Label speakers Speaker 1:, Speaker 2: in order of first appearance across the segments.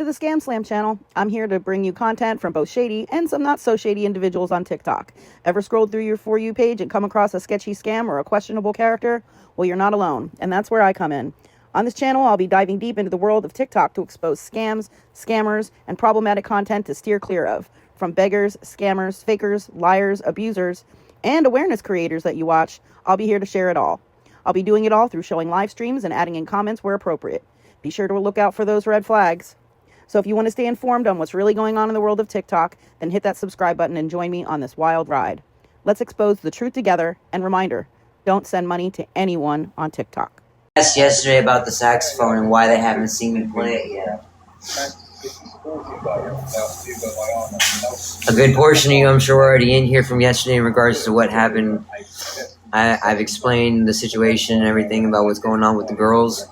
Speaker 1: to the ScamSlam channel. I'm here to bring you content from both shady and some not so shady individuals on TikTok. Ever scrolled through your For You page and come across a sketchy scam or a questionable character? Well, you're not alone, and that's where I come in. On this channel, I'll be diving deep into the world of TikTok to expose scams, scammers, and problematic content to steer clear of. From beggars, scammers, fakers, liars, abusers, and awareness creators that you watch, I'll be here to share it all. I'll be doing it all through showing live streams and adding in comments where appropriate. Be sure to look out for those red flags. So if you want to stay informed on what's really going on in the world of TikTok, then hit that subscribe button and join me on this wild ride. Let's expose the truth together, and reminder, don't send money to anyone on TikTok.
Speaker 2: Asked yesterday about the saxophone and why they haven't seen me play it yet. A good portion of you, I'm sure, are already in here from yesterday in regards to what happened. I've explained the situation and everything about what's going on with the girls.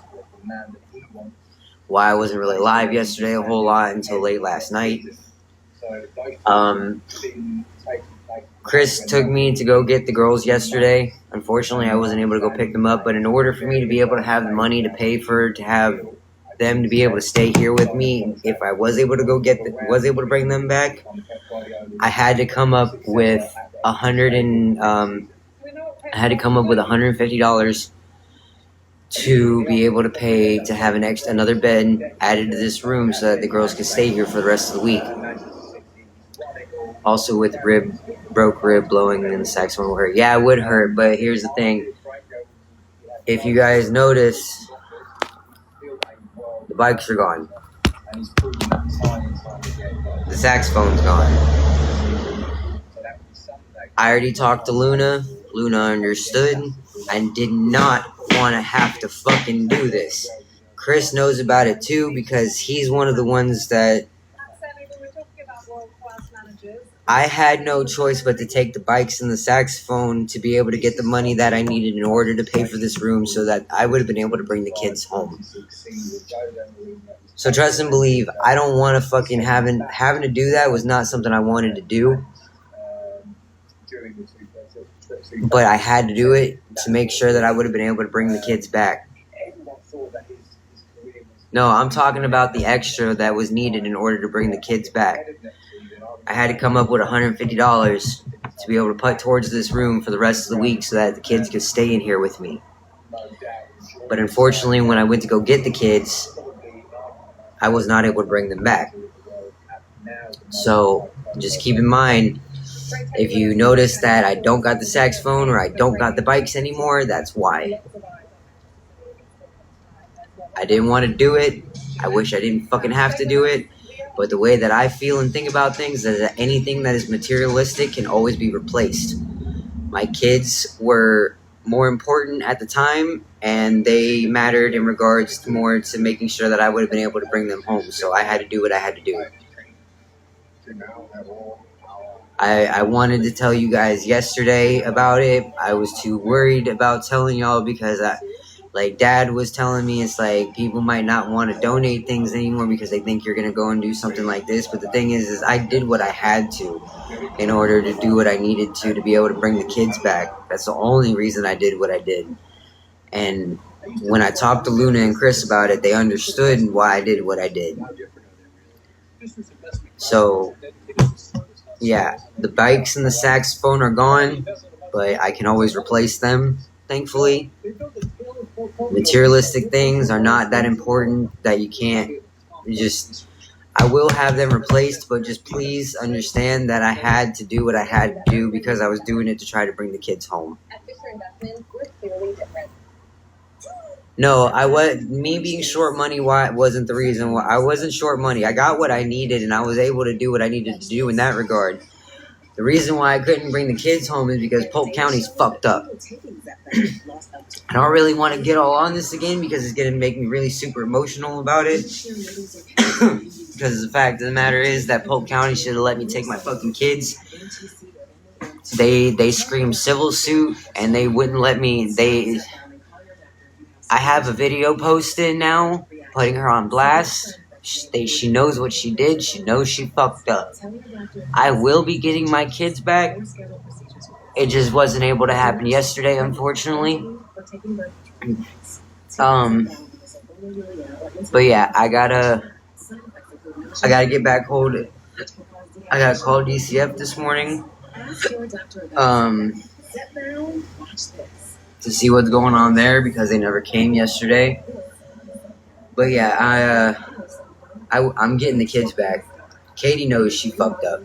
Speaker 2: Why I wasn't really live yesterday a whole lot until late last night. Chris took me to go get the girls yesterday. Unfortunately, I wasn't able to go pick them up, but in order for me to be able to have the money to pay for to have them to be able to stay here with me, if I was able to go was able to bring them back, I had to come up with $150 to be able to pay to have another bed added to this room so that the girls could stay here for the rest of the week. Also with broke rib blowing in the saxophone will hurt. Yeah, it would hurt, but here's the thing. If you guys notice, the bikes are gone. The saxophone's gone. I already talked to Luna. Luna understood and did not want to have to fucking do this. Chris knows about it too because he's one of the ones that I had no choice but to take the bikes and the saxophone to be able to get the money that I needed in order to pay for this room so that I would have been able to bring the kids home. So trust and believe, I don't want to fucking having to do that was not something I wanted to do. But I had to do it to make sure that I would have been able to bring the kids back. No, I'm talking about the extra that was needed in order to bring the kids back. I had to come up with $150 to be able to put towards this room for the rest of the week so that the kids could stay in here with me. But unfortunately, when I went to go get the kids, I was not able to bring them back. So just keep in mind, if you notice that I don't got the saxophone or I don't got the bikes anymore, that's why. I didn't want to do it. I wish I didn't fucking have to do it. But the way that I feel and think about things is that anything that is materialistic can always be replaced. My kids were more important at the time, and they mattered in regards to more to making sure that I would have been able to bring them home. So I had to do what I had to do. I wanted to tell you guys yesterday about it. I was too worried about telling y'all because Dad was telling me, it's like people might not want to donate things anymore because they think you're going to go and do something like this. But the thing is I did what I had to in order to do what I needed to be able to bring the kids back. That's the only reason I did what I did. And when I talked to Luna and Chris about it, they understood why I did what I did. So, yeah, the bikes and the saxophone are gone, but I can always replace them, thankfully. Materialistic things are not that important that you can't I will have them replaced, but just please understand that I had to do what I had to do because I was doing it to try to bring the kids home. No, me being short money wasn't the reason why. I wasn't short money. I got what I needed and I was able to do what I needed to do in that regard. The reason why I couldn't bring the kids home is because Polk County's fucked up. I don't really want to get all on this again because it's going to make me really super emotional about it. Because the fact of the matter is that Polk County should have let me take my fucking kids. They screamed civil suit and they wouldn't let me. I have a video posted now, putting her on blast. She knows what she did. She knows she fucked up. I will be getting my kids back. It just wasn't able to happen yesterday, unfortunately. But yeah, I gotta I gotta get back hold. I gotta call DCF this morning. To see what's going on there because they never came yesterday. But yeah, I'm getting the kids back. Katie knows she fucked up.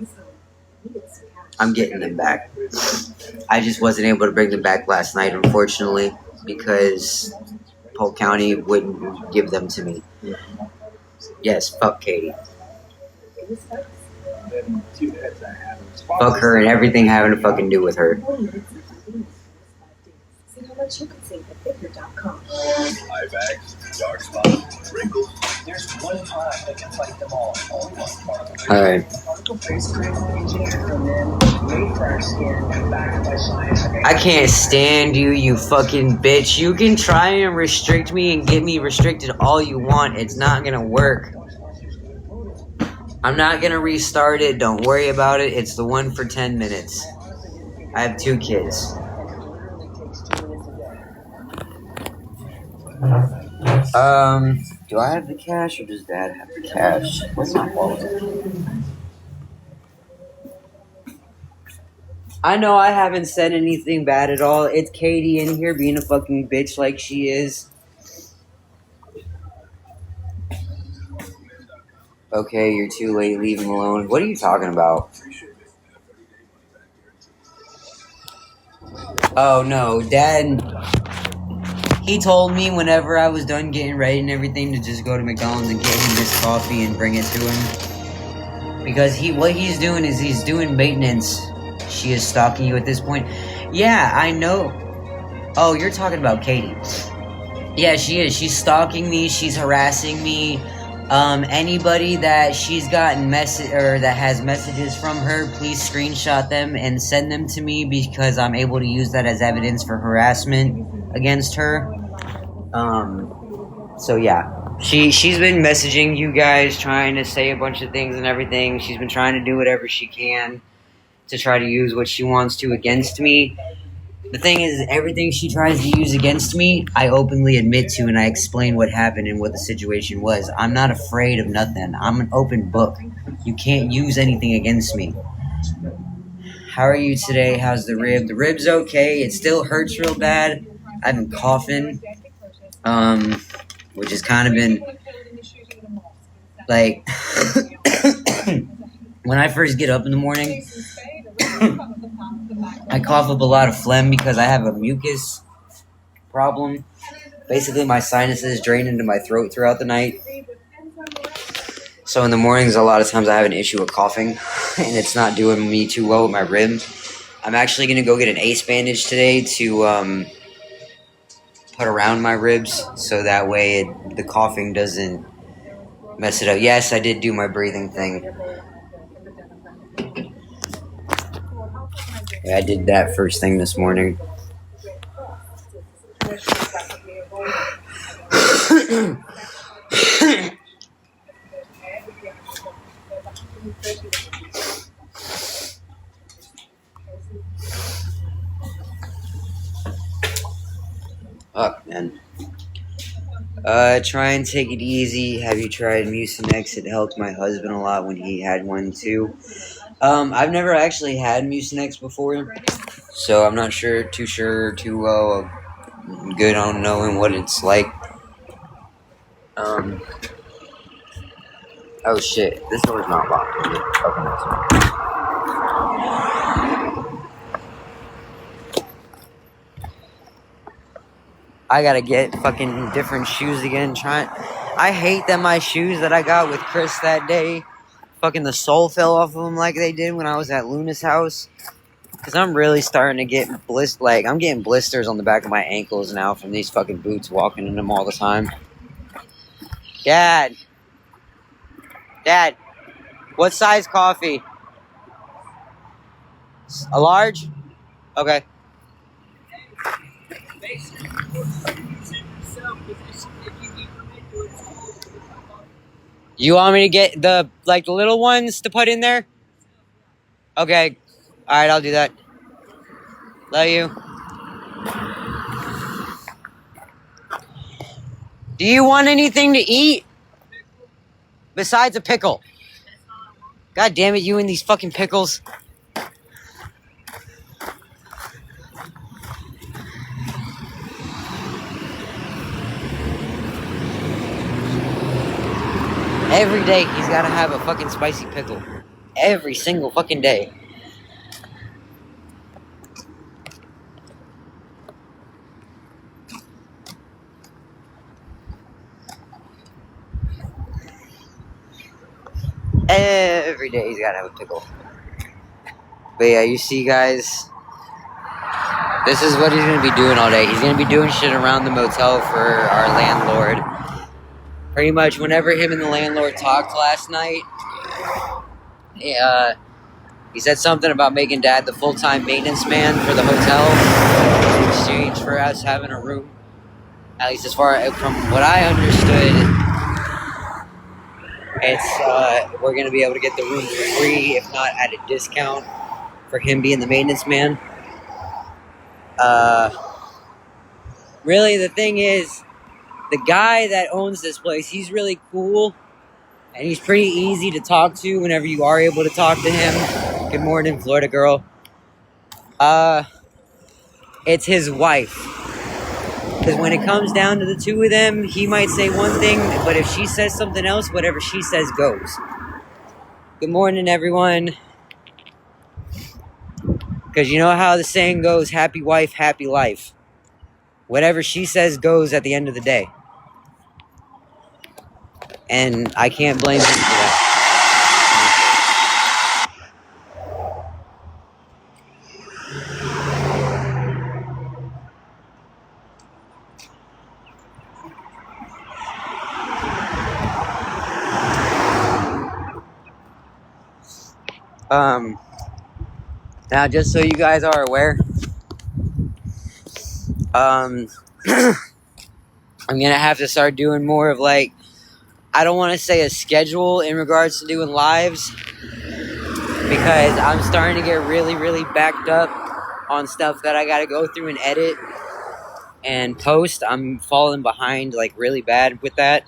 Speaker 2: I'm getting them back. I just wasn't able to bring them back last night, unfortunately, because Polk County wouldn't give them to me. Yes, fuck Katie. Fuck her and everything having to fucking do with her. Alright. I can't stand you, you fucking bitch. You can try and restrict me and get me restricted all you want. It's not gonna work. I'm not gonna restart it. Don't worry about it. It's the one for 10 minutes. I have 2 kids. Do I have the cash or does Dad have the cash? What's my wallet? I know I haven't said anything bad at all. It's Katie in here being a fucking bitch like she is. Okay, you're too late. Leave him alone. What are you talking about? Oh, no. Dad, he told me whenever I was done getting ready and everything to just go to McDonald's and get him this coffee and bring it to him. Because what he's doing is he's doing maintenance. She is stalking you at this point. Yeah, I know. Oh, you're talking about Katie. Yeah, she is. She's stalking me. She's harassing me. Anybody that she's gotten that has messages from her, please screenshot them and send them to me because I'm able to use that as evidence for harassment against her. So yeah, she's been messaging you guys, trying to say a bunch of things and everything. She's been trying to do whatever she can to try to use what she wants to against me. The thing is, everything she tries to use against me, I openly admit to and I explain what happened and what the situation was. I'm not afraid of nothing. I'm an open book. You can't use anything against me. How are you today? How's the rib? The rib's okay. It still hurts real bad. I've been coughing, which has kind of been like when I first get up in the morning, I cough up a lot of phlegm because I have a mucus problem. Basically, my sinuses drain into my throat throughout the night. So in the mornings, a lot of times I have an issue with coughing, and it's not doing me too well with my rib. I'm actually going to go get an ace bandage today to put around my ribs, so that way the coughing doesn't mess it up. Yes, I did do my breathing thing. Yeah, I did that first thing this morning. Fuck, man. Try and take it easy. Have you tried Mucinex? It helped my husband a lot when he had one too. I've never actually had Mucinex before, so I'm not too good on knowing what it's like. Oh shit, this door's not locked. Open this one. I gotta get fucking different shoes again. I hate that my shoes that I got with Chris that day, fucking the sole fell off of them like they did when I was at Luna's house. Cause I'm really starting to get I'm getting blisters on the back of my ankles now from these fucking boots, walking in them all the time. Dad, what size coffee? A large? Okay. You want me to get the little ones to put in there? Okay. Alright, I'll do that. Love you. Do you want anything to eat? besides a pickle. God damn it, you and these fucking pickles. Every day he's gotta have a fucking spicy pickle. Every single fucking day. Every day he's gotta have a pickle. But yeah, you see, guys, this is what he's gonna be doing all day. He's gonna be doing shit around the motel for our landlord. Pretty much whenever him and the landlord talked last night, he said something about making Dad the full-time maintenance man for the hotel in exchange for us having a room. At least as far from what I understood, it's we're gonna be able to get the room for free, if not at a discount, for him being the maintenance man. Really, the thing is, the guy that owns this place, he's really cool, and he's pretty easy to talk to whenever you are able to talk to him. Good morning, Florida girl. It's his wife. Because when it comes down to the two of them, he might say one thing, but if she says something else, whatever she says goes. Good morning, everyone. Because you know how the saying goes, happy wife, happy life. Whatever she says goes at the end of the day. And I can't blame him for that. Now, just so you guys are aware, I'm gonna have to start doing more of like, I don't want to say a schedule in regards to doing lives, because I'm starting to get really, really backed up on stuff that I gotta go through and edit and post. I'm falling behind like really bad with that.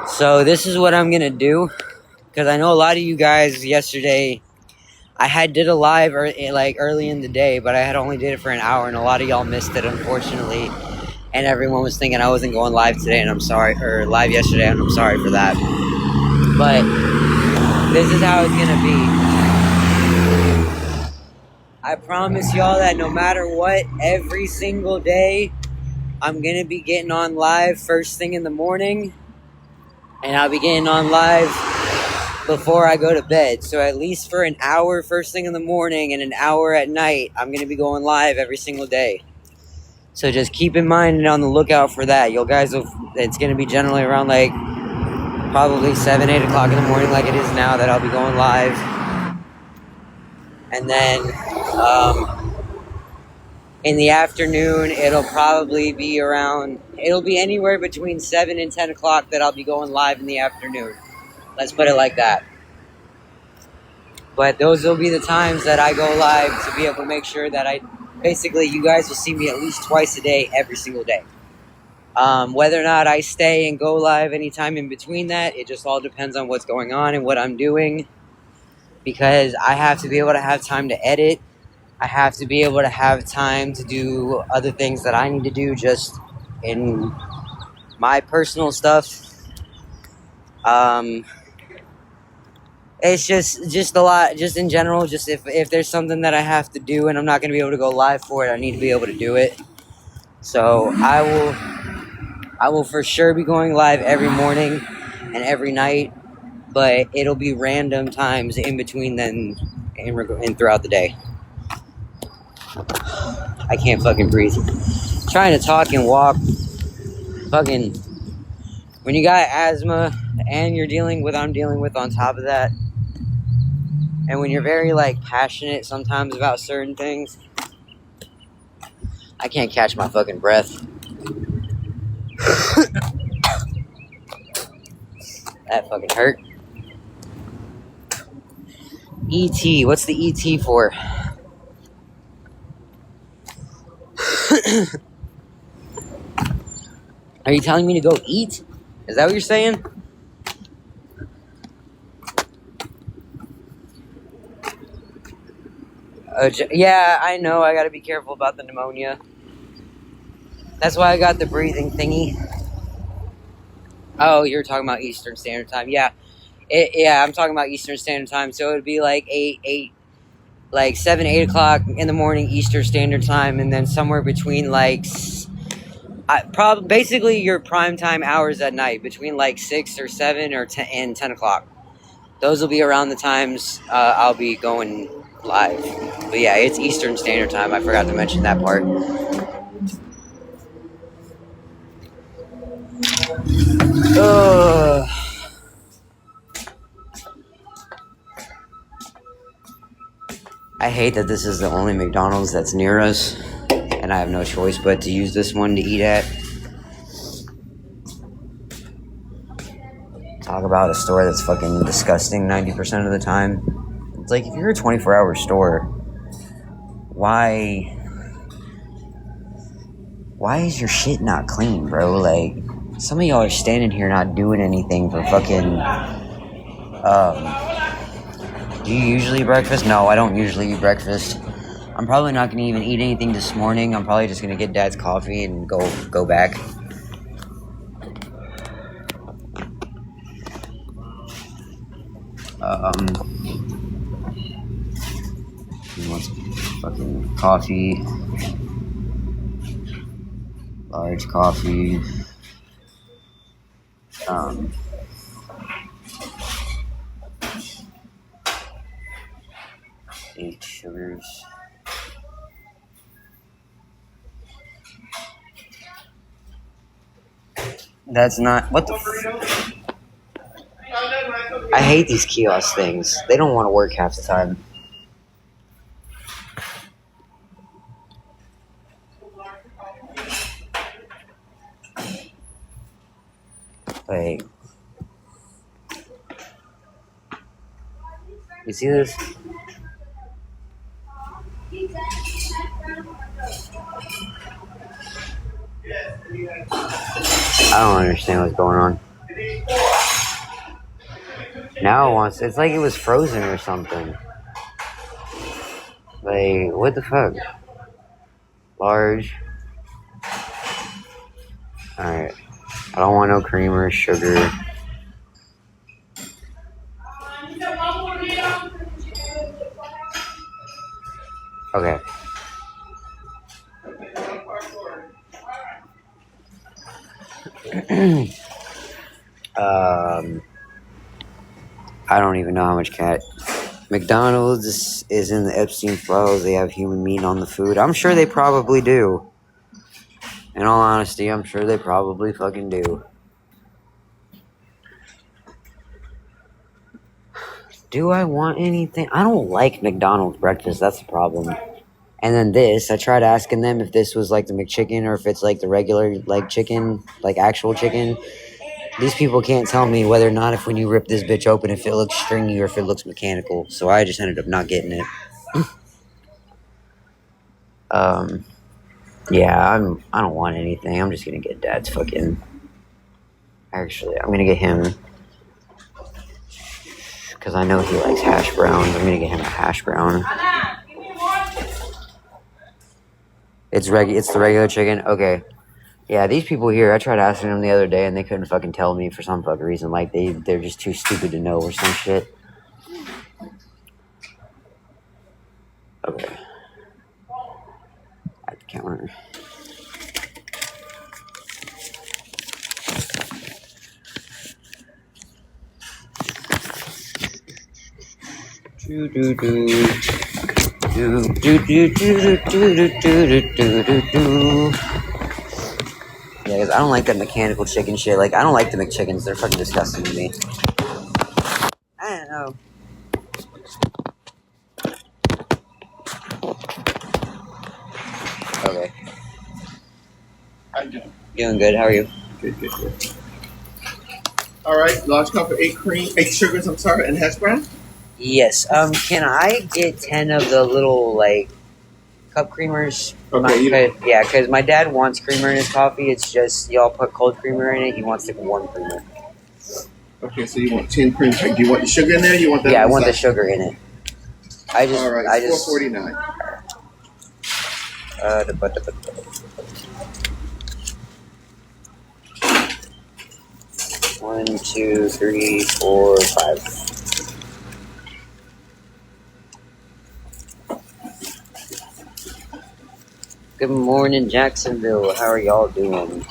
Speaker 2: So this is what I'm gonna do, because I know a lot of you guys yesterday, I did a live early in the day, but I had only did it for an hour, and a lot of y'all missed it, unfortunately. And everyone was thinking I wasn't going live today, and I'm sorry, or live yesterday, and I'm sorry for that. But this is how it's gonna be. I promise y'all that no matter what, every single day, I'm gonna be getting on live first thing in the morning, and I'll be getting on live before I go to bed. So at least for an hour first thing in the morning and an hour at night, I'm going to be going live every single day. So just keep in mind and on the lookout for that. You guys it's going to be generally around like probably 7, 8 o'clock in the morning like it is now that I'll be going live. And then in the afternoon, it'll probably be it'll be anywhere between 7 and 10 o'clock that I'll be going live in the afternoon. Let's put it like that. But those will be the times that I go live to be able to make sure that basically you guys will see me at least twice a day, every single day. Whether or not I stay and go live anytime in between that, it just all depends on what's going on and what I'm doing. Because I have to be able to have time to edit. I have to be able to have time to do other things that I need to do just in my personal stuff. It's just a lot, just in general, just if there's something that I have to do and I'm not going to be able to go live for it, I need to be able to do it. So I will for sure be going live every morning and every night, but it'll be random times in between then and throughout the day. I can't fucking breathe. Trying to talk and walk, fucking, when you got asthma and you're dealing with I'm dealing with on top of that, and when you're very, like, passionate sometimes about certain things, I can't catch my fucking breath. That fucking hurt. E.T. What's the E.T. for? Are you telling me to go eat? Is that what you're saying? Yeah, I know. I gotta be careful about the pneumonia. That's why I got the breathing thingy. Oh, you're talking about Eastern Standard Time. Yeah. Yeah, I'm talking about Eastern Standard Time. So it would be like 7, 8 o'clock in the morning Eastern Standard Time. And then somewhere between basically your prime time hours at night. Between like 6 or 7 or 10 and 10 o'clock. Those will be around the times I'll be going live. But yeah, it's Eastern Standard Time. I forgot to mention that part. Ugh. I hate that this is the only McDonald's that's near us, and I have no choice but to use this one to eat at. Talk about a store that's fucking disgusting 90% of the time. It's like, if you're a 24-hour store, why is your shit not clean, bro? Like, some of y'all are standing here not doing anything for fucking, do you usually eat breakfast? No, I don't usually eat breakfast. I'm probably not going to even eat anything this morning. I'm probably just going to get Dad's coffee and go back. He wants fucking coffee. Large coffee. 8 sugars. That's not... What the I hate these kiosk things. They don't want to work half the time. Like... You see this? I don't understand what's going on. Now it wants... It's like it was frozen or something. Like, what the fuck? Large. Alright. I don't want no cream or sugar. Okay. I don't even know how much cat. McDonald's is in the Epstein files. They have human meat on the food. I'm sure they probably do. In all honesty, I'm sure they probably fucking do. Do I want anything? I don't like McDonald's breakfast. That's the problem. And then this, I tried asking them if this was like the McChicken or if it's like the regular like chicken, like actual chicken. These people can't tell me whether or not if when you rip this bitch open if it looks stringy or if it looks mechanical. So I just ended up not getting it. Yeah, I don't want anything. I'm just gonna get Dad's fucking... Actually, I'm gonna get him... Because I know he likes hash browns. I'm gonna get him a hash brown. It's the regular chicken? Okay. Yeah, these people here, I tried asking them the other day and they couldn't fucking tell me for some fucking reason. Like, they're just too stupid to know or some shit. Okay. At the counter. Yeah, because I don't like that mechanical chicken shit. Like, I don't like the McChickens. They're fucking disgusting to me. I don't know. Okay.
Speaker 3: How you doing?
Speaker 2: Doing good. How are you?
Speaker 3: Good. All right, large cup of 8 sugars, and hash brown?
Speaker 2: Yes. Can I get 10 of the little, like, cup creamers.
Speaker 3: Okay.
Speaker 2: Because my dad wants creamer in his coffee. It's just y'all put cold creamer in it. He wants the warm creamer.
Speaker 3: Okay, so you want 10 cream cake. Do you want the sugar in there? Or you want that?
Speaker 2: Yeah, I want the sugar in it.
Speaker 3: All right, $4.49.
Speaker 2: One, two, three, 4, 5. Good morning, Jacksonville. How are y'all doing?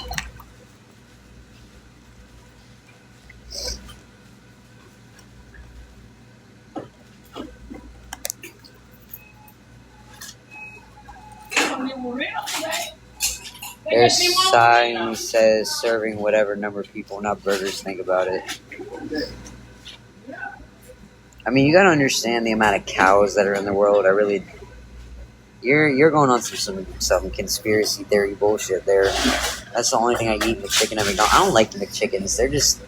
Speaker 2: Their sign says serving whatever number of people, not burgers. Think about it. I mean, you gotta understand the amount of cows that are in the world. You're going on through some conspiracy theory bullshit there. That's the only thing I eat McChicken at McDonald's. I don't like the McChickens. They're just,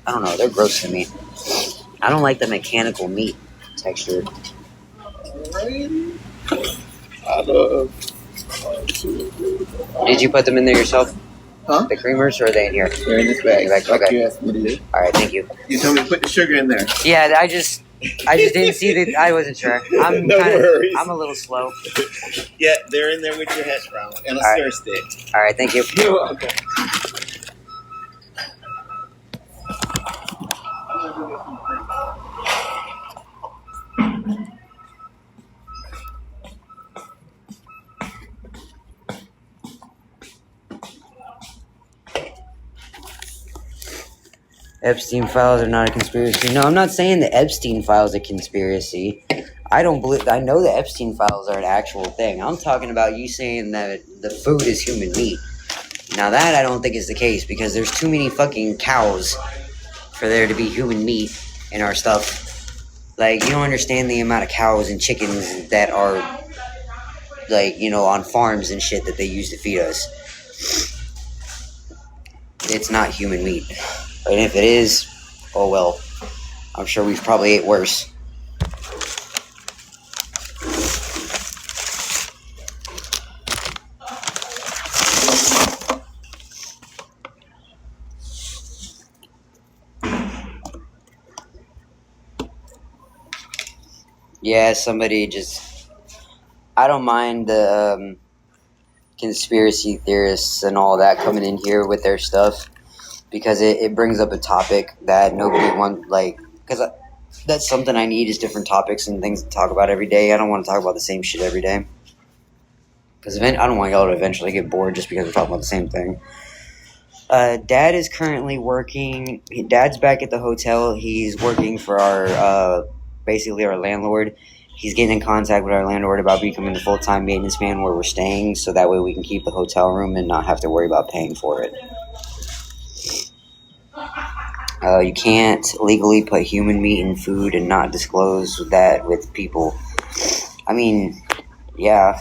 Speaker 2: I don't know, they're gross to me. I don't like the mechanical meat texture. Did you put them in there yourself?
Speaker 3: Huh?
Speaker 2: The creamers, or are they in here?
Speaker 3: They're in this bag.
Speaker 2: Okay.
Speaker 3: You asked me to do.
Speaker 2: All right, thank you.
Speaker 3: You told me to put the sugar in there.
Speaker 2: Yeah, I just didn't see that. I wasn't sure.
Speaker 3: No worries.
Speaker 2: I'm a little slow.
Speaker 3: Yeah, they're in there with your hash brown and a stir stick.
Speaker 2: All right, thank you.
Speaker 3: You're welcome.
Speaker 2: Epstein files are not a conspiracy. No, I'm not saying the Epstein files are a conspiracy. I don't believe. I know the Epstein files are an actual thing. I'm talking about you saying that the food is human meat. Now that I don't think is the case, because there's too many fucking cows for there to be human meat in our stuff. Like, you don't understand the amount of cows and chickens that are, like, you know, on farms and shit that they use to feed us. It's not human meat. And if it is, oh well. I'm sure we've probably ate worse. Yeah, somebody just... I don't mind the conspiracy theorists and all that coming in here with their stuff, because it brings up a topic that nobody wants, like, because that's something I need, is different topics and things to talk about every day. I don't want to talk about the same shit every day, because I don't want y'all to eventually get bored just because we're talking about the same thing. Dad is currently working. Dad's back at the hotel. He's working for our, basically our landlord. He's getting in contact with our landlord about becoming the full-time maintenance man where we're staying, so that way we can keep the hotel room and not have to worry about paying for it. You can't legally put human meat in food and not disclose that with people. I mean, yeah.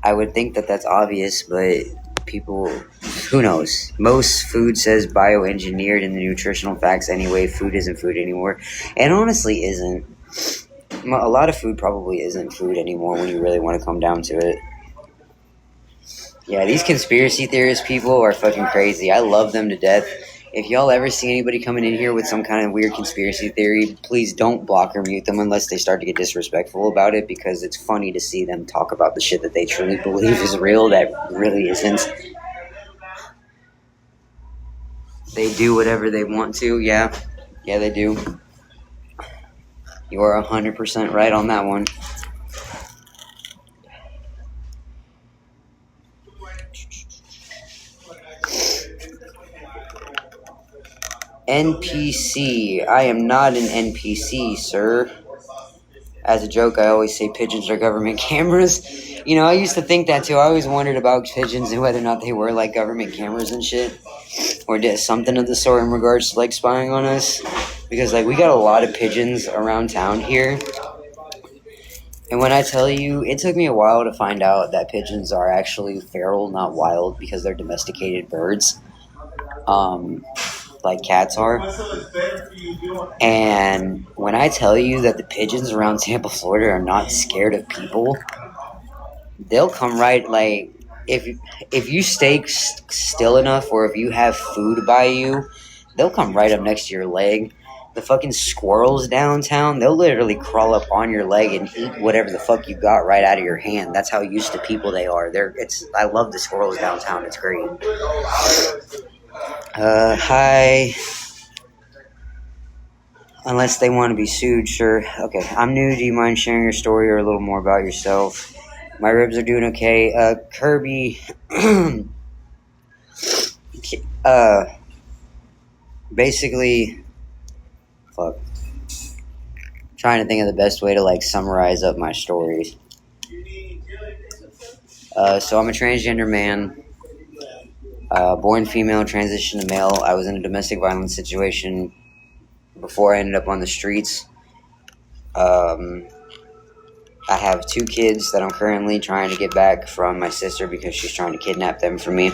Speaker 2: I would think that that's obvious, but people, who knows? Most food says bioengineered in the nutritional facts anyway. Food isn't food anymore. And honestly isn't. A lot of food probably isn't food anymore when you really want to come down to it. Yeah, these conspiracy theorist people are fucking crazy. I love them to death. If y'all ever see anybody coming in here with some kind of weird conspiracy theory, please don't block or mute them unless they start to get disrespectful about it, because it's funny to see them talk about the shit that they truly believe is real that really isn't. They do whatever they want to, yeah. Yeah, they do. You are 100% right on that one. NPC. I am not an NPC, sir. As a joke, I always say pigeons are government cameras. You know, I used to think that too. I always wondered about pigeons and whether or not they were like government cameras and shit, or did something of the sort in regards to like spying on us. Because like we got a lot of pigeons around town here, and when I tell you, it took me a while to find out that pigeons are actually feral, not wild, because they're domesticated birds, like cats are. And when I tell you that the pigeons around Tampa, Florida are not scared of people, they'll come right, like, if you stay still enough, or if you have food by you, they'll come right up next to your leg. The fucking squirrels downtown, they'll literally crawl up on your leg and eat whatever the fuck you got right out of your hand. That's how used to people they are. I love the squirrels downtown. It's great. Hi. Unless they want to be sued, sure. Okay, I'm new. Do you mind sharing your story or a little more about yourself? My ribs are doing okay. Kirby, basically, fuck. Trying to think of the best way to, like, summarize up my stories. So I'm a transgender man, born female, transitioned to male. I was in a domestic violence situation before I ended up on the streets. I have 2 kids that I'm currently trying to get back from my sister because she's trying to kidnap them from me.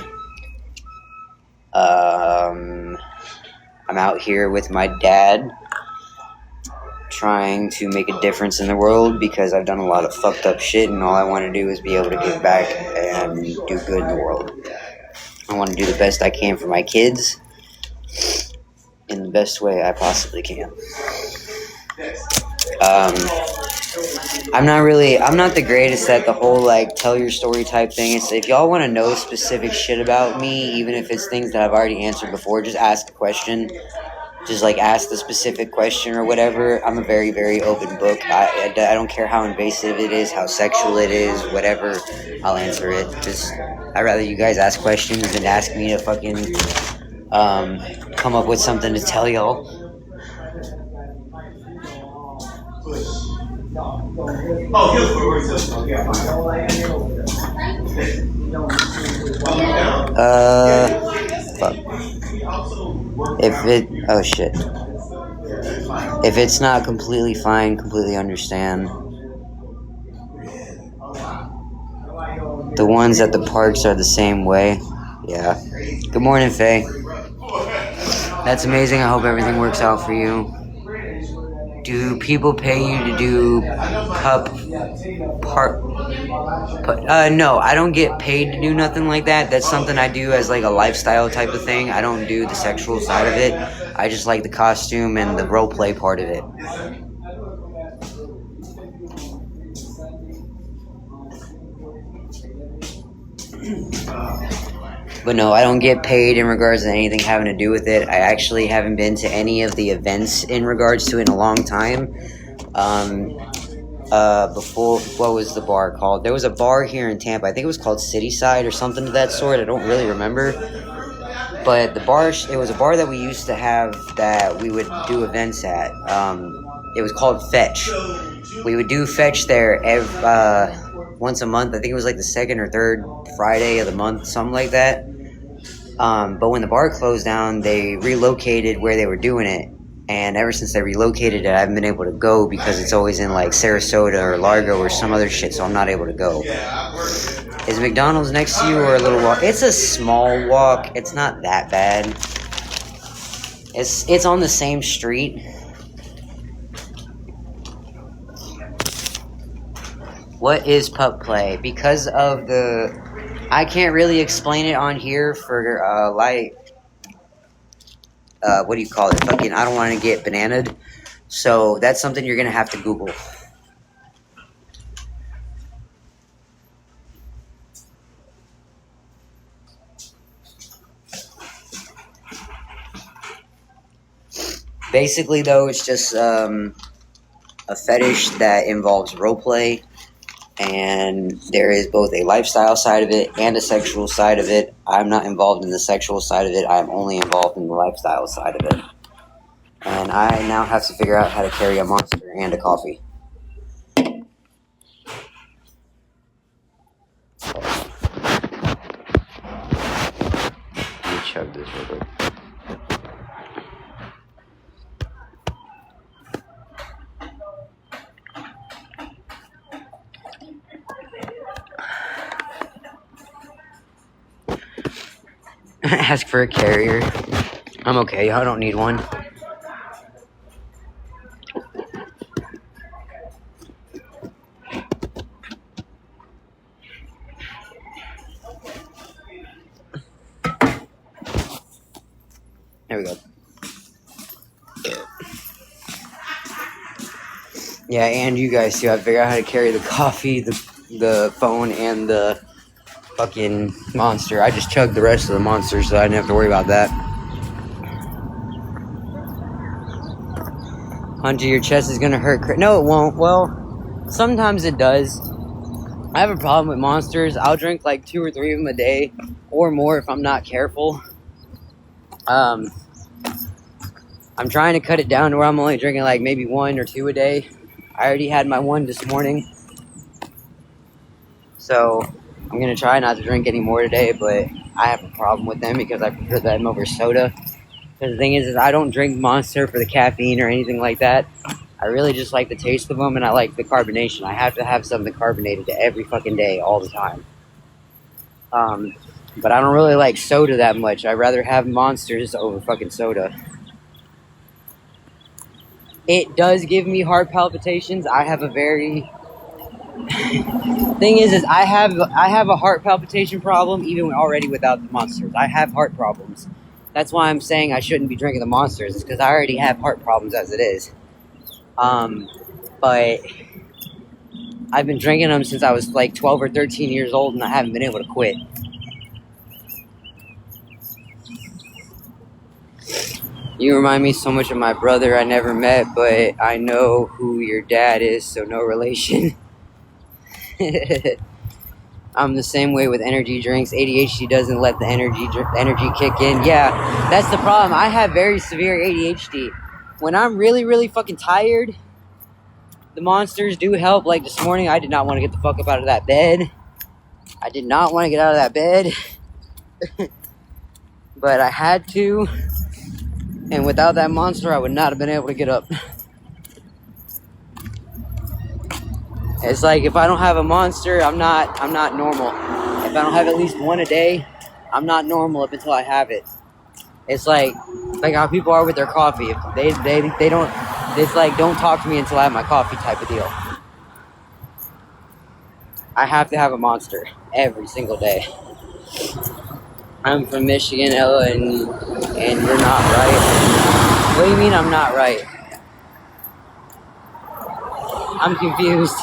Speaker 2: I'm out here with my dad, trying to make a difference in the world because I've done a lot of fucked up shit, and all I want to do is be able to give back and do good in the world. I want to do the best I can for my kids in the best way I possibly can. I'm not the greatest at the whole, like, tell your story type thing. It's, if y'all want to know specific shit about me, even if it's things that I've already answered before, just ask a question. Just, like, ask the specific question or whatever. I'm a very, very open book. I don't care how invasive it is, how sexual it is, whatever. I'll answer it. I'd rather you guys ask questions than ask me to fucking come up with something to tell y'all. Fuck. If it's not completely fine, completely understand. The ones at the parks are the same way. Yeah. Good morning, Faye. That's amazing. I hope everything works out for you. Do people pay you to do no, I don't get paid to do nothing like that. That's something I do as, like, a lifestyle type of thing. I don't do the sexual side of it. I just like the costume and the role play part of it. But no, I don't get paid in regards to anything having to do with it. I actually haven't been to any of the events in regards to it in a long time. Before, what was the bar called? There was a bar here in Tampa. I think it was called Cityside or something of that sort. I don't really remember. But it was a bar that we used to have that we would do events at. It was called Fetch. We would do Fetch there once a month. I think it was like the second or third Friday of the month, something like that. But when the bar closed down, they relocated where they were doing it. And ever since they relocated it, I haven't been able to go because it's always in, like, Sarasota or Largo or some other shit, so I'm not able to go. Is McDonald's next to you or a little walk? It's a small walk. It's not that bad. It's on the same street. What is pup play? Because of I can't really explain it on here for, what do you call it? Fucking, I don't want to get bananaed. So that's something you're going to have to Google. Basically, though, it's just a fetish that involves roleplay, and there is both a lifestyle side of it and a sexual side of it. I'm not involved in the sexual side of it. I'm only involved in the lifestyle side of it. And I now have to figure out how to carry a Monster and a coffee. Let me chug this real quick. Ask for a carrier. I'm okay. I don't need one. There we go. Yeah, and you guys too. I figured out how to carry the coffee, the phone, and the fucking monster. I just chugged the rest of the monster, so I didn't have to worry about that. Hunter, your chest is gonna hurt. No, it won't. Well, sometimes it does. I have a problem with monsters. I'll drink like 2 or 3 of them a day, or more if I'm not careful. I'm trying to cut it down to where I'm only drinking like maybe 1 or 2 a day. I already had my 1 this morning. So I'm going to try not to drink any more today, but I have a problem with them because I prefer them over soda. Because the thing is I don't drink Monster for the caffeine or anything like that. I really just like the taste of them, and I like the carbonation. I have to have something carbonated every fucking day, all the time. But I don't really like soda that much. I'd rather have Monsters over fucking soda. It does give me heart palpitations. I have a very... thing is I have a heart palpitation problem even already without the Monsters. I have heart problems. That's why I'm saying I shouldn't be drinking the Monsters. It's because I already have heart problems as it is. But I've been drinking them since I was like 12 or 13 years old, and I haven't been able to quit. You remind me so much of my brother I never met, but I know who your dad is, so no relation. I'm the same way with energy drinks. ADHD doesn't let the energy kick in. Yeah, that's the problem. I have very severe ADHD. When I'm really, really fucking tired, the Monsters do help. Like this morning, I did not want to get the fuck up out of that bed. I did not want to get out of that bed. But I had to. And without that Monster, I would not have been able to get up. It's like if I don't have a Monster, I'm not normal. If I don't have at least 1 a day, I'm not normal up until I have it. It's like how people are with their coffee. If they don't, it's like don't talk to me until I have my coffee type of deal. I have to have a Monster every single day. I'm from Michigan, Ella, and you're not right. What do you mean I'm not right? I'm confused.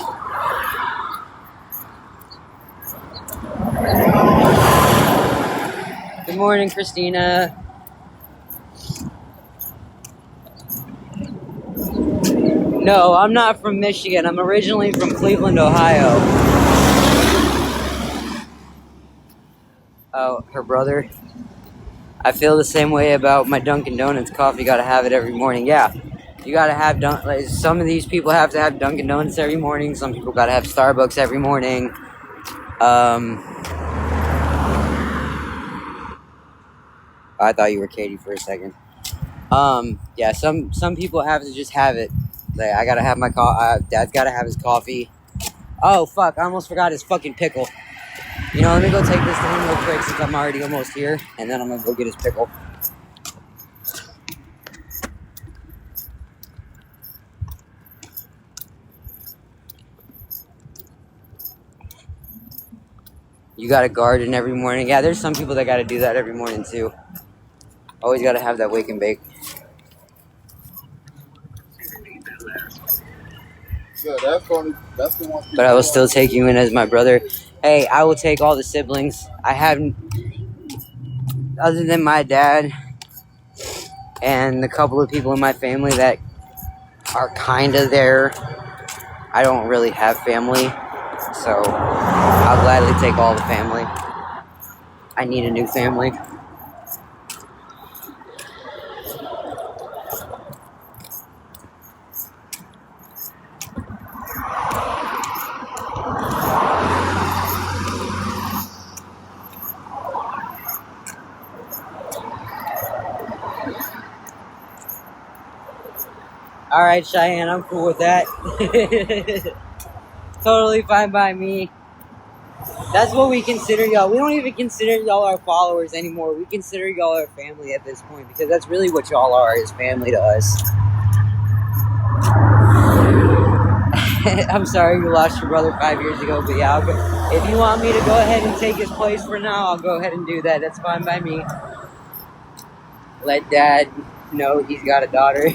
Speaker 2: Good morning, Christina. No, I'm not from Michigan. I'm originally from Cleveland, Ohio. Oh, her brother. I feel the same way about my Dunkin' Donuts coffee. Gotta have it every morning. Yeah, you gotta have like, some of these people have to have Dunkin' Donuts every morning. Some people gotta have Starbucks every morning. I thought you were Katie for a second. Yeah, some people have to just have it. Like, I gotta have my Dad's gotta have his coffee. Oh, fuck, I almost forgot his fucking pickle. You know, let me go take this to him real quick since I'm already almost here, and then I'm gonna go get his pickle. You gotta garden every morning. Yeah, there's some people that gotta do that every morning, too. Always gotta have that wake and bake.
Speaker 3: Yeah, that's the one.
Speaker 2: But I will still take you in as my brother. Hey, I will take all the siblings. I haven't, other than my dad and the couple of people in my family that are kind of there, I don't really have family. So I'll gladly take all the family. I need a new family. Alright, Cheyenne, I'm cool with that. Totally fine by me. That's what we consider y'all. We don't even consider y'all our followers anymore. We consider y'all our family at this point, because that's really what y'all are, is family to us. I'm sorry you lost your brother 5 years ago, but yeah, if you want me to go ahead and take his place for now, I'll go ahead and do that. That's fine by me. let Dad know he's got a daughter.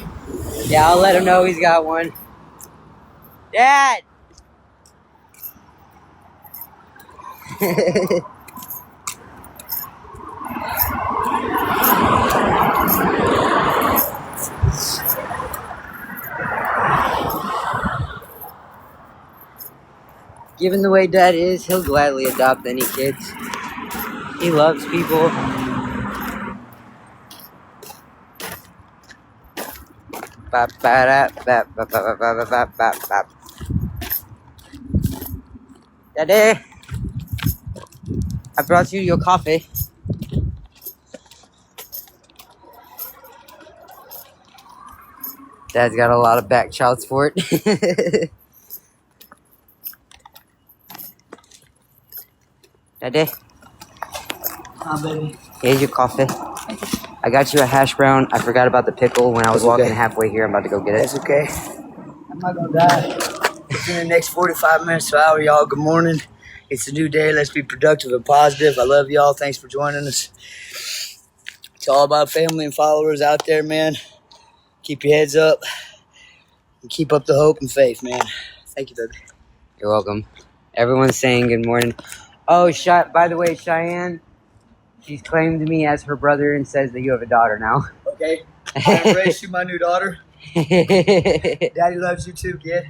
Speaker 2: Yeah, I'll let him know he's got one. Dad! Given the way Dad is, he'll gladly adopt any kids. He loves people. Daddy, I brought you your coffee. Dad's got a lot of back child support. Daddy,
Speaker 4: Hi, baby.
Speaker 2: here's your coffee. I got you a hash brown. I forgot about the pickle when I was walking halfway here. I'm about to go get it.
Speaker 4: That's okay. I'm not gonna die. It's in the next 45 minutes to an hour, y'all. Good morning. It's a new day. Let's be productive and positive. I love y'all. Thanks for joining us. It's all about family and followers out there, man. Keep your heads up and keep up the hope and faith, man. Thank you, baby.
Speaker 2: You're welcome. Everyone's saying good morning. Oh, by the way, Cheyenne, she's claimed me as her brother and says that you have a daughter now.
Speaker 4: Okay. I embrace you, my new daughter. Daddy loves you too, kid.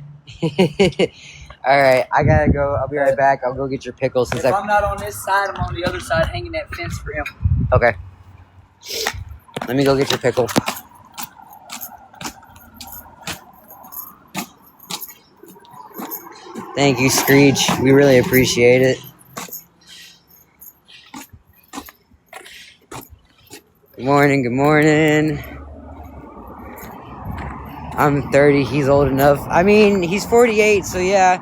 Speaker 2: All right, I gotta go. I'll be right back. I'll go get your pickles
Speaker 4: If I'm not on this side, I'm on the other side hanging that fence for him.
Speaker 2: Okay. Let me go get your pickle. Thank you, Screech. We really appreciate it. Good morning, good morning. I'm 30, he's old enough. I mean, he's 48, so yeah.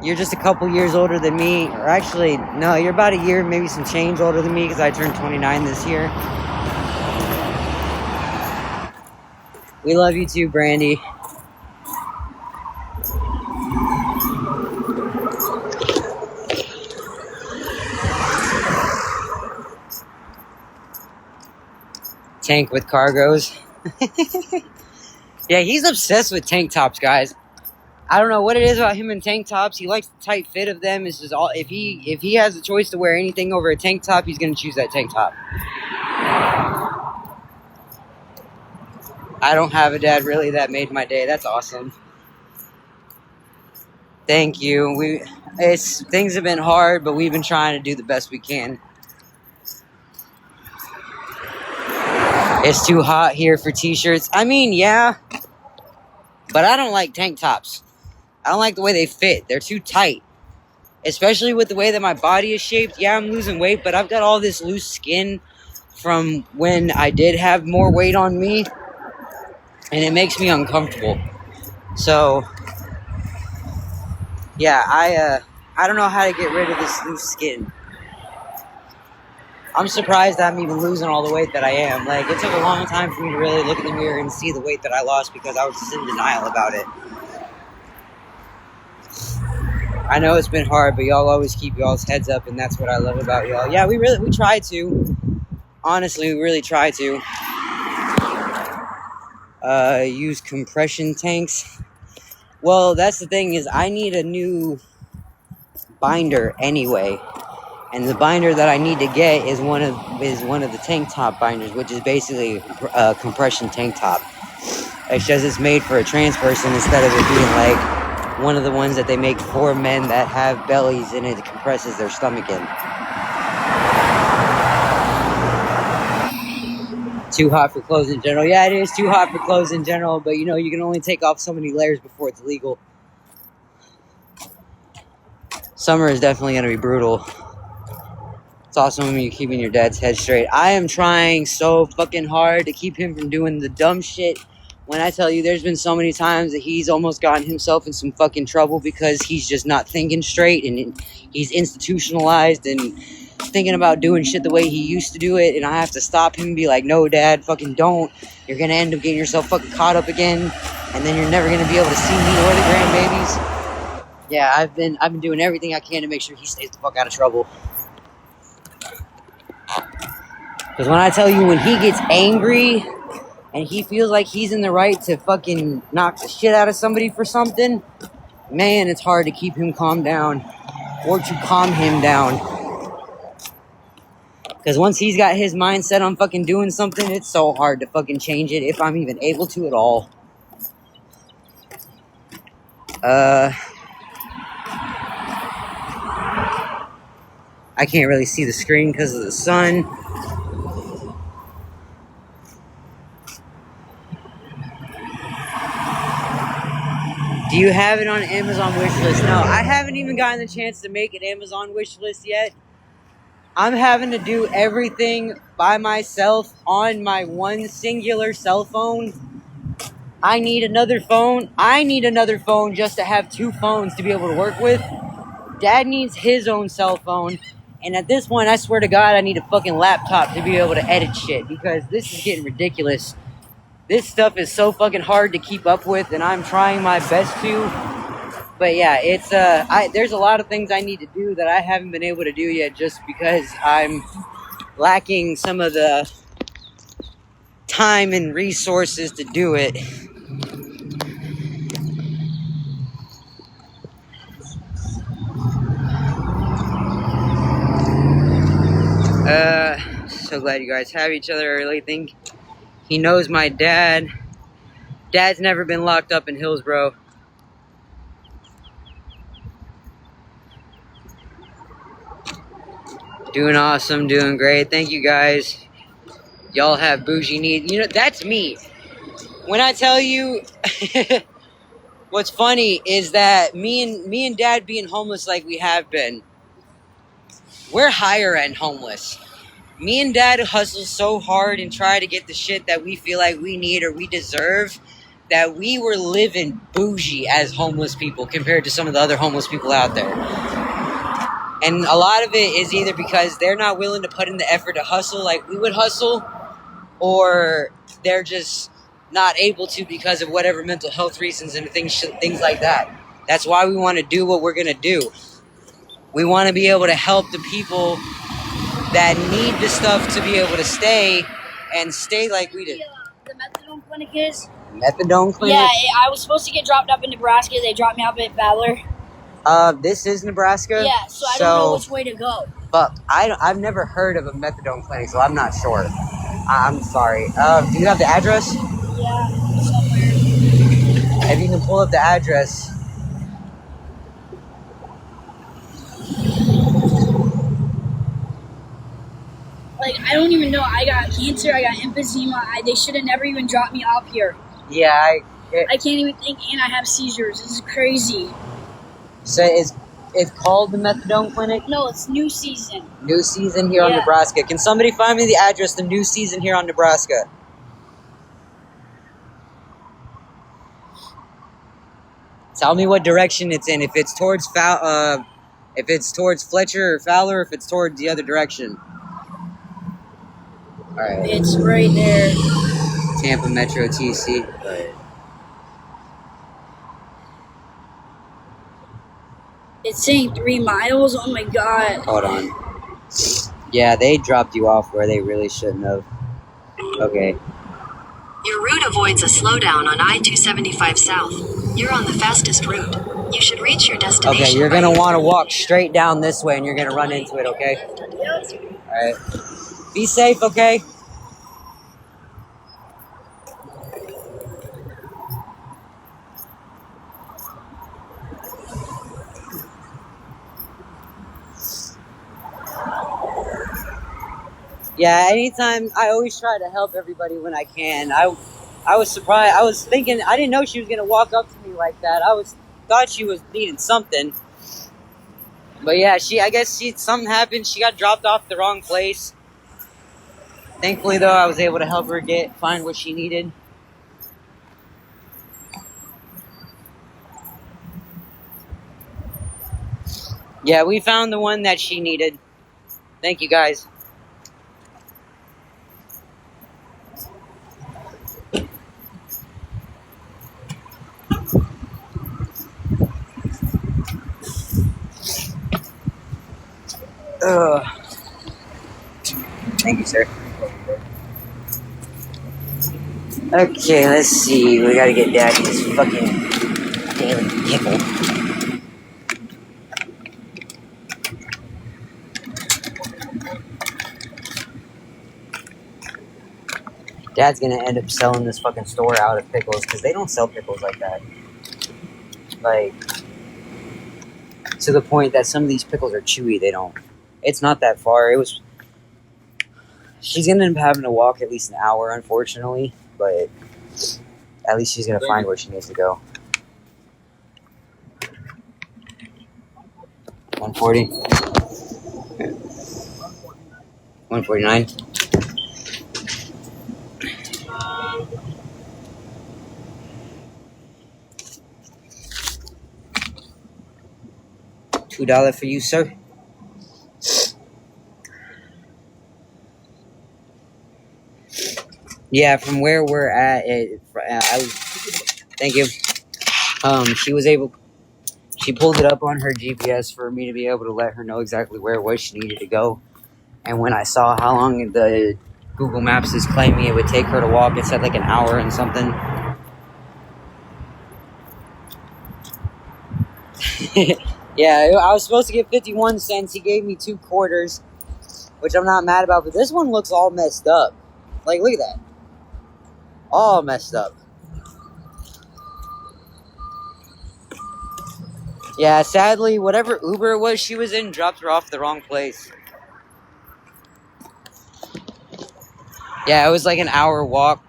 Speaker 2: You're just a couple years older than me. Or actually, no, you're about a year, maybe some change older than me because I turned 29 this year. We love you too, Brandy. Tank with cargos. Yeah, he's obsessed with tank tops, guys. I don't know what it is about him and tank tops. He likes the tight fit of them. It's just all if he has the choice to wear anything over a tank top, he's gonna choose that tank top. I don't have a dad really. That made my day. That's awesome. Thank you. Things have been hard, but we've been trying to do the best we can. It's too hot here for t-shirts. I mean, yeah, but I don't like tank tops. I don't like the way they fit. They're too tight. Especially with the way that my body is shaped. Yeah, I'm losing weight, but I've got all this loose skin from when I did have more weight on me. And it makes me uncomfortable. So, yeah, I don't know how to get rid of this loose skin. I'm surprised I'm even losing all the weight that I am. Like, it took a long time for me to really look in the mirror and see the weight that I lost because I was just in denial about it. I know it's been hard, but y'all always keep y'all's heads up, and that's what I love about y'all. Yeah, we try to. Honestly, we really try to. Use compression tanks. Well, that's the thing is I need a new binder anyway. And the binder that I need to get is one of the tank top binders, which is basically a compression tank top. It's just it's made for a trans person instead of it being like one of the ones that they make for men that have bellies and it compresses their stomach in. Too hot for clothes in general. Yeah, it is too hot for clothes in general, but you know, you can only take off so many layers before it's legal. Summer is definitely going to be brutal. It's awesome when you're keeping your dad's head straight. I am trying so fucking hard to keep him from doing the dumb shit. When I tell you there's been so many times that he's almost gotten himself in some fucking trouble because he's just not thinking straight and he's institutionalized and thinking about doing shit the way he used to do it, and I have to stop him and be like, no, Dad, fucking don't. You're gonna end up getting yourself fucking caught up again, and then you're never gonna be able to see me or the grandbabies. Yeah, I've been doing everything I can to make sure he stays the fuck out of trouble. Because when I tell you, when he gets angry and he feels like he's in the right to fucking knock the shit out of somebody for something, man, it's hard to keep him calm down or to calm him down. Because once he's got his mindset on fucking doing something, it's so hard to fucking change it if I'm even able to at all. I can't really see the screen because of the sun. Do you have it on Amazon wishlist? No, I haven't even gotten the chance to make an Amazon wishlist yet. I'm having to do everything by myself on my one singular cell phone. I need another phone. I need another phone just to have two phones to be able to work with. Dad needs his own cell phone. And at this point, I swear to God, I need a fucking laptop to be able to edit shit. Because this is getting ridiculous. This stuff is so fucking hard to keep up with, and I'm trying my best to. But yeah, it's there's a lot of things I need to do that I haven't been able to do yet, just because I'm lacking some of the time and resources to do it. So glad you guys have each other. I really think he knows my dad. Dad's never been locked up in Hillsborough. Doing awesome, doing great. Thank you guys. Y'all have bougie needs. You know, that's me. When I tell you, what's funny is that me and Dad being homeless like we have been, we're higher end homeless. Me and Dad hustle so hard and try to get the shit that we feel like we need or we deserve, that we were living bougie as homeless people compared to some of the other homeless people out there. And a lot of it is either because they're not willing to put in the effort to hustle like we would hustle, or they're just not able to because of whatever mental health reasons and things like that. That's why we want to do what we're going to do. We want to be able to help the people that need the stuff to be able to stay like we did.
Speaker 5: The methadone clinic is?
Speaker 2: Methadone clinic?
Speaker 5: Yeah, I was supposed to get dropped up in Nebraska. They dropped me off at Valor.
Speaker 2: This is Nebraska?
Speaker 5: Yeah, so I don't know which way to go.
Speaker 2: But I've never heard of a methadone clinic, so I'm not sure. I'm sorry. Do you have the address?
Speaker 5: Yeah, somewhere.
Speaker 2: If you can pull up the address.
Speaker 5: Like, I don't even know. I got cancer. I got emphysema. They should have never even dropped me off here.
Speaker 2: Yeah,
Speaker 5: I can't even think, and I have seizures. This is crazy.
Speaker 2: So it's called the methadone clinic?
Speaker 5: No, it's New Season.
Speaker 2: New Season here on Nebraska. Can somebody find me the address, the New Season here on Nebraska? Tell me what direction it's in. If it's towards Fletcher or Fowler, if it's towards the other direction. All right.
Speaker 5: It's right there.
Speaker 2: Tampa Metro TC. All right.
Speaker 5: It's saying 3 miles. Oh my God.
Speaker 2: Hold on. Yeah, they dropped you off where they really shouldn't have. Okay.
Speaker 6: Your route avoids a slowdown on I-275 South. You're on the fastest route. You should reach your destination.
Speaker 2: Okay, you're going to want to walk straight down this way and you're going to run into it, okay? Alright. Be safe, okay? Yeah, anytime, I always try to help everybody when I can. I was surprised. I was thinking, I didn't know she was going to walk up to me like that. Thought she was needing something. But yeah, I guess something happened. She got dropped off the wrong place. Thankfully, though, I was able to help her find what she needed. Yeah, we found the one that she needed. Thank you, guys. Thank you, sir. Okay, let's see. We gotta get Daddy his fucking daily pickle. Dad's gonna end up selling this fucking store out of pickles because they don't sell pickles like that. Like, to the point that some of these pickles are chewy. They don't. It's not that far. She's gonna end up having to walk at least an hour, unfortunately, but at least she's gonna find where she needs to go. 140. 149. $2 for you, sir. Yeah, from where we're at, thank you. She pulled it up on her GPS for me to be able to let her know exactly where it was she needed to go. And when I saw how long the Google Maps is claiming it would take her to walk, it said like an hour and something. Yeah, I was supposed to get 51 cents. He gave me 2 quarters, which I'm not mad about, but this one looks all messed up. Like, look at that. All messed up. Yeah, sadly, whatever Uber it was she was in dropped her off the wrong place. Yeah, it was like an hour walk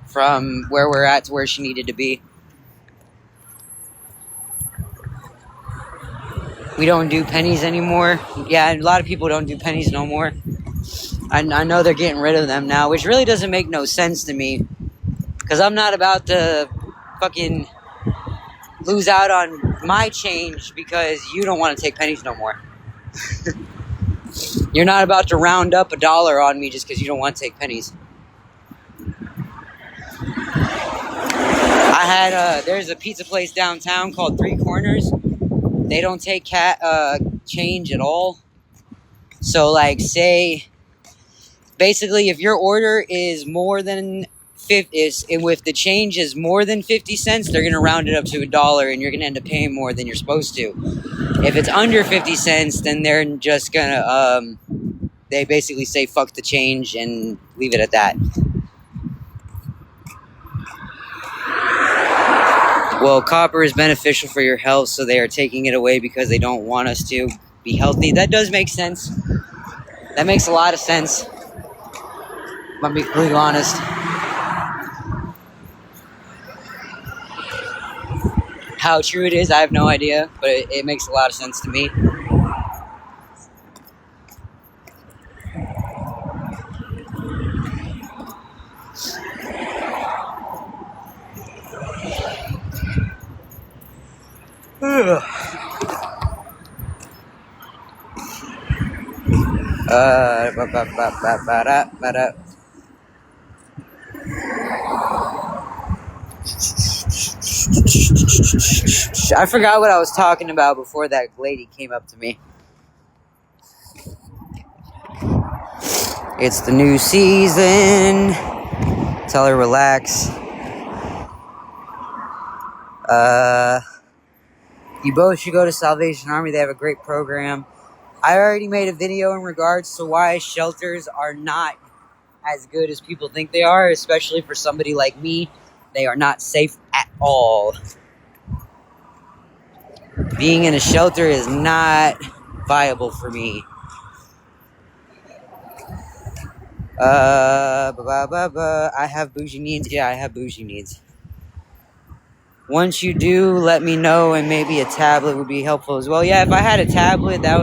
Speaker 2: from where we're at to where she needed to be. We don't do pennies anymore. Yeah, a lot of people don't do pennies no more. I know they're getting rid of them now, which really doesn't make no sense to me. Because I'm not about to fucking lose out on my change because you don't want to take pennies no more. You're not about to round up $1 on me just because you don't want to take pennies. There's a pizza place downtown called 3 Corners. They don't take change at all. So, like, basically, if your order is more than if the change is more than 50 cents, they're gonna round it up to $1, and you're gonna end up paying more than you're supposed to. If it's under 50 cents, then they're just gonna they basically say fuck the change and leave it at that. Well, copper is beneficial for your health, so they are taking it away because they don't want us to be healthy. That does make sense. That makes a lot of sense. I'll be completely honest. How true it is, I have no idea, but it makes a lot of sense to me. I forgot what I was talking about before that lady came up to me. It's the new season. Tell her relax. You both should go to Salvation Army. They have a great program. I already made a video in regards to why shelters are not as good as people think they are, especially for somebody like me. They are not safe at all. Being in a shelter is not viable for me. I have bougie needs. Yeah, I have bougie needs. Once you do, let me know, and maybe a tablet would be helpful as well. Yeah, if I had a tablet, that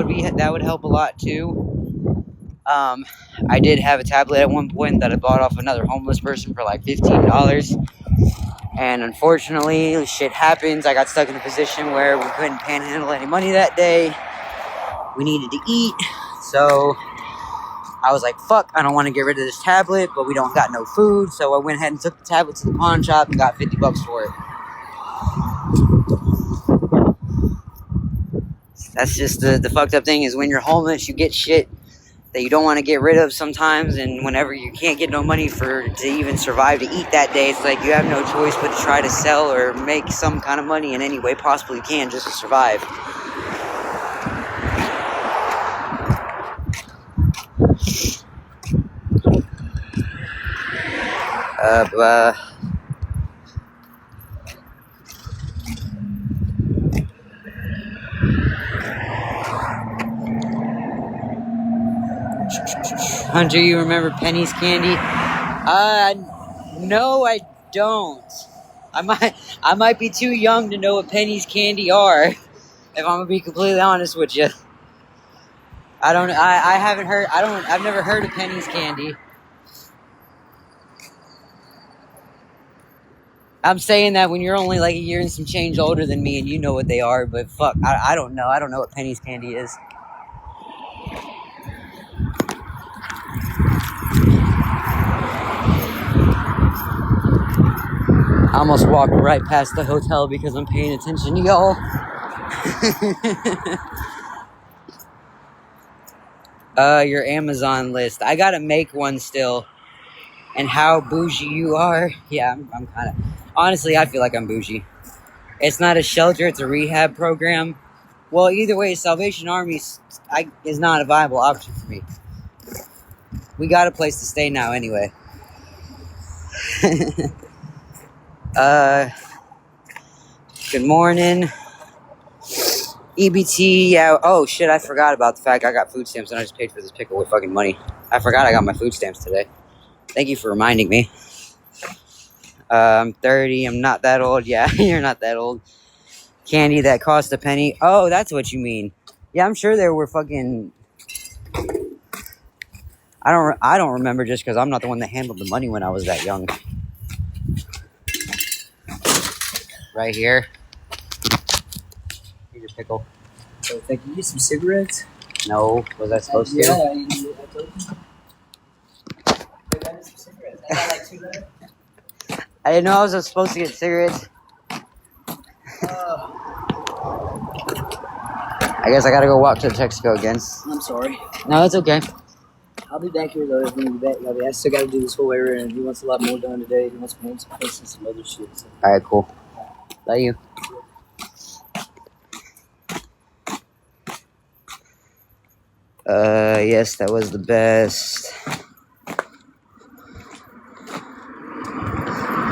Speaker 2: would help a lot too. I did have a tablet at one point that I bought off another homeless person for like $15. And unfortunately, shit happens. I got stuck in a position where we couldn't panhandle any money that day. We needed to eat. So I was like, fuck, I don't want to get rid of this tablet, but we don't got no food. So I went ahead and took the tablet to the pawn shop and got $50 for it. That's just the fucked up thing is when you're homeless, you get shit that you don't want to get rid of sometimes, and whenever you can't get no money to even survive to eat that day, it's like you have no choice but to try to sell or make some kind of money in any way possible you can just to survive. Hunter, you remember Penny's candy? No, I don't. I might be too young to know what Penny's candy are, if I'm gonna be completely honest with you. I've never heard of Penny's candy. I'm saying that when you're only like a year and some change older than me and you know what they are, but fuck, I don't know. I don't know what Penny's candy is. I almost walked right past the hotel because I'm paying attention to y'all. Your Amazon list. I gotta make one still. And how bougie you are. Yeah, I'm kind of... Honestly, I feel like I'm bougie. It's not a shelter, it's a rehab program. Well, either way, Salvation Army is not a viable option for me. We got a place to stay now anyway. Good morning. EBT, yeah. Oh, shit, I forgot about the fact I got food stamps and I just paid for this pickle with fucking money. I forgot I got my food stamps today. Thank you for reminding me. I'm 30. I'm not that old. Yeah, you're not that old. Candy that cost a penny. Oh, that's what you mean. Yeah, I'm sure there were fucking... I don't remember just because I'm not the one that handled the money when I was that young. Right here. Here's your pickle.
Speaker 4: So, thank you. Get some cigarettes?
Speaker 2: No, was I supposed to?
Speaker 4: Yeah, I told you. I got some cigarettes. I got like 2 left.
Speaker 2: I didn't know I was supposed to get cigarettes. I guess I gotta go walk to Texaco again.
Speaker 4: I'm sorry.
Speaker 2: No, it's okay.
Speaker 4: I'll be back here though. If we be back, I still got to do this whole area, and he wants a lot more done today. He wants to paint some face and some other shit. So.
Speaker 2: All right, cool. Love you. Yes, that was the best.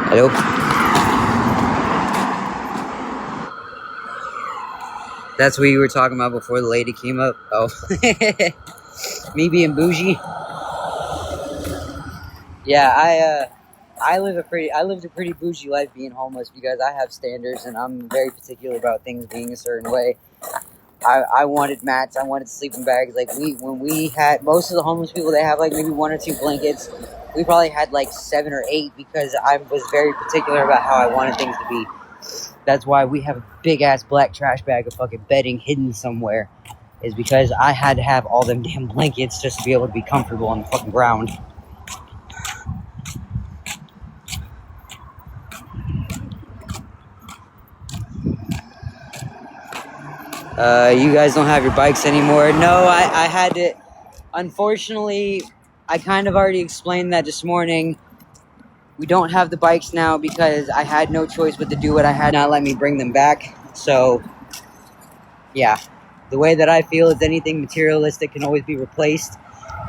Speaker 2: Hello? That's what you were talking about before the lady came up? Oh. Me being bougie? Yeah, I lived a pretty bougie life being homeless because I have standards and I'm very particular about things being a certain way. I wanted mats, I wanted sleeping bags. Like when we had most of the homeless people, they have like maybe 1 or 2 blankets. We probably had like 7 or 8 because I was very particular about how I wanted things to be. That's why we have a big ass black trash bag of fucking bedding hidden somewhere. Is because I had to have all them damn blankets just to be able to be comfortable on the fucking ground. You guys don't have your bikes anymore. No, I had to. Unfortunately, I kind of already explained that this morning. We don't have the bikes now because I had no choice but to do what I had. Not let me bring them back. So, yeah. The way that I feel is anything materialistic can always be replaced.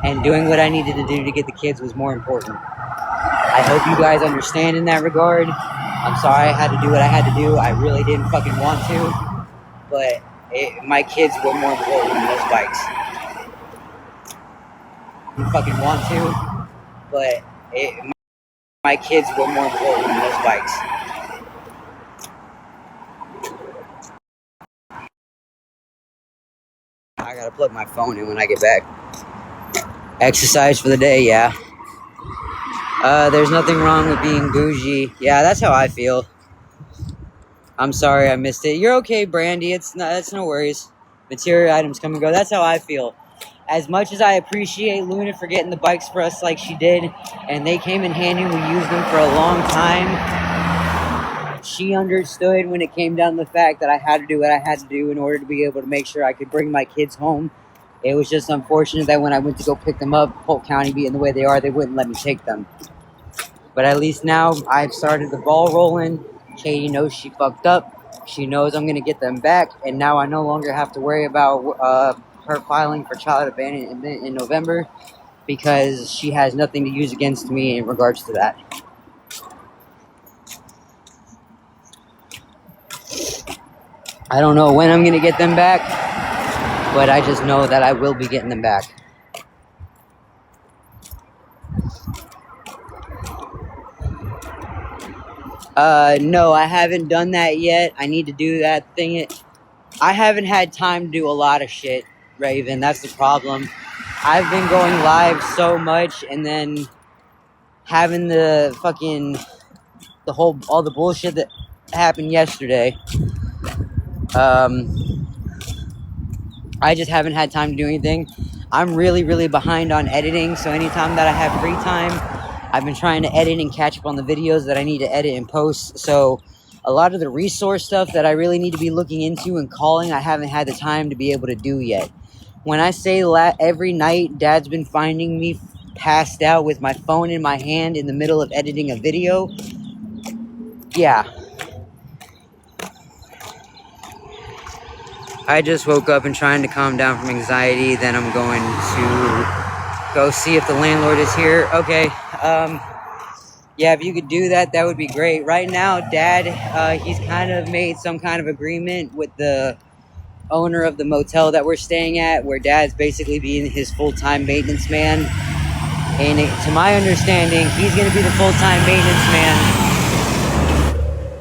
Speaker 2: And doing what I needed to do to get the kids was more important. I hope you guys understand in that regard. I'm sorry I had to do what I had to do. I really didn't fucking want to. But my kids were more important than those bikes. I fucking want to. But my kids were more important than those bikes. I gotta plug my phone in when I get back. Exercise for the day, yeah. There's nothing wrong with being bougie. Yeah, that's how I feel. I'm sorry I missed it. You're okay, Brandy. It's no worries. Material items come and go. That's how I feel. As much as I appreciate Luna for getting the bikes for us like she did, and they came in handy, we used them for a long time, she understood when it came down to the fact that I had to do what I had to do in order to be able to make sure I could bring my kids home. It was just unfortunate that when I went to go pick them up, Polk County being the way they are, they wouldn't let me take them. But at least now I've started the ball rolling. Katie knows she fucked up. She knows I'm going to get them back. And now I no longer have to worry about her filing for child abandonment in November, because she has nothing to use against me in regards to that. I don't know when I'm going to get them back, but I just know that I will be getting them back. No, I haven't done that yet. I need to do that thing. I haven't had time to do a lot of shit, Raven. That's the problem. I've been going live so much, and then having the fucking, all the bullshit that happened yesterday. I just haven't had time to do anything. I'm really, really behind on editing, so anytime that I have free time, I've been trying to edit and catch up on the videos that I need to edit and post. So a lot of the resource stuff that I really need to be looking into and calling, I haven't had the time to be able to do yet. When I say every night, Dad's been finding me passed out with my phone in my hand in the middle of editing a video. Yeah. I just woke up and trying to calm down from anxiety. Then I'm going to go see if the landlord is here. Okay. Yeah, if you could do that, that would be great. Right now, Dad, he's kind of made some kind of agreement with the owner of the motel that we're staying at, where Dad's basically being his full-time maintenance man. And to my understanding, he's going to be the full-time maintenance man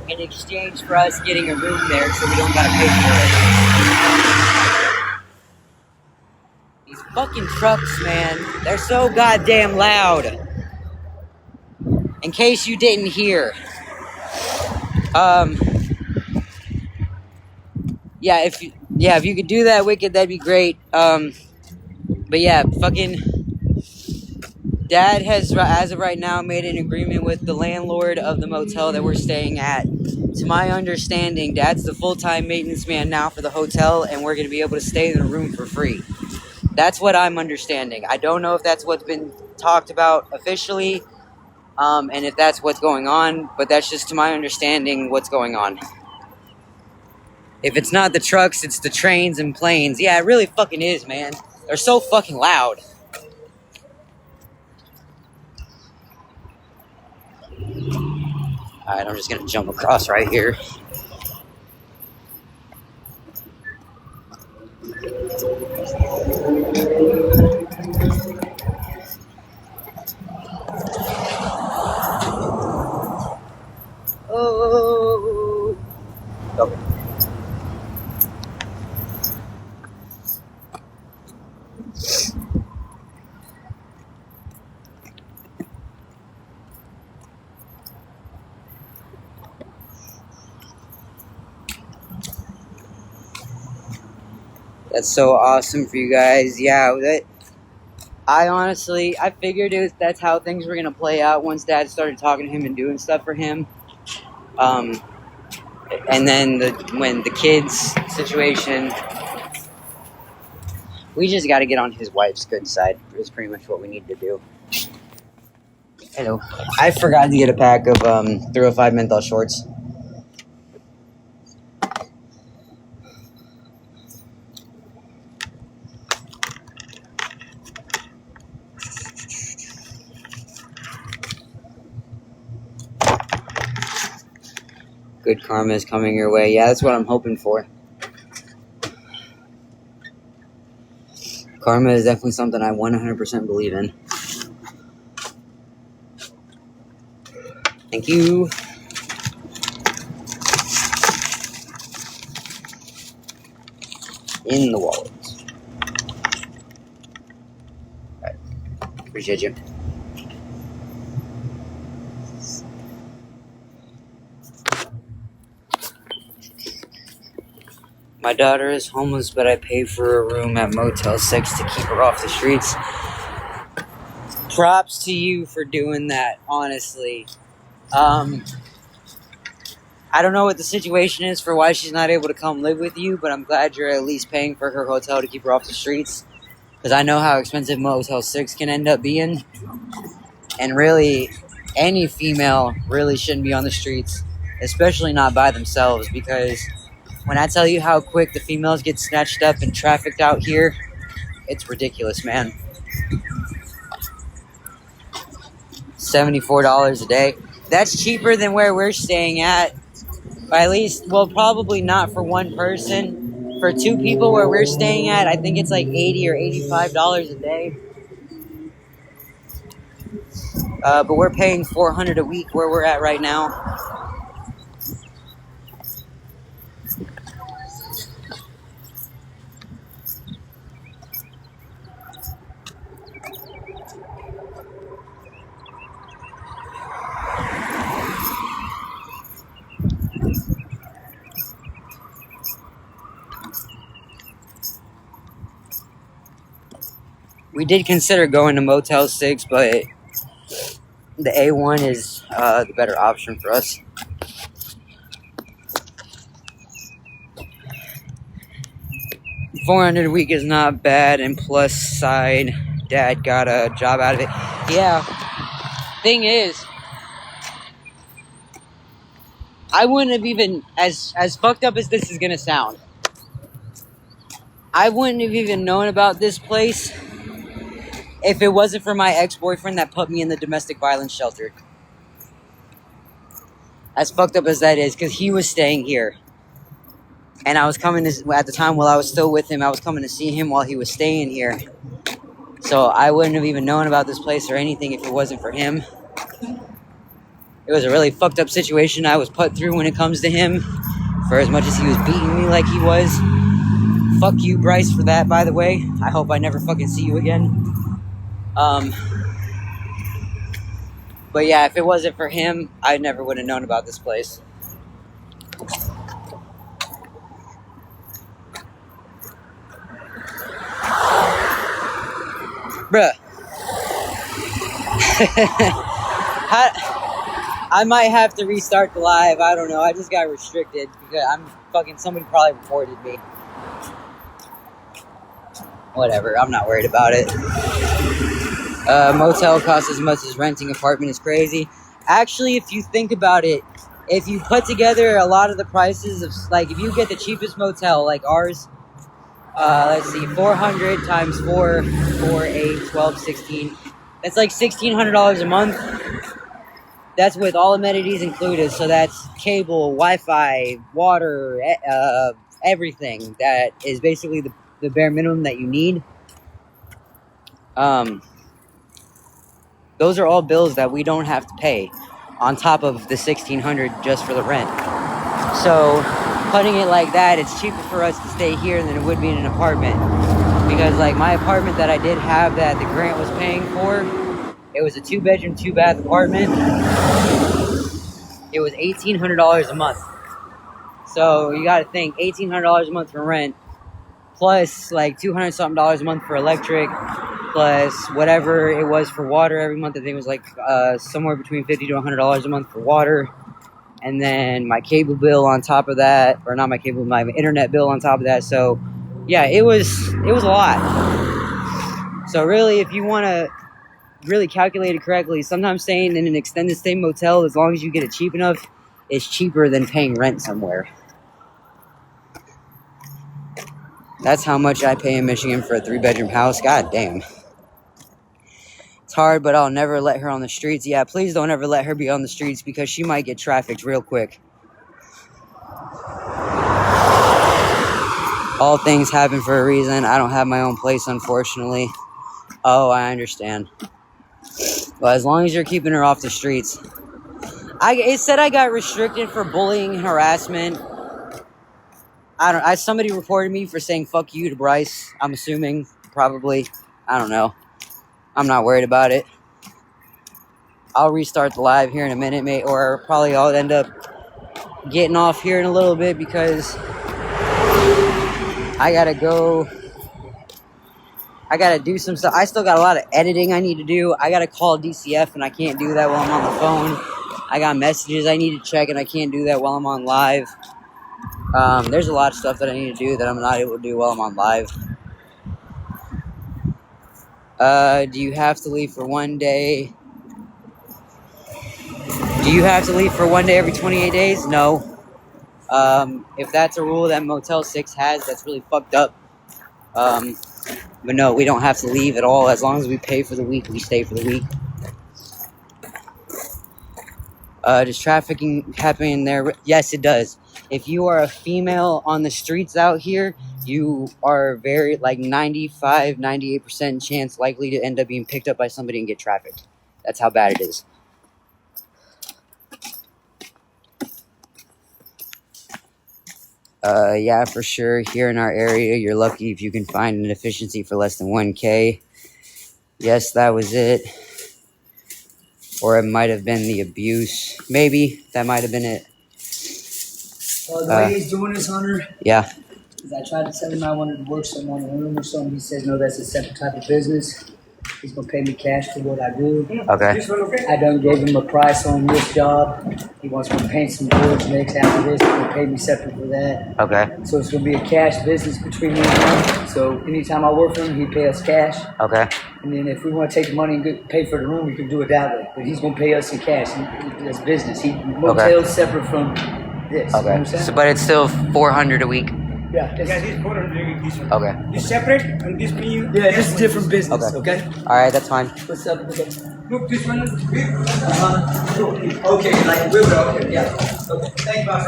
Speaker 2: in exchange for us getting a room there so we don't got to pay for it. These fucking trucks, man, they're so goddamn loud. In case you didn't hear. Yeah, if you could do that, Wicked, that'd be great. But yeah, fucking Dad has, as of right now, made an agreement with the landlord of the motel that we're staying at. To my understanding, Dad's the full-time maintenance man now for the hotel, and we're going to be able to stay in the room for free. That's what I'm understanding. I don't know if that's what's been talked about officially, and if that's what's going on, but that's just, to my understanding, what's going on. If it's not the trucks, it's the trains and planes. Yeah, it really fucking is, man. They're so fucking loud. Alright, I'm just gonna jump across right here. Oh. Okay. That's so awesome for you guys. Yeah, I figured that's how things were going to play out once Dad started talking to him and doing stuff for him. And then when the kids situation, we just got to get on his wife's good side is pretty much what we need to do. Hello. I forgot to get a pack of 305 menthol shorts. Good karma is coming your way. Yeah, that's what I'm hoping for. Karma is definitely something I 100% believe in. Thank you. In the wallet. Alright. Appreciate you. My daughter is homeless, but I pay for a room at Motel 6 to keep her off the streets. Props to you for doing that, honestly. I don't know what the situation is for why she's not able to come live with you, but I'm glad you're at least paying for her hotel to keep her off the streets. because I know how expensive Motel 6 can end up being. And really, any female really shouldn't be on the streets, especially not by themselves, because when I tell you how quick the females get snatched up and trafficked out here, it's ridiculous, man. $74 a day. That's cheaper than where we're staying at. At least, well, probably not for one person. For two people where we're staying at, I think it's like $80 or $85 a day. But we're paying $400 a week where we're at right now. We did consider going to Motel 6, but the A1 is the better option for us. $400 a week is not bad, and plus side, Dad got a job out of it. Yeah. Thing is, I wouldn't have even, as fucked up as this is gonna sound, I wouldn't have even known about this place if it wasn't for my ex-boyfriend that put me in the domestic violence shelter. As fucked up as that is, because he was staying here. And I was coming to, at the time while I was still with him, I was coming to see him while he was staying here. So I wouldn't have even known about this place or anything if it wasn't for him. It was a really fucked up situation I was put through when it comes to him. For as much as he was beating me like he was. Fuck you, Bryce, for that, by the way. I hope I never fucking see you again. But yeah, if it wasn't for him, I never would have known about this place. Bruh. I might have to restart the live. I don't know. I just got restricted because somebody probably reported me. Whatever. I'm not worried about it. Motel costs as much as renting apartment is crazy. Actually, if you think about it, if you put together a lot of the prices of, like, if you get the cheapest motel like ours, let's see, 400 times 4, 8, 12, 16. That's like $1,600 a month. That's with all amenities included. So that's cable, Wi-Fi, water, everything. That is basically the bare minimum that you need. Those are all bills that we don't have to pay on top of the $1,600 just for the rent. So putting it like that, it's cheaper for us to stay here than it would be in an apartment. Because like my apartment that I did have that the grant was paying for, it was a 2-bedroom, 2-bath apartment. It was $1,800 a month. So you got to think, $1,800 a month for rent, plus like $200 something a month for electric, plus whatever it was for water every month. I think it was like somewhere between $50 to $100 a month for water. And then my cable bill on top of that, or not my cable, my internet bill on top of that. So yeah, it was a lot. So really, if you want to really calculate it correctly, sometimes staying in an extended stay motel, as long as you get it cheap enough, is cheaper than paying rent somewhere. That's how much I pay in Michigan for a 3-bedroom house. God damn. It's hard, but I'll never let her on the streets. Yeah, please don't ever let her be on the streets because she might get trafficked real quick. All things happen for a reason. I don't have my own place, unfortunately. Oh, I understand. But as long as you're keeping her off the streets. It said I got restricted for bullying and harassment. Somebody reported me for saying fuck you to Bryce. I'm assuming, probably. I don't know. I'm not worried about it. I'll restart the live here in a minute, mate, or probably I'll end up getting off here in a little bit because I gotta go. I gotta do some stuff. I still got a lot of editing I need to do. I gotta call DCF and I can't do that while I'm on the phone. I got messages I need to check and I can't do that while I'm on live. There's a lot of stuff that I need to do that I'm not able to do while I'm on live. Do you have to leave for 1 day? Do you have to leave for 1 day every 28 days? No. If that's a rule that Motel 6 has, that's really fucked up. But no, we don't have to leave at all. As long as we pay for the week, we stay for the week. Does trafficking happen in there? Yes, it does. If you are a female on the streets out here, you are very, 95, 98% chance likely to end up being picked up by somebody and get trafficked. That's how bad it is. Yeah, for sure. Here in our area, you're lucky if you can find an efficiency for less than 1K. Yes, that was it. Or it might have been the abuse. Maybe. That might have been it.
Speaker 4: The way he's doing this, Hunter,
Speaker 2: Yeah.
Speaker 4: is I tried to tell him I wanted to work somewhere in a room or something. He says, no, that's a separate type of business. He's going to pay me cash for what I do.
Speaker 2: Okay.
Speaker 4: I done gave him a price on this job. He wants me to paint some boards next after this. He's going to pay me separate for that.
Speaker 2: Okay.
Speaker 4: So it's going to be a cash business between me and him. So anytime I work for him, he pay us cash.
Speaker 2: Okay.
Speaker 4: And then if we want to take the money and pay for the room, we can do it that way. But he's going to pay us in cash. That's business. Motel's separate from this.
Speaker 2: Okay.
Speaker 4: You know what I'm
Speaker 2: But it's still $400 a week.
Speaker 4: Yeah.
Speaker 7: Yeah, this 400 this one.
Speaker 2: Okay.
Speaker 7: This separate and this me.
Speaker 4: Yeah, this is different business. Okay.
Speaker 2: All right, that's fine.
Speaker 4: What's up?
Speaker 7: Look, this one is big.
Speaker 4: Okay, like we were okay. Yeah. Okay. Thank you, my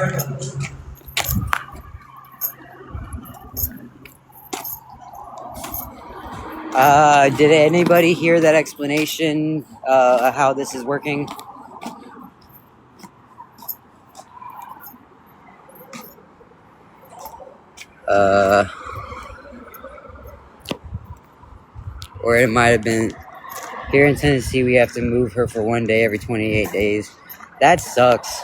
Speaker 4: friend.
Speaker 2: Did anybody hear that explanation of how this is working? Or it might have been, here in Tennessee, we have to move her for 1 day every 28 days. That sucks.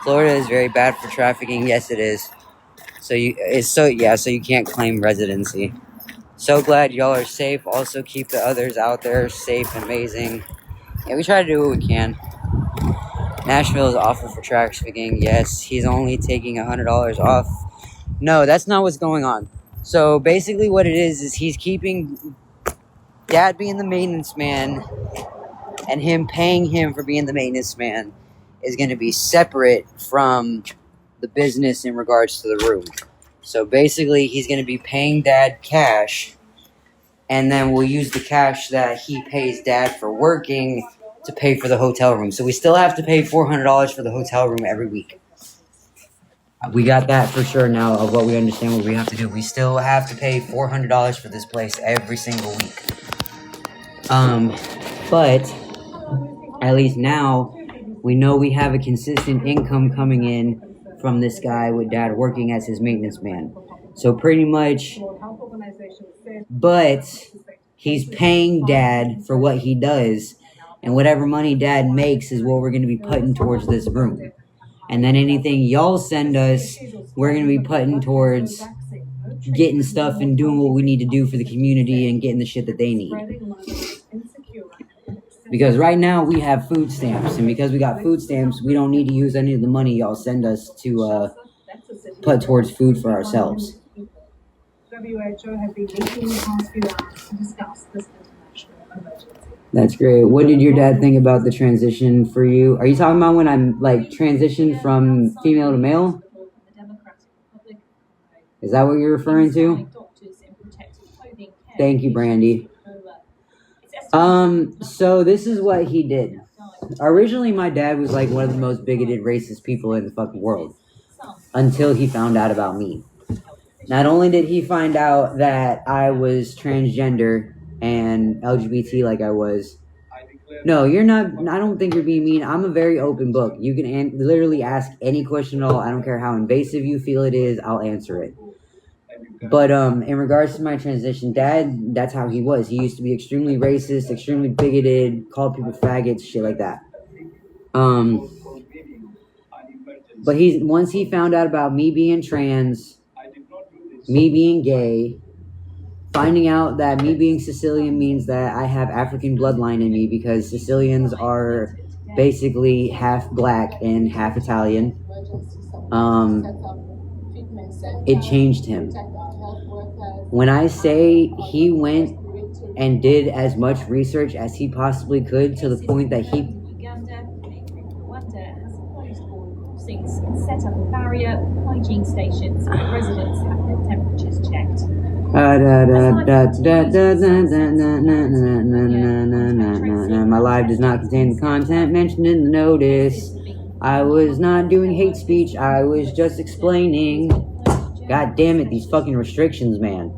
Speaker 2: Florida is very bad for trafficking. Yes, it is. So you can't claim residency. So glad y'all are safe. Also keep the others out there safe and amazing. Yeah, we try to do what we can. Nashville is awful for trafficking. Yes, he's only taking $100 off. No, that's not what's going on. So basically what it is he's keeping Dad being the maintenance man and him paying him for being the maintenance man is going to be separate from the business in regards to the room. So basically he's going to be paying Dad cash, and then we'll use the cash that he pays Dad for working to pay for the hotel room. So we still have to pay $400 for the hotel room every week. We got that for sure now of what we understand what we have to do. We still have to pay $400 for this place every single week. But at least now we know we have a consistent income coming in from this guy with Dad working as his maintenance man. So pretty much, but he's paying Dad for what he does, and whatever money Dad makes is what we're going to be putting towards this room. And then anything y'all send us, we're going to be putting towards getting stuff and doing what we need to do for the community and getting the shit that they need. Because right now we have food stamps, and because we got food stamps, we don't need to use any of the money y'all send us to put towards food for ourselves.
Speaker 8: WHO has been meeting in the past few hours to discuss this international emergency.
Speaker 2: That's great. What did your dad think about the transition for you? Are you talking about when I'm transitioned from female to male? Is that what you're referring to? Thank you, Brandy. So this is what he did. Originally, my dad was one of the most bigoted, racist people in the fucking world until he found out about me. Not only did he find out that I was transgender and LGBT like I was. No, you're not. I don't think you're being mean. I'm a very open book. You can literally ask any question at all. I don't care how invasive you feel it is. I'll answer it. But in regards to my transition, Dad, that's how he was. He used to be extremely racist, extremely bigoted, called people faggots, shit like that. But once he found out about me being trans, me being gay, finding out that me being Sicilian means that I have African bloodline in me, because Sicilians are basically half black and half Italian. It changed him. When I say he went and did as much research as he possibly could to the point that he
Speaker 8: set up a barrier hygiene stations where residents have their temperatures checked.
Speaker 2: My live does not contain the content mentioned in the notice. I was not doing hate speech. I was just explaining. God damn it, these fucking restrictions, man.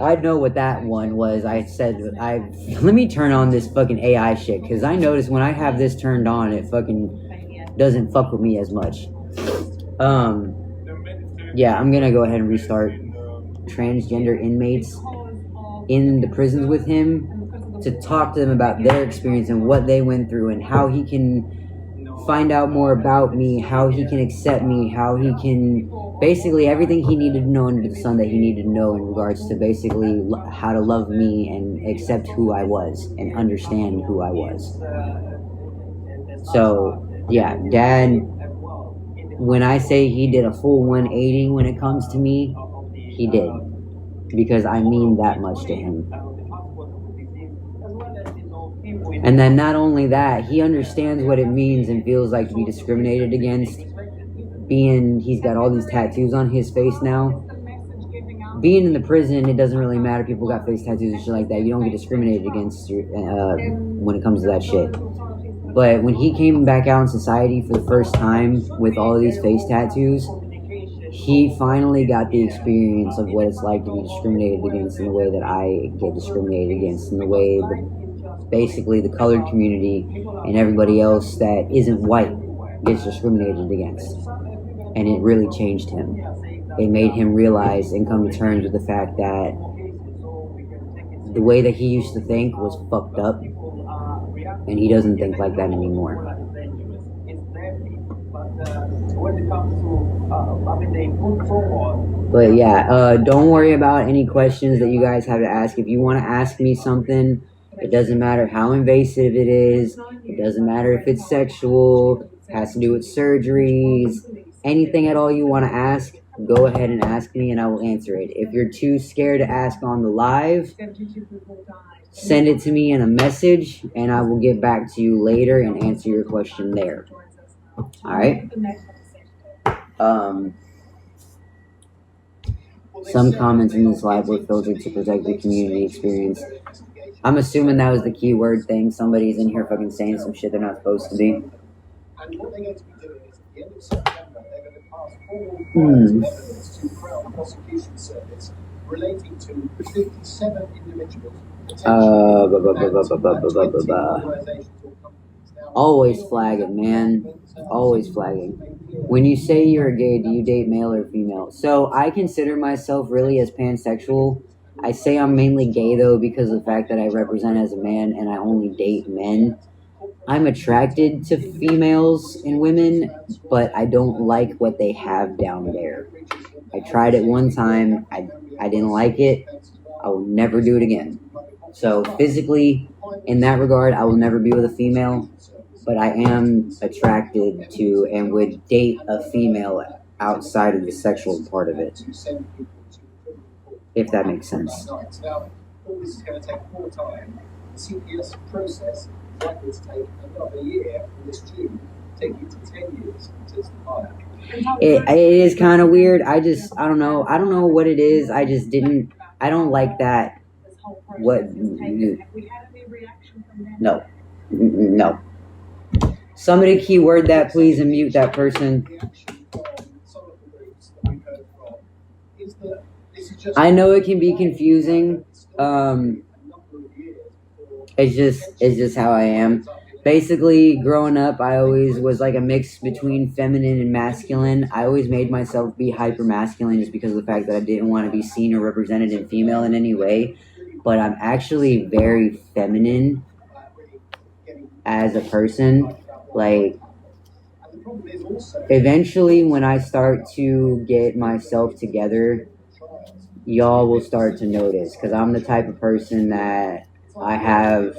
Speaker 2: I know what that one was. I said, let me turn on this fucking AI shit, because I noticed when I have this turned on, it fucking doesn't fuck with me as much. Yeah, I'm gonna go ahead and restart transgender inmates in the prisons with him to talk to them about their experience and what they went through and how he can find out more about me, how he can accept me, how he can basically everything he needed to know under the sun that he needed to know in regards to basically how to love me and accept who I was and understand who I was. So yeah, Dad, when I say he did a full 180 when it comes to me, he did, because I mean that much to him. And then not only that, he understands what it means and feels like to be discriminated against. He's got all these tattoos on his face now. Being in the prison, it doesn't really matter. People got face tattoos and shit like that. You don't get discriminated against when it comes to that shit. But when he came back out in society for the first time with all of these face tattoos, he finally got the experience of what it's like to be discriminated against in the way that I get discriminated against, in the way basically the colored community and everybody else that isn't white gets discriminated against. And it really changed him. It made him realize and come to terms with the fact that the way that he used to think was fucked up, and he doesn't think like that anymore. But yeah, don't worry about any questions that you guys have to ask. If you want to ask me something, it doesn't matter how invasive it is. It doesn't matter if it's sexual, has to do with surgeries, anything at all you want to ask, go ahead and ask me and I will answer it. If you're too scared to ask on the live, send it to me in a message and I will get back to you later and answer your question there. Alright? Some comments in this live were filtered to protect the community experience. I'm assuming that was the keyword thing. Somebody's in here fucking saying some shit they're not supposed to be. Relating to 57 individuals. Always flagging, man. Always flagging. When you say you're gay, do you date male or female? So I consider myself really as pansexual. I say I'm mainly gay though because of the fact that I represent as a man and I only date men. I'm attracted to females and women, but I don't like what they have down there. I tried it one time. I didn't like it. I will never do it again. So physically, in that regard, I will never be with a female, but I am attracted to and would date a female outside of the sexual part of it, if that makes sense. All this is going to take more time. The CPS process likely to take another year from this June, taking to 10 years to expire. It is kind of weird. I don't know. I don't know what it is. I don't like that. What? No. No. Somebody keyword that, please, and mute that person. I know it can be confusing. It's just how I am. Basically, growing up, I always was like a mix between feminine and masculine. I always made myself be hyper masculine just because of the fact that I didn't want to be seen or represented in female in any way. But I'm actually very feminine as a person. Like, eventually, when I start to get myself together, y'all will start to notice. Because I'm the type of person that I have,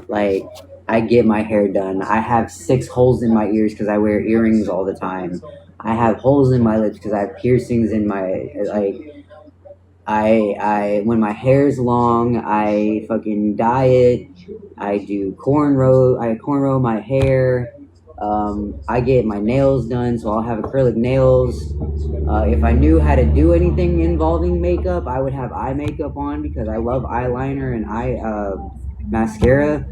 Speaker 2: like, I get my hair done. I have 6 holes in my ears because I wear earrings all the time. I have holes in my lips because I have piercings in my, like, When my hair's long, I fucking dye it. I do cornrow. I cornrow my hair. I get my nails done, so I'll have acrylic nails. If I knew how to do anything involving makeup, I would have eye makeup on because I love eyeliner and mascara.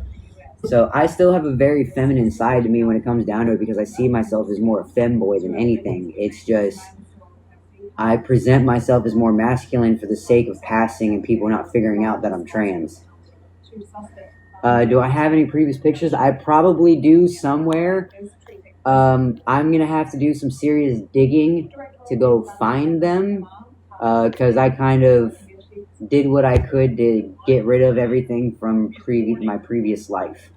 Speaker 2: So I still have a very feminine side to me when it comes down to it because I see myself as more a femboy than anything. It's just I present myself as more masculine for the sake of passing and people not figuring out that I'm trans. Do I have any previous pictures? I probably do somewhere. I'm going to have to do some serious digging to go find them because I kind of did what I could to get rid of everything from my previous life.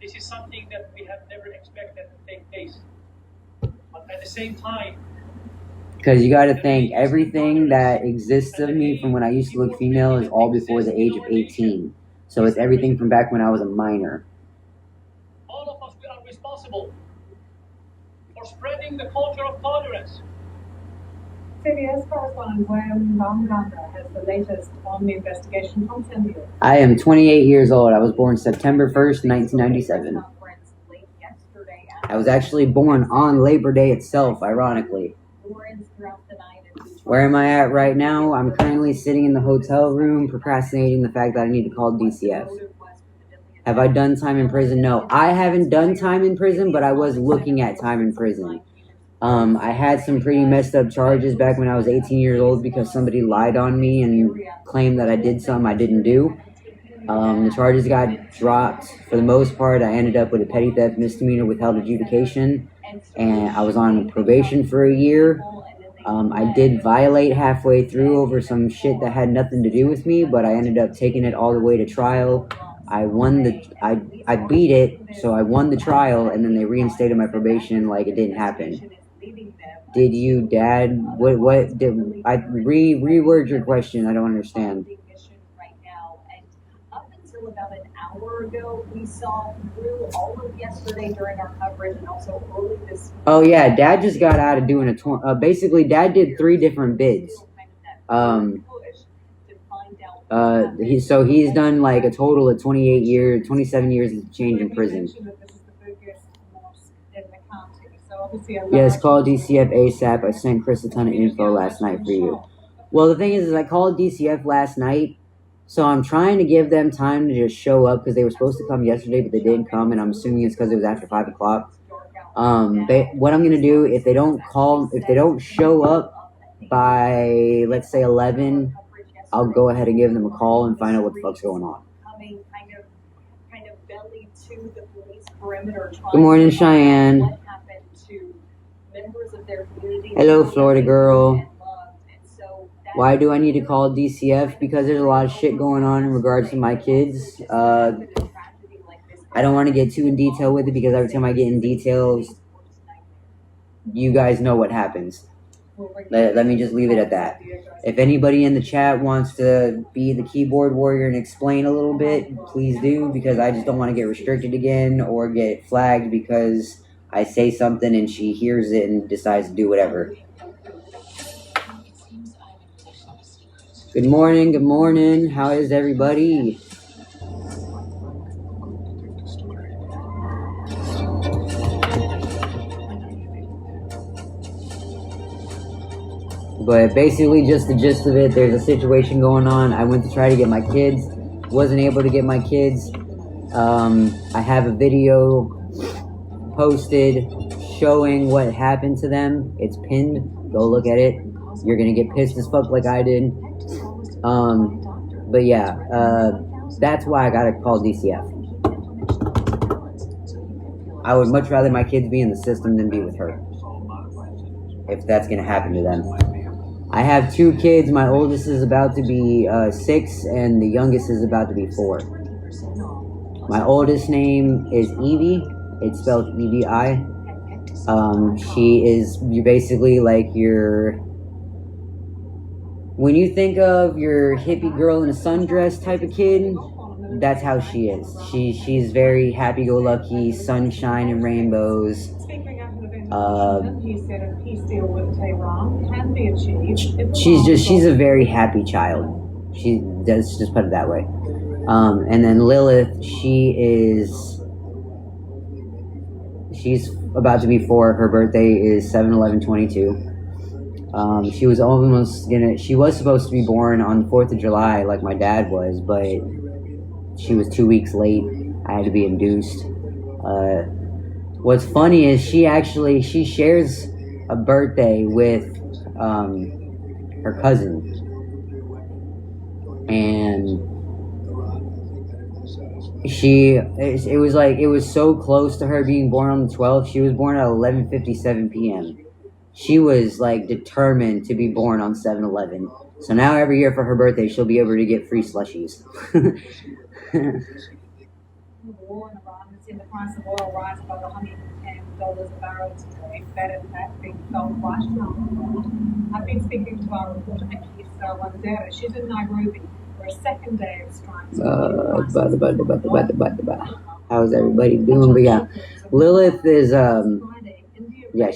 Speaker 9: This is something that we have never expected to take place. But at the same time,
Speaker 2: because you got to think, everything that exists of me from when I used to look female is all before the age of 18. So it's everything from back when I was a minor.
Speaker 9: All of us are responsible for spreading the culture of tolerance.
Speaker 8: CBS correspondent Graham Baumgartner has the latest on the investigation from Tampa.
Speaker 2: I am 28 years old. I was born September 1st, 1997. I was actually born on Labor Day itself, ironically. Where am I at right now? I'm currently sitting in the hotel room procrastinating the fact that I need to call DCF. Have I done time in prison? No. I haven't done time in prison, but I was looking at time in prison. I had some pretty messed up charges back when I was 18 years old because somebody lied on me and claimed that I did something I didn't do. The charges got dropped. For the most part, I ended up with a petty theft misdemeanor withheld adjudication, and I was on probation for a year. I did violate halfway through over some shit that had nothing to do with me, but I ended up taking it all the way to trial. I beat it, so I won the trial, and then they reinstated my probation like it didn't happen. Did you, Dad? What did I reword your question? I don't understand.
Speaker 8: About an hour ago, we saw through all of yesterday during our coverage and also early this.
Speaker 2: Oh yeah, Dad just got out of doing a basically Dad did 3 different bids. He's done like a total of 27 years of change in prison. Yes, call DCF ASAP. I sent Chris a ton of info last night for you. Well, the thing is I called DCF last night. So I'm trying to give them time to just show up because they were supposed to come yesterday, but they didn't come, and I'm assuming it's because it was after 5 o'clock. What I'm going to do, if they don't show up by, let's say, 11, I'll go ahead and give them a call and find out what the fuck's going on. Good morning, Cheyenne. Hello, Florida girl. Why do I need to call DCF? Because there's a lot of shit going on in regards to my kids. I don't want to get too in detail with it because every time I get in details, you guys know what happens. Let me just leave it at that. If anybody in the chat wants to be the keyboard warrior and explain a little bit, please do, because I just don't want to get restricted again or get flagged because I say something and she hears it and decides to do whatever. Good morning, good morning. How is everybody? But basically just the gist of it, there's a situation going on. I went to try to get my kids, wasn't able to get my kids. I have a video posted showing what happened to them. It's pinned. Go look at it. You're gonna get pissed as fuck like I did. But yeah, that's why I gotta call DCF. I would much rather my kids be in the system than be with her, if that's gonna happen to them. I have 2 kids. My oldest is about to be 6, and the youngest is about to be 4. My oldest name is Evie. It's spelled EVI. She is basically like when you think of your hippie girl in a sundress type of kid, that's how she is. She's very happy-go-lucky, sunshine and rainbows.
Speaker 8: He said a peace deal with Tehran can be achieved.
Speaker 2: She's a very happy child. Let's just put it that way. And then Lilith, she's about to be 4. Her birthday is 7/11/22. She was supposed to be born on the 4th of July like my dad was, but she was 2 weeks late. I had to be induced. What's funny is she shares a birthday with her cousin, and it was so close to her being born on the 12th. She was born at 11:57 p.m. She was like determined to be born on 7/11. So now every year for her birthday, she'll be able to get free slushies.
Speaker 8: The war in Iran has seen the price of oil rise above $110 a barrel today. Fed and that being felt right around the world. I've been speaking to our reporter Akisa Wandera. She's in Nairobi for a second day of strikes.
Speaker 2: How's everybody doing? But yeah, Lilith is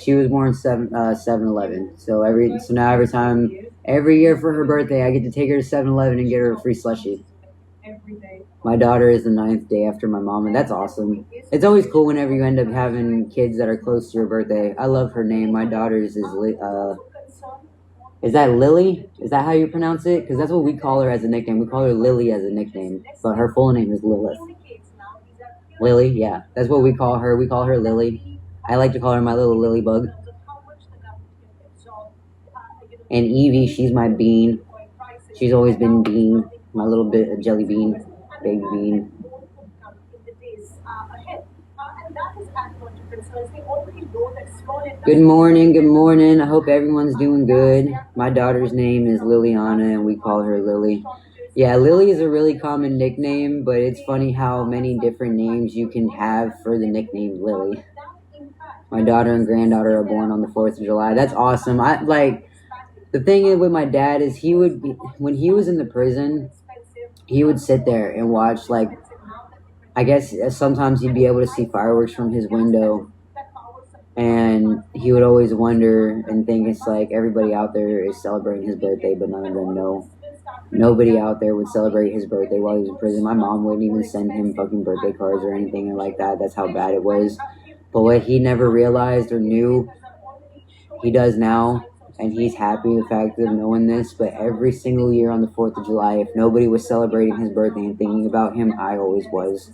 Speaker 2: she was born 7/11. So now every year for her birthday, I get to take her to 7-Eleven and get her a free slushie. My daughter is the 9th day after my mom, and that's awesome. It's always cool whenever you end up having kids that are close to your birthday. I love her name. My daughter's is that Lily? Is that how you pronounce it? Because that's what we call her as a nickname. We call her Lily as a nickname, but her full name is Lilith. Lily, yeah, that's what we call her. We call her Lily. I like to call her my little Lily bug. And Evie, she's my bean. She's always been Bean, my little bit of jelly bean, baby bean. Good morning. I hope everyone's doing good. My daughter's name is Liliana, and we call her Lily. Yeah, Lily is a really common nickname, but it's funny how many different names you can have for the nickname Lily. My daughter and granddaughter are born on the 4th of July. That's awesome. The thing with my dad is when he was in the prison, he would sit there and watch, I guess sometimes he'd be able to see fireworks from his window, and he would always wonder and think it's like everybody out there is celebrating his birthday, but none of them know. Nobody out there would celebrate his birthday while he was in prison. My mom wouldn't even send him fucking birthday cards or anything like that. That's how bad it was. But what he never realized or knew, he does now. And he's happy the fact of knowing this, but every single year on the 4th of July, if nobody was celebrating his birthday and thinking about him, I always was.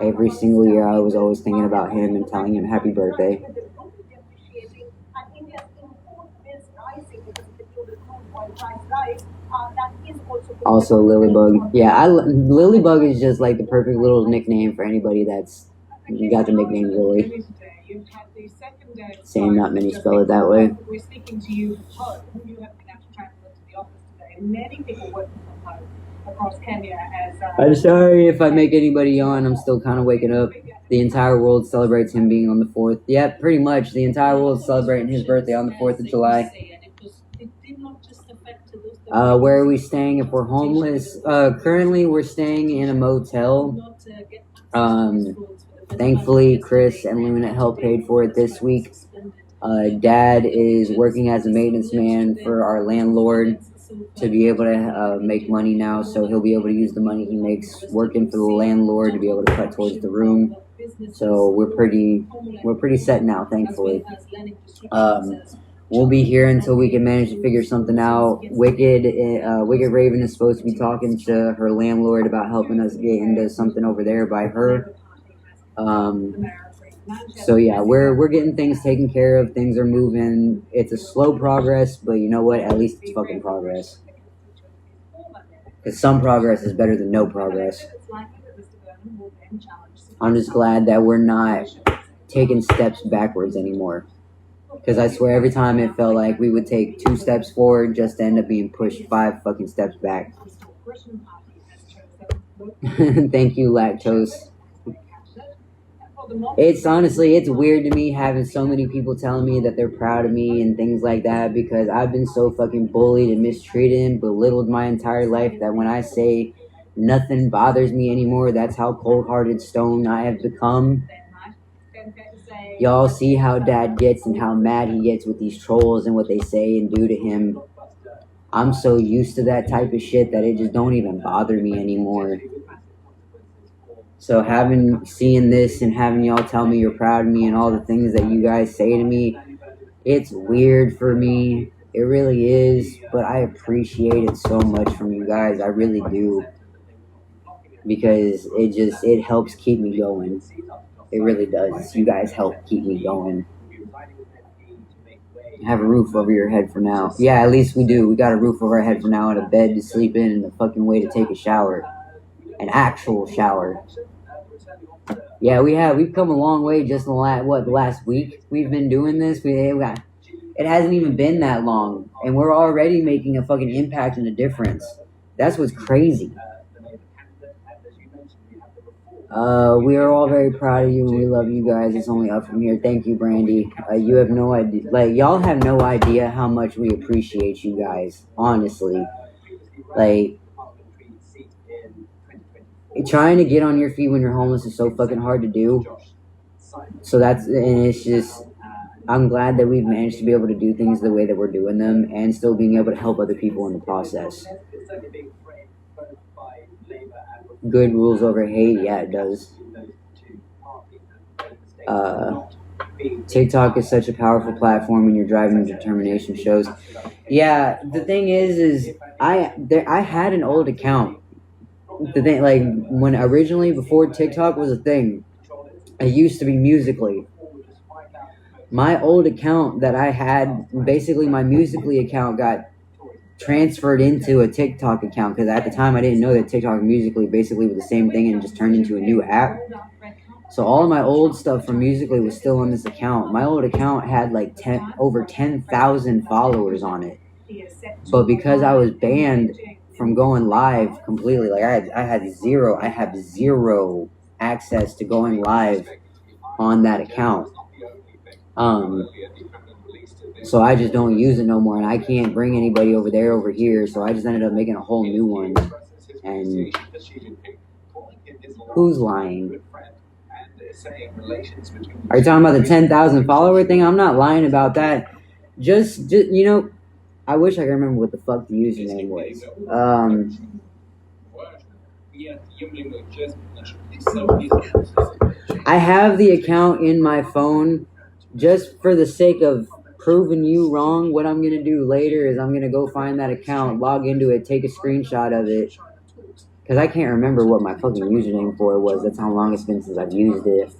Speaker 2: Every single year, I was always thinking about him and telling him happy birthday. Also, Lilybug. Yeah, Lilybug is just like the perfect little nickname for anybody that's got the nickname Lily. Saying not many spell it that way.
Speaker 8: We're speaking to you home. You have been able to travel into the office today. Many people working from home across Kenya as
Speaker 2: I'm sorry if I make anybody yawn. I'm still kind of waking up. The entire world celebrates him being on the 4th. Yeah, pretty much. The entire world is celebrating his birthday on the 4th of July. Where are we staying if we're homeless? Currently, we're staying in a motel. Thankfully, Chris and Luna helped paid for it this week. Dad is working as a maintenance man for our landlord to be able to make money now, so he'll be able to use the money he makes working for the landlord to be able to cut towards the room. So we're pretty set now, thankfully. We'll be here until we can manage to figure something out. Wicked Raven is supposed to be talking to her landlord about helping us get into something over there by her. So yeah, we're getting things taken care of. Things are moving. It's a slow progress, but you know what? At least it's fucking progress. Because some progress is better than no progress. I'm just glad that we're not taking steps backwards anymore. Because I swear every time it felt like we would take 2 steps forward just to end up being pushed 5 fucking steps back. Thank you, Lactose. It's weird to me having so many people telling me that they're proud of me and things like that, because I've been so fucking bullied and mistreated and belittled my entire life that when I say nothing bothers me anymore, that's how cold-hearted stone I have become. Y'all see how dad gets and how mad he gets with these trolls and what they say and do to him. I'm so used to that type of shit that it just don't even bother me anymore. So seeing this and having y'all tell me you're proud of me and all the things that you guys say to me, it's weird for me. It really is, but I appreciate it so much from you guys. I really do. Because it helps keep me going. It really does. You guys help keep me going. Have a roof over your head for now. Yeah, at least we do. We got a roof over our head for now and a bed to sleep in and a fucking way to take a shower. An actual shower. Yeah, we've come a long way just in the last week we've been doing this. It hasn't even been that long, and we're already making a fucking impact and a difference. That's what's crazy. We are all very proud of you, and we love you guys. It's only up from here. Thank you, Brandy. You have no idea, y'all have no idea how much we appreciate you guys, honestly. Trying to get on your feet when you're homeless is so fucking hard to do. So it's just, I'm glad that we've managed to be able to do things the way that we're doing them and still being able to help other people in the process. Good rules over hate, yeah, it does. TikTok is such a powerful platform and your driving determination shows. Yeah, the thing is I had an old account. The thing, when originally, before TikTok was a thing, it used to be Musical.ly. My old account that I had, basically my Musical.ly account got transferred into a TikTok account because at the time I didn't know that TikTok and Musical.ly basically were the same thing and just turned into a new app. So all of my old stuff from Musical.ly was still on this account. My old account had over 10,000 followers on it. But because I was banned from going live completely, I have zero access to going live on that account. So I just don't use it no more, and I can't bring anybody over here, so I just ended up making a whole new one. And who's lying? Are you talking about the 10,000 follower thing? I'm not lying about that. Just I wish I could remember what the fuck the username was. I have the account in my phone just for the sake of proving you wrong. What I'm going to do later is I'm going to go find that account, log into it, take a screenshot of it. Because I can't remember what my fucking username for it was. That's how long it's been since I've used it.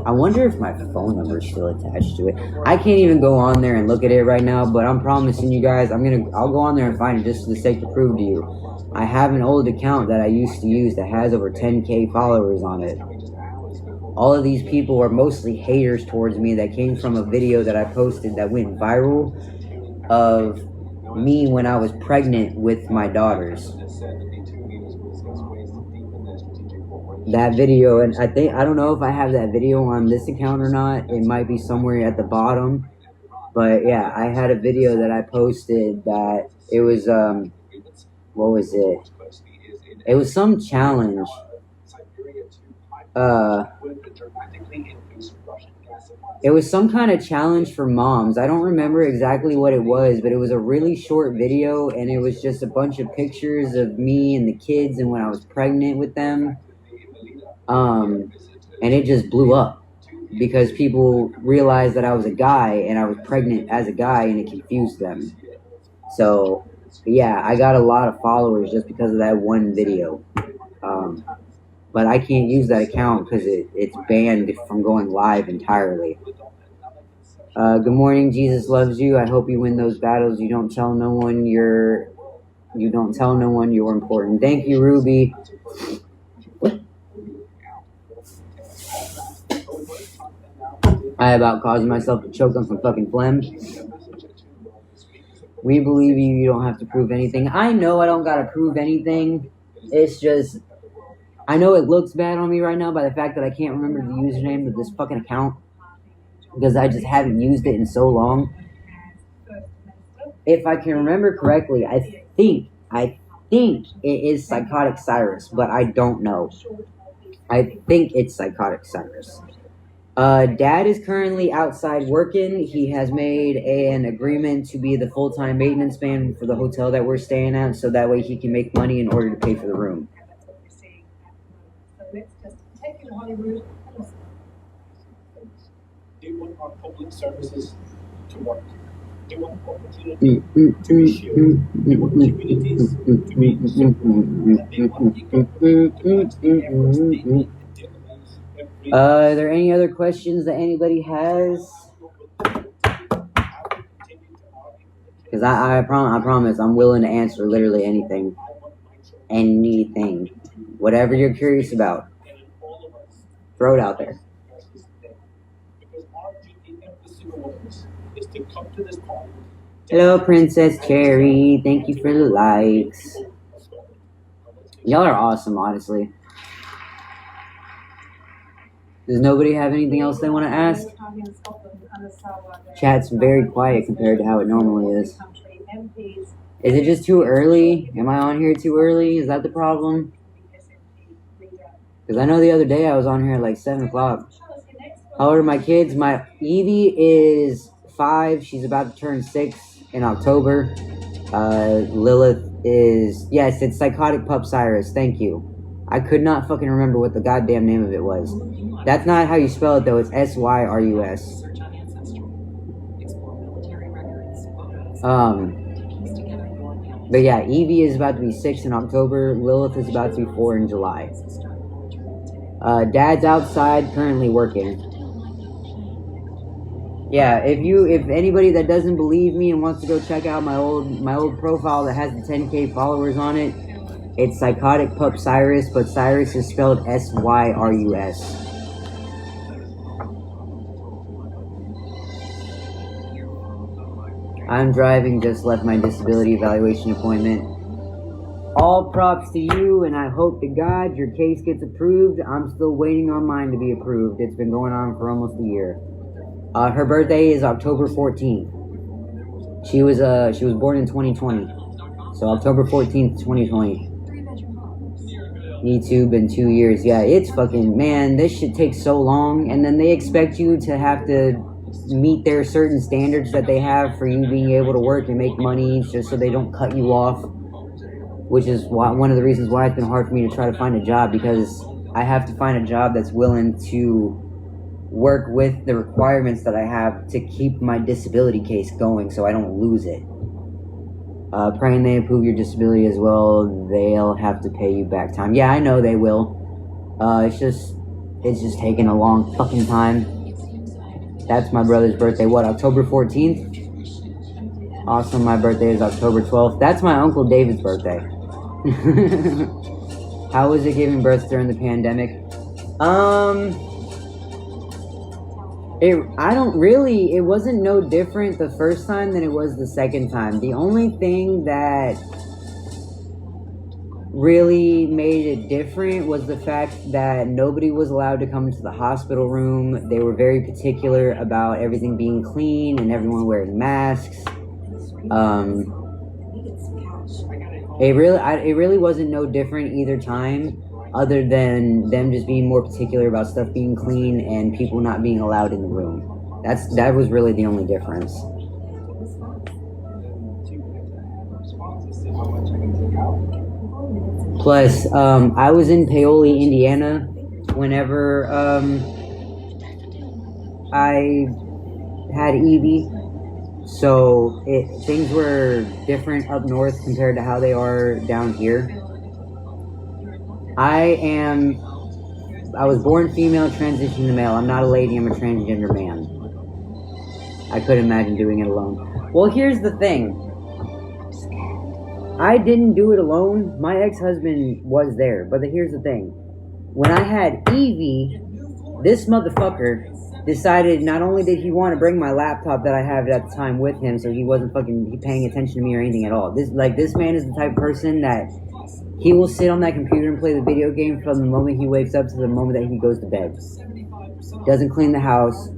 Speaker 2: I wonder if my phone number is still attached to it. I can't even go on there and look at it right now, but I'm promising you guys, I'll go on there and find it just for the sake to prove to you. I have an old account that I used to use that has over 10K followers on it. All of these people are mostly haters towards me that came from a video that I posted that went viral of me when I was pregnant with my daughters. That video, and I don't know if I have that video on this account or not. It might be somewhere at the bottom. But yeah, I had a video that I posted that it was, what was it? It was some challenge. It was some kind of challenge for moms. I don't remember exactly what it was, but it was a really short video, and it was just a bunch of pictures of me and the kids and when I was pregnant with them. And it just blew up because people realized that I was a guy and I was pregnant as a guy, and it confused them. So, yeah, I got a lot of followers just because of that one video. But I can't use that account because it's banned from going live entirely. Good morning, Jesus loves you. I hope you win those battles. You don't tell no one you're important. Thank you, Ruby. I about caused myself to choke on some fucking phlegm. We believe you. You don't have to prove anything. I know I don't gotta prove anything. It's just, I know it looks bad on me right now by the fact that I can't remember the username of this fucking account because I just haven't used it in so long. If I can remember correctly, I think it is Psychotic Cyrus, but I don't know. I think it's Psychotic Cyrus. Dad is currently outside working. He has made an agreement to be the full-time maintenance man for the hotel that we're staying at, so that way he can make money in order to pay for the room.
Speaker 8: So let's just take you to Hollywood.
Speaker 9: They want our public services to work. They want opportunity to be shared. They want communities to be supported. And they want equal opportunity.
Speaker 2: Are there any other questions that anybody has? Because I promise I'm willing to answer literally anything. Anything. Whatever you're curious about. Throw it out there. Hello, Princess Cherry. Thank you for the likes. Y'all are awesome, honestly. Does nobody have anything else they want to ask? Chat's very quiet compared to how it normally is. Is it just too early? Am I on here too early? Is that the problem? Because I know the other day I was on here at like 7 o'clock. How old are my kids? My Evie is 5. She's about to turn 6 in October. Lilith is... Yes, it's Psychotic Pup Cyrus. Thank you. I could not fucking remember what the goddamn name of it was. That's not how you spell it, though. It's Syrus. But yeah, Evie is about to be 6 in October. Lilith is about to be 4 in July. Dad's outside, currently working. Yeah, if anybody that doesn't believe me and wants to go check out my old profile that has the 10K followers on it, it's Psychotic Pup Cyrus, but Cyrus is spelled Syrus. I'm driving, just left my disability evaluation appointment. All props to you, and I hope to God your case gets approved. I'm still waiting on mine to be approved. It's been going on for almost a year. Her birthday is October 14th. She was born in 2020. So October 14th, 2020. Me too, been 2 years. Yeah, it's fucking, man, this shit takes so long, and then they expect you to have to meet their certain standards that they have for you being able to work and make money just so they don't cut you off, which is one of the reasons why it's been hard for me to try to find a job, because I have to find a job that's willing to work with the requirements that I have to keep my disability case going so I don't lose it. Praying they approve your disability as well. They'll have to pay you back time. Yeah, I know they will. It's just taking a long fucking time. That's my brother's birthday. What, October 14th? Awesome, my birthday is October 12th. That's my Uncle David's birthday. How was it giving birth during the pandemic? It wasn't no different the first time than it was the second time. The only thing that really made it different was the fact that nobody was allowed to come into the hospital room. They were very particular about everything being clean and everyone wearing masks. It really wasn't no different either time, other than them just being more particular about stuff being clean and people not being allowed in the room. That was really the only difference. Plus, I was in Paoli, Indiana, whenever I had Evie. So things were different up north compared to how they are down here. I was born female, transitioned to male. I'm not a lady, I'm a transgender man. I couldn't imagine doing it alone. Well, here's the thing. I didn't do it alone. My ex-husband was there. But here's the thing. When I had Evie, this motherfucker decided not only did he want to bring my laptop that I had at the time with him, so he wasn't fucking paying attention to me or anything at all. This man is the type of person that he will sit on that computer and play the video game from the moment he wakes up to the moment that he goes to bed. Doesn't clean the house,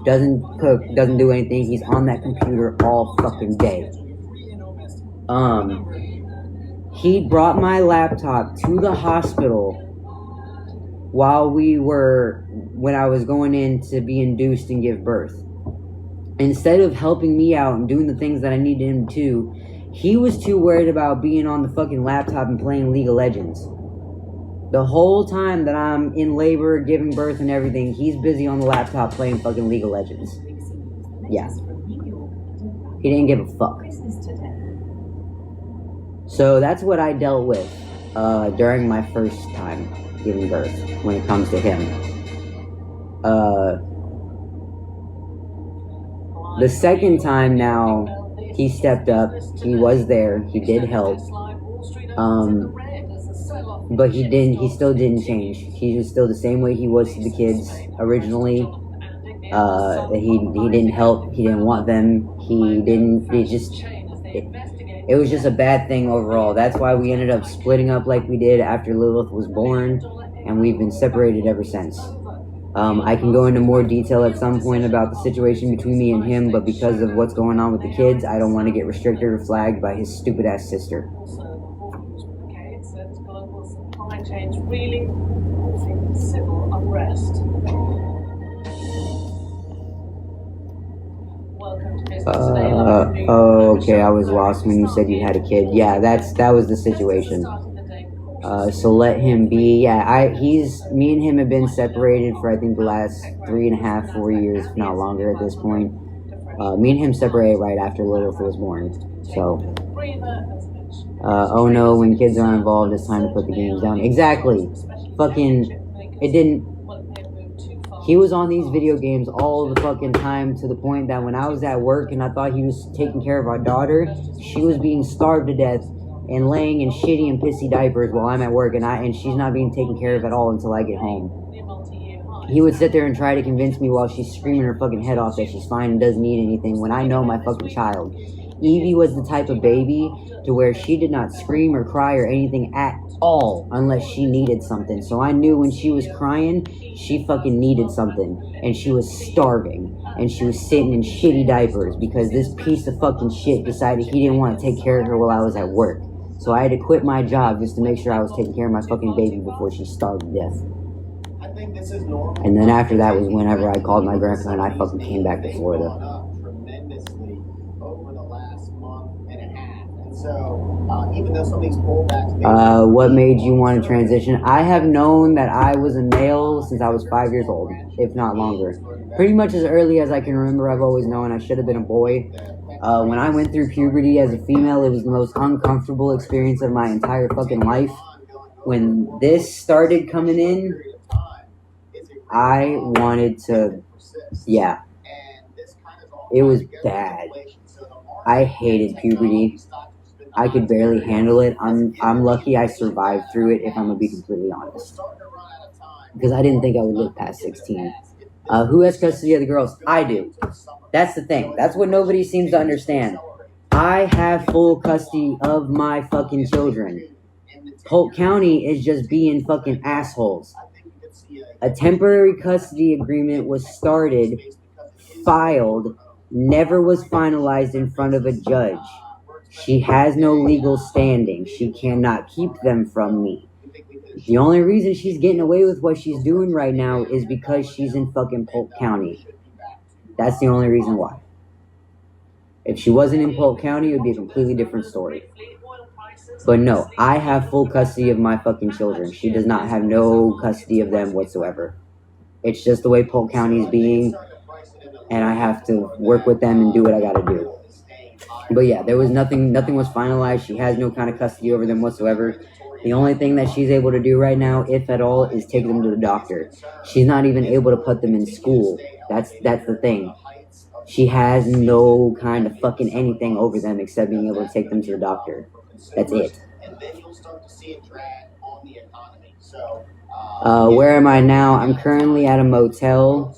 Speaker 2: doesn't cook, doesn't do anything. He's on that computer all fucking day. He brought my laptop to the hospital when I was going in to be induced and give birth. Instead of helping me out and doing the things that I needed him to, he was too worried about being on the fucking laptop and playing League of Legends. The whole time that I'm in labor, giving birth and everything, he's busy on the laptop playing fucking League of Legends. Yeah. He didn't give a fuck. So that's what I dealt with during my first time giving birth when it comes to him. The second time now, he stepped up. He was there. He did help. But he still didn't change. He was still the same way he was to the kids originally. He didn't help. He didn't want them. It was just a bad thing overall. That's why we ended up splitting up like we did after Lilith was born, and we've been separated ever since. I can go into more detail at some point about the situation between me and him, but because of what's going on with the kids, I don't want to get restricted or flagged by his stupid ass sister.
Speaker 8: Really causing civil unrest. Welcome to Business Today.
Speaker 2: Okay, I was lost when you said you had a kid. Yeah, that was the situation. So let him be. Yeah, me and him have been separated for I think the last 3.5, 4 years, if not longer at this point. Me and him separated right after Lilith was born. So, oh no, when kids are involved, it's time to put the games down. Exactly. He was on these video games all the fucking time to the point that when I was at work and I thought he was taking care of our daughter, she was being starved to death and laying in shitty and pissy diapers while I'm at work, and she's not being taken care of at all until I get home. He would sit there and try to convince me while she's screaming her fucking head off that she's fine and doesn't need anything when I know my fucking child. Evie was the type of baby to where she did not scream or cry or anything at all unless she needed something. So I knew when she was crying, she fucking needed something. And she was starving. And she was sitting in shitty diapers because this piece of fucking shit decided he didn't want to take care of her while I was at work. So I had to quit my job just to make sure I was taking care of my fucking baby before she starved to death. And then after that was whenever I called my grandpa and I fucking came back to Florida.
Speaker 3: So, even though some of these pullbacks...
Speaker 2: What made you want to transition? I have known that I was a male since I was 5 years old, if not longer. Pretty much as early as I can remember, I've always known I should have been a boy. When I went through puberty as a female, it was the most uncomfortable experience of my entire fucking life. When this started coming in, I wanted to... Yeah. It was bad. I hated puberty. I could barely handle it. I'm lucky I survived through it, if I'm gonna be completely honest. Because I didn't think I would live past 16. Who has custody of the girls? I do. That's the thing. That's what nobody seems to understand. I have full custody of my fucking children. Polk County is just being fucking assholes. A temporary custody agreement was started, filed, never was finalized in front of a judge. She has no legal standing. She cannot keep them from me. The only reason she's getting away with what she's doing right now is because she's in fucking Polk County. That's the only reason why. If she wasn't in Polk County, it would be a completely different story. But no, I have full custody of my fucking children. She does not have no custody of them whatsoever. It's just the way Polk County is being, and I have to work with them and do what I gotta do. But yeah, there was nothing was finalized. She has no kind of custody over them whatsoever. The only thing that she's able to do right now, if at all, is take them to the doctor. She's not even able to put them in school. That's the thing. She has no kind of fucking anything over them except being able to take them to the doctor. That's it. Where am I now? I'm currently at a motel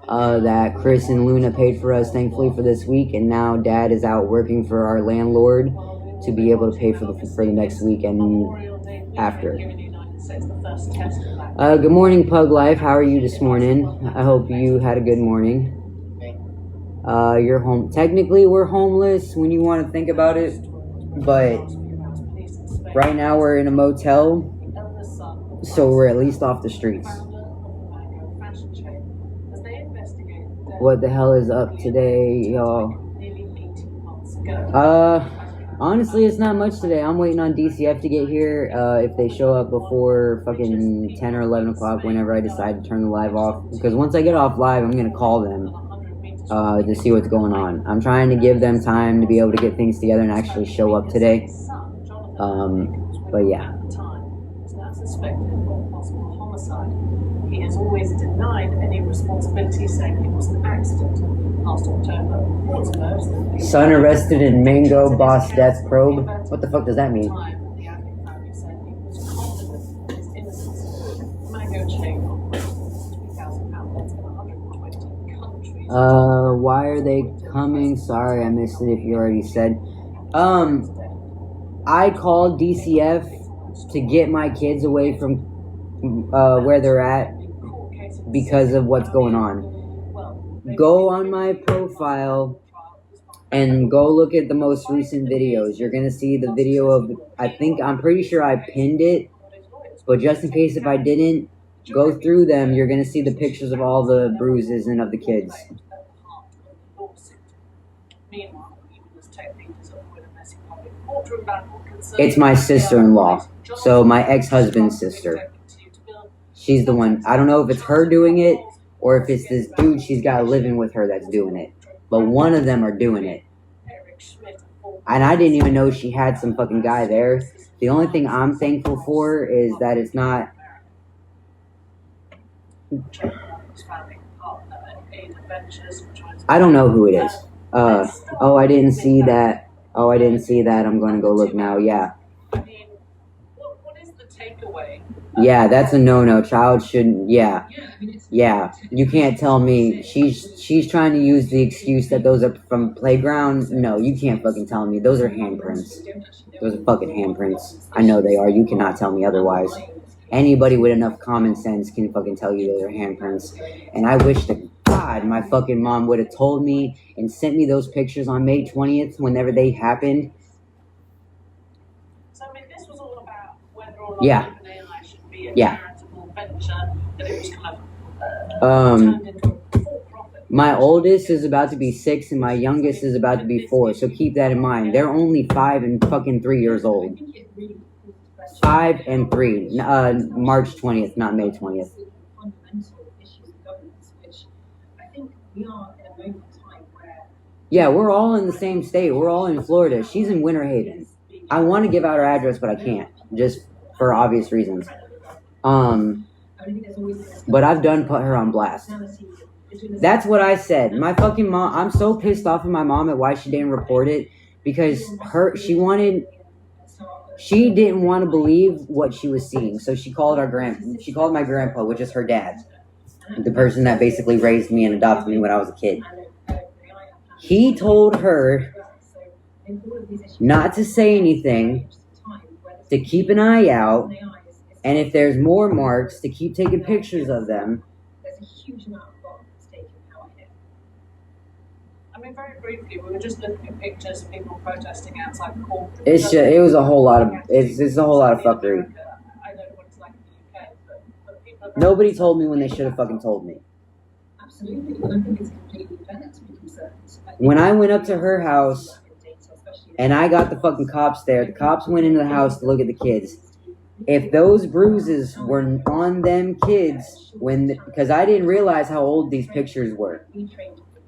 Speaker 2: that Chris and Luna paid for us, thankfully, for this week, and now Dad is out working for our landlord to be able to pay for the next week and after. Good morning, Pug Life. How are you this morning? I hope you had a good morning. You're home. Technically, we're homeless when you want to think about it, but right now we're in a motel So we're at least off the streets. What the hell is up today, y'all? Honestly, it's not much today. I'm waiting on DCF to get here. If they show up before fucking 10 or 11 o'clock, whenever I decide to turn the live off. Because once I get off live, I'm going to call them to see what's going on. I'm trying to give them time to be able to get things together and actually show up today. But yeah.
Speaker 8: He has always denied any responsibility, saying it was an accident. Last October,
Speaker 2: Son arrested in Mango Boss Death Probe. What the fuck does that mean? Why are they coming? Sorry, I missed it if you already said. I called DCF to get my kids away from where they're at because of what's going on. Go on my profile and go look at the most recent videos. You're going to see the video of, I'm pretty sure I pinned it, but just in case if I didn't, go through them. You're going to see the pictures of all the bruises and of the kids. It's my sister-in-law, so my ex-husband's sister. She's the one. I don't know if it's her doing it or if it's this dude she's got living with her that's doing it. But one of them are doing it. And I didn't even know she had some fucking guy there. The only thing I'm thankful for is that it's not... I don't know who it is. Oh, I didn't see that. Oh, I didn't see that. I'm going to go look now. Yeah.
Speaker 8: What is the takeaway?
Speaker 2: Yeah, that's a no-no. Child shouldn't. Yeah. Yeah. You can't tell me she's trying to use the excuse that those are from playground. No, you can't fucking tell me. Those are handprints. Those are fucking handprints. I know they are. You cannot tell me otherwise. Anybody with enough common sense can fucking tell you those are handprints. And I wish to God my fucking mom would have told me and sent me those pictures on May 20th whenever they happened.
Speaker 8: So, I mean, this was all about whether or not AI should be a charitable venture, that it was kind of turned into a for-profit.
Speaker 2: My oldest is about to be 6 and my youngest is about to be 4, so keep that in mind. They're only 5 and fucking 3 years old. 5 and 3. March 20th, not May 20th. Yeah, we're all in the same state. We're all in Florida. She's in Winter Haven. I want to give out her address, but I can't, just for obvious reasons. But I've done put her on blast. That's what I said. My fucking mom, I'm so pissed off at my mom at why she didn't report it, because she didn't want to believe what she was seeing. So she called my grandpa, which is her dad, the person that basically raised me and adopted me when I was a kid. He told her not to say anything, to keep an eye out, and if there's more marks, to keep taking pictures of them.
Speaker 8: I mean, very briefly, we were just looking at pictures of people protesting outside the court.
Speaker 2: It was a whole lot of it's a whole lot of fuckery.
Speaker 8: I don't know what it's like in the UK, but people.
Speaker 2: Nobody told me when they should have fucking told me.
Speaker 8: Absolutely, I think it's completely fair to be concerned.
Speaker 2: When I went up to her house and I got the fucking cops there, the cops went into the house to look at the kids. If those bruises were on them kids, because I didn't realize how old these pictures were.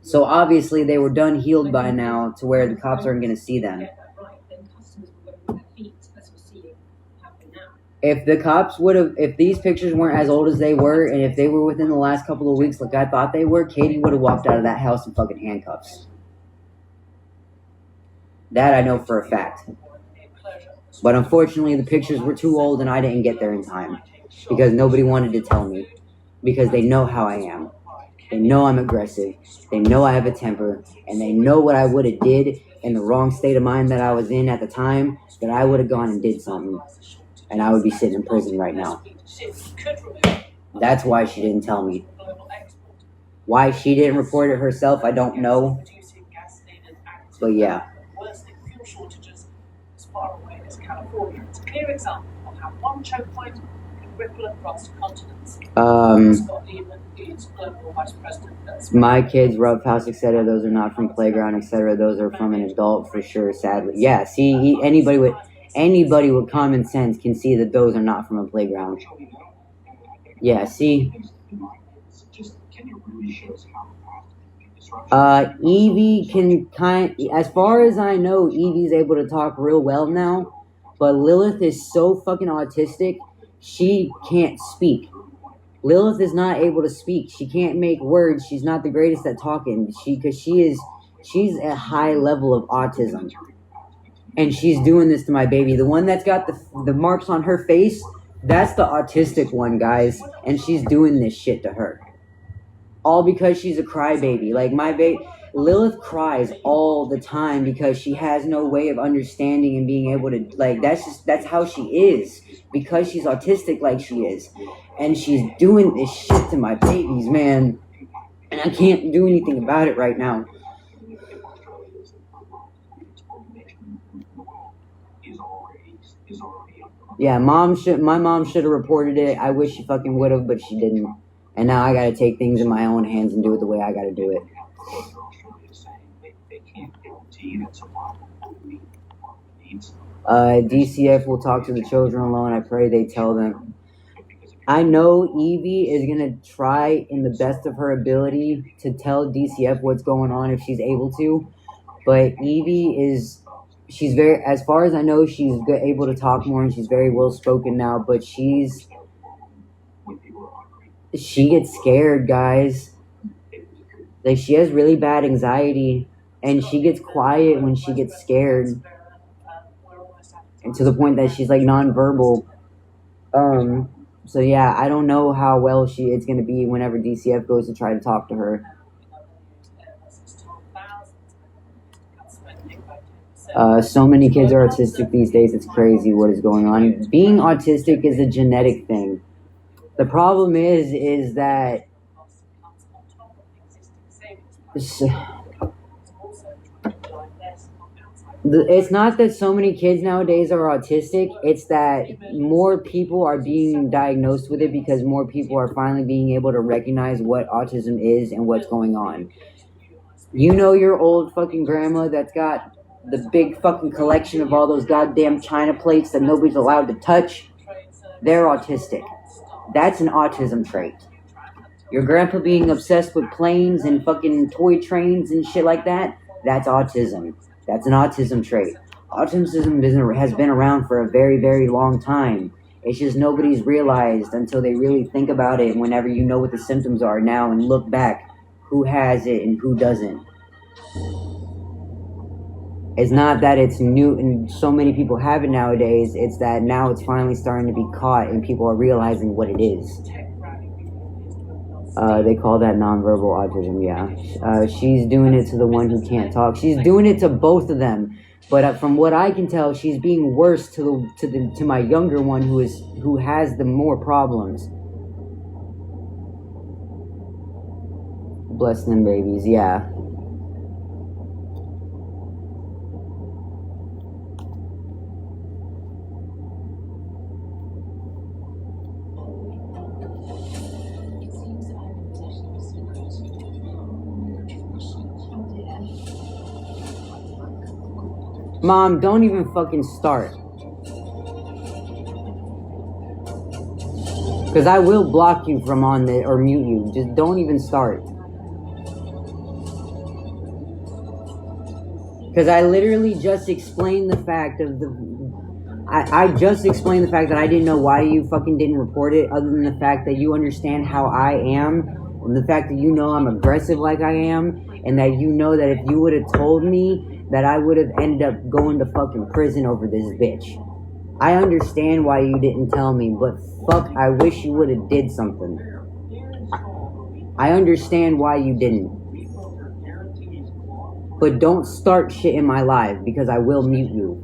Speaker 2: So obviously they were done healed by now to where the cops aren't going to see them. If these pictures weren't as old as they were, and if they were within the last couple of weeks like I thought they were, Katie would have walked out of that house in fucking handcuffs. That I know for a fact. But unfortunately, the pictures were too old and I didn't get there in time. Because nobody wanted to tell me. Because they know how I am. They know I'm aggressive. They know I have a temper. And they know what I would have did in the wrong state of mind that I was in at the time. That I would have gone and did something. And I would be sitting in prison right now. That's why she didn't tell me. Why she didn't report it herself, I don't know. But yeah.
Speaker 8: As far away as California. It's a clear example of how one choke point can ripple across continents.
Speaker 2: Scott Lehman is global vice president. My kids, Rough House, etc. Those are not from playground, etc. Those are from an adult for sure. Sadly, yeah. See, anybody with common sense can see that those are not from a playground. Yeah. See. Evie can as far as I know, Evie's able to talk real well now, but Lilith is so fucking autistic, she can't speak. Lilith is not able to speak. She can't make words. She's not the greatest at talking. She's at high level of autism. And she's doing this to my baby. The one that's got the marks on her face, that's the autistic one, guys. And she's doing this shit to her. All because she's a crybaby. Like, my baby, Lilith cries all the time because she has no way of understanding and being able to, like, that's how she is. Because she's autistic like she is. And she's doing this shit to my babies, man. And I can't do anything about it right now. Yeah, my mom should have reported it. I wish she fucking would have, but she didn't. And now I gotta take things in my own hands and do it the way I gotta do it. DCF will talk to the children alone. I pray they tell them. I know Evie is gonna try in the best of her ability to tell DCF what's going on if she's able to. But Evie she's very, as far as I know, she's able to talk more and she's very well spoken now, but she gets scared, guys. Like, she has really bad anxiety and she gets quiet when she gets scared. And to the point that she's like nonverbal. So yeah, I don't know how well it's gonna be whenever DCF goes to try to talk to her. So many kids are autistic these days. It's crazy what is going on. Being autistic is a genetic thing. The problem is that it's not that so many kids nowadays are autistic. It's that more people are being diagnosed with it because more people are finally being able to recognize what autism is and what's going on. You know your old fucking grandma that's got the big fucking collection of all those goddamn china plates that nobody's allowed to touch? They're autistic. That's an autism trait. Your grandpa being obsessed with planes and fucking toy trains and shit like that? That's autism. That's an autism trait. Autism has been around for a very, very long time. It's just nobody's realized until they really think about it whenever you know what the symptoms are now and look back who has it and who doesn't. It's not that it's new and so many people have it nowadays. It's that now it's finally starting to be caught and people are realizing what it is. They call that nonverbal autism, yeah. She's doing it to the one who can't talk. She's doing it to both of them. But from what I can tell, she's being worse to my younger one who has the more problems. Bless them babies, yeah. Mom, don't even fucking start. Because I will block you from on the, or mute you. Just don't even start. Because I literally just explained the fact of I just explained the fact that I didn't know why you fucking didn't report it, other than the fact that you understand how I am, and the fact that you know I'm aggressive like I am, and that you know that if you would have told me, that I would have ended up going to fucking prison over this bitch. I understand why you didn't tell me, but fuck, I wish you would have did something. I understand why you didn't. But don't start shit in my live, because I will mute you.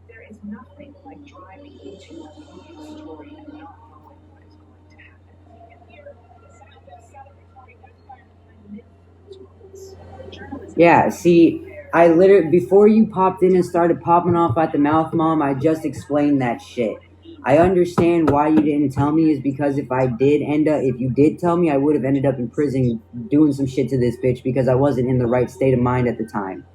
Speaker 8: There is nothing like driving into a movie story and not knowing what is going to happen. And here, the sound of recording that fire behind the
Speaker 2: Yeah, see, I literally, before you popped in and started popping off at the mouth, Mom, I just explained that shit. I understand why you didn't tell me is because if you did tell me, I would have ended up in prison doing some shit to this bitch because I wasn't in the right state of mind at the time.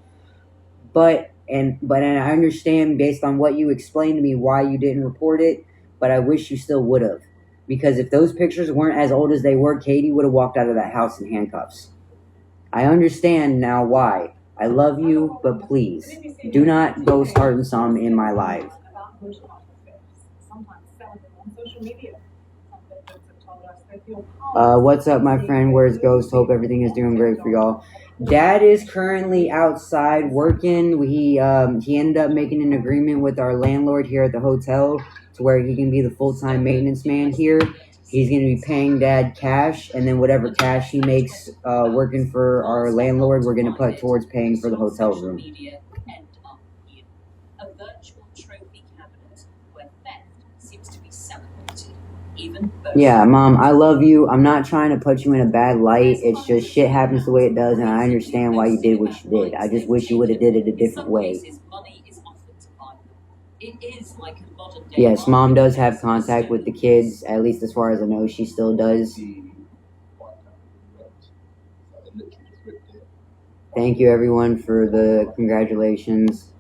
Speaker 2: But I understand based on what you explained to me why you didn't report it, but I wish you still would have. Because if those pictures weren't as old as they were, Katie would have walked out of that house in handcuffs. I understand now why. I love you, but please, do not go starting some in my life. What's up, my friend? Where's Ghost? Hope everything is doing great for y'all. Dad is currently outside working. He ended up making an agreement with our landlord here at the hotel to where he can be the full-time maintenance man here. He's going to be paying Dad cash, and then whatever cash he makes working for our landlord, we're going to put towards paying for the hotel room. Yeah, Mom, I love you. I'm not trying to put you in a bad light. It's just shit happens the way it does, and I understand why you did what you did. I just wish you would have did it a different way. Yes, Mom does have contact with the kids, at least as far as I know, she still does. Thank you, everyone, for the congratulations.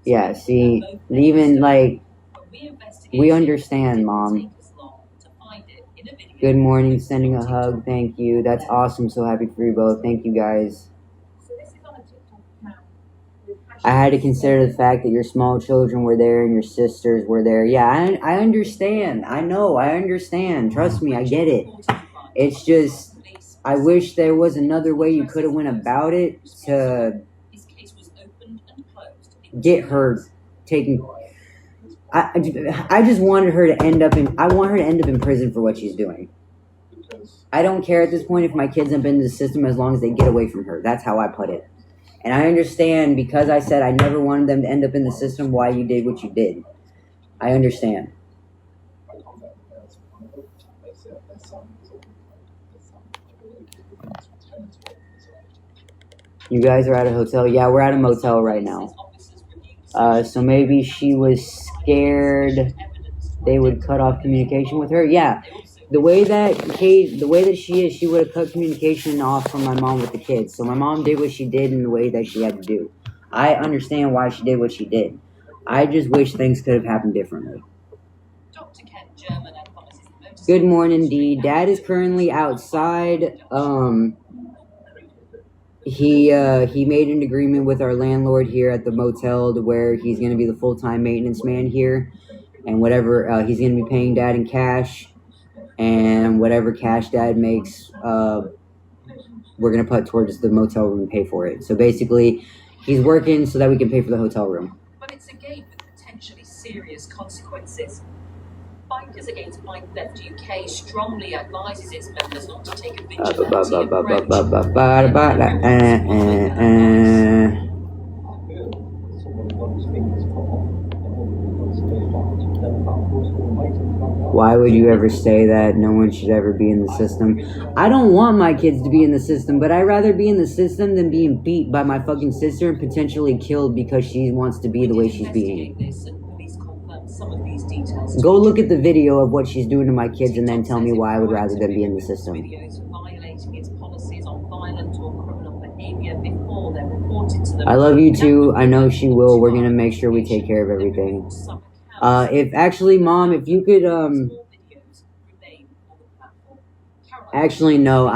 Speaker 2: Yeah, see, even, like, we understand, Mom. Good morning, sending a hug, thank you. That's awesome, so happy for you both. Thank you, guys. I had to consider the fact that your small children were there and your sisters were there. Yeah, I understand. I know, I understand. Trust me, I get it. It's just, I wish there was another way you could have went about it to get her taken. I just wanted her to end up in, I want her to end up in prison for what she's doing. I don't care at this point if my kids have been in the system as long as they get away from her. That's how I put it. And I understand, because I said I never wanted them to end up in the system, why you did what you did. I understand. You guys are at a hotel? Yeah, we're at a motel right now. So maybe she was scared they would cut off communication with her. Yeah, the way that she is, she would have cut communication off from my mom with the kids. So my mom did what she did in the way that she had to do. I understand why she did what she did. I just wish things could have happened differently. Good morning, Dee. Dad is currently outside. He made an agreement with our landlord here at the motel to where he's going to be the full-time maintenance man here, and whatever he's going to be paying Dad in cash, and whatever cash Dad makes, we're going to put towards the motel room and pay for it. So basically, he's working so that we can pay for the hotel room. But it's a game with potentially serious consequences. Fighters Against Bike Theft UK strongly advises its members not to take a vigilante approach. Why would you ever say that? No one should ever be in the system. I don't want my kids to be in the system, but I'd rather be in the system than being beat by my fucking sister and potentially killed because she wants to be the way she's being. Go look at the video of what she's doing to my kids and then tell me why I would rather them be in the system. I love you too. I know she will. We're going to make sure we take care of everything. Mom, if you could, actually, no,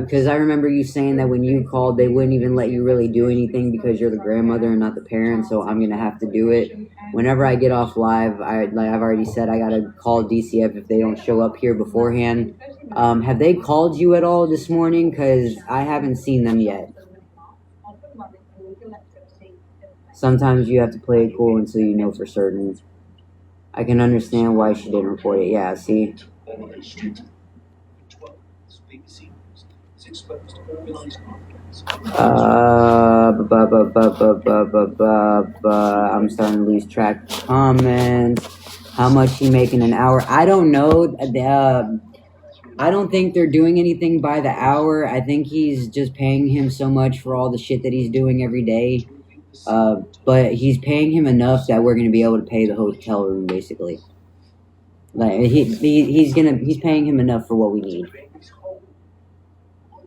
Speaker 2: because I remember you saying that when you called, they wouldn't even let you really do anything because you're the grandmother and not the parent, so I'm going to have to do it. Whenever I get off live, I've already said I got to call DCF if they don't show up here beforehand. Have they called you at all this morning? Because I haven't seen them yet. Sometimes you have to play it cool until you know for certain. I can understand why she didn't report it. Yeah, see? I'm starting to lose track of comments. How much he make in an hour? I don't know. I don't think they're doing anything by the hour. I think he's just paying him so much for all the shit that he's doing every day. But he's paying him enough that we're gonna be able to pay the hotel room, basically. Like he's paying him enough for what we need.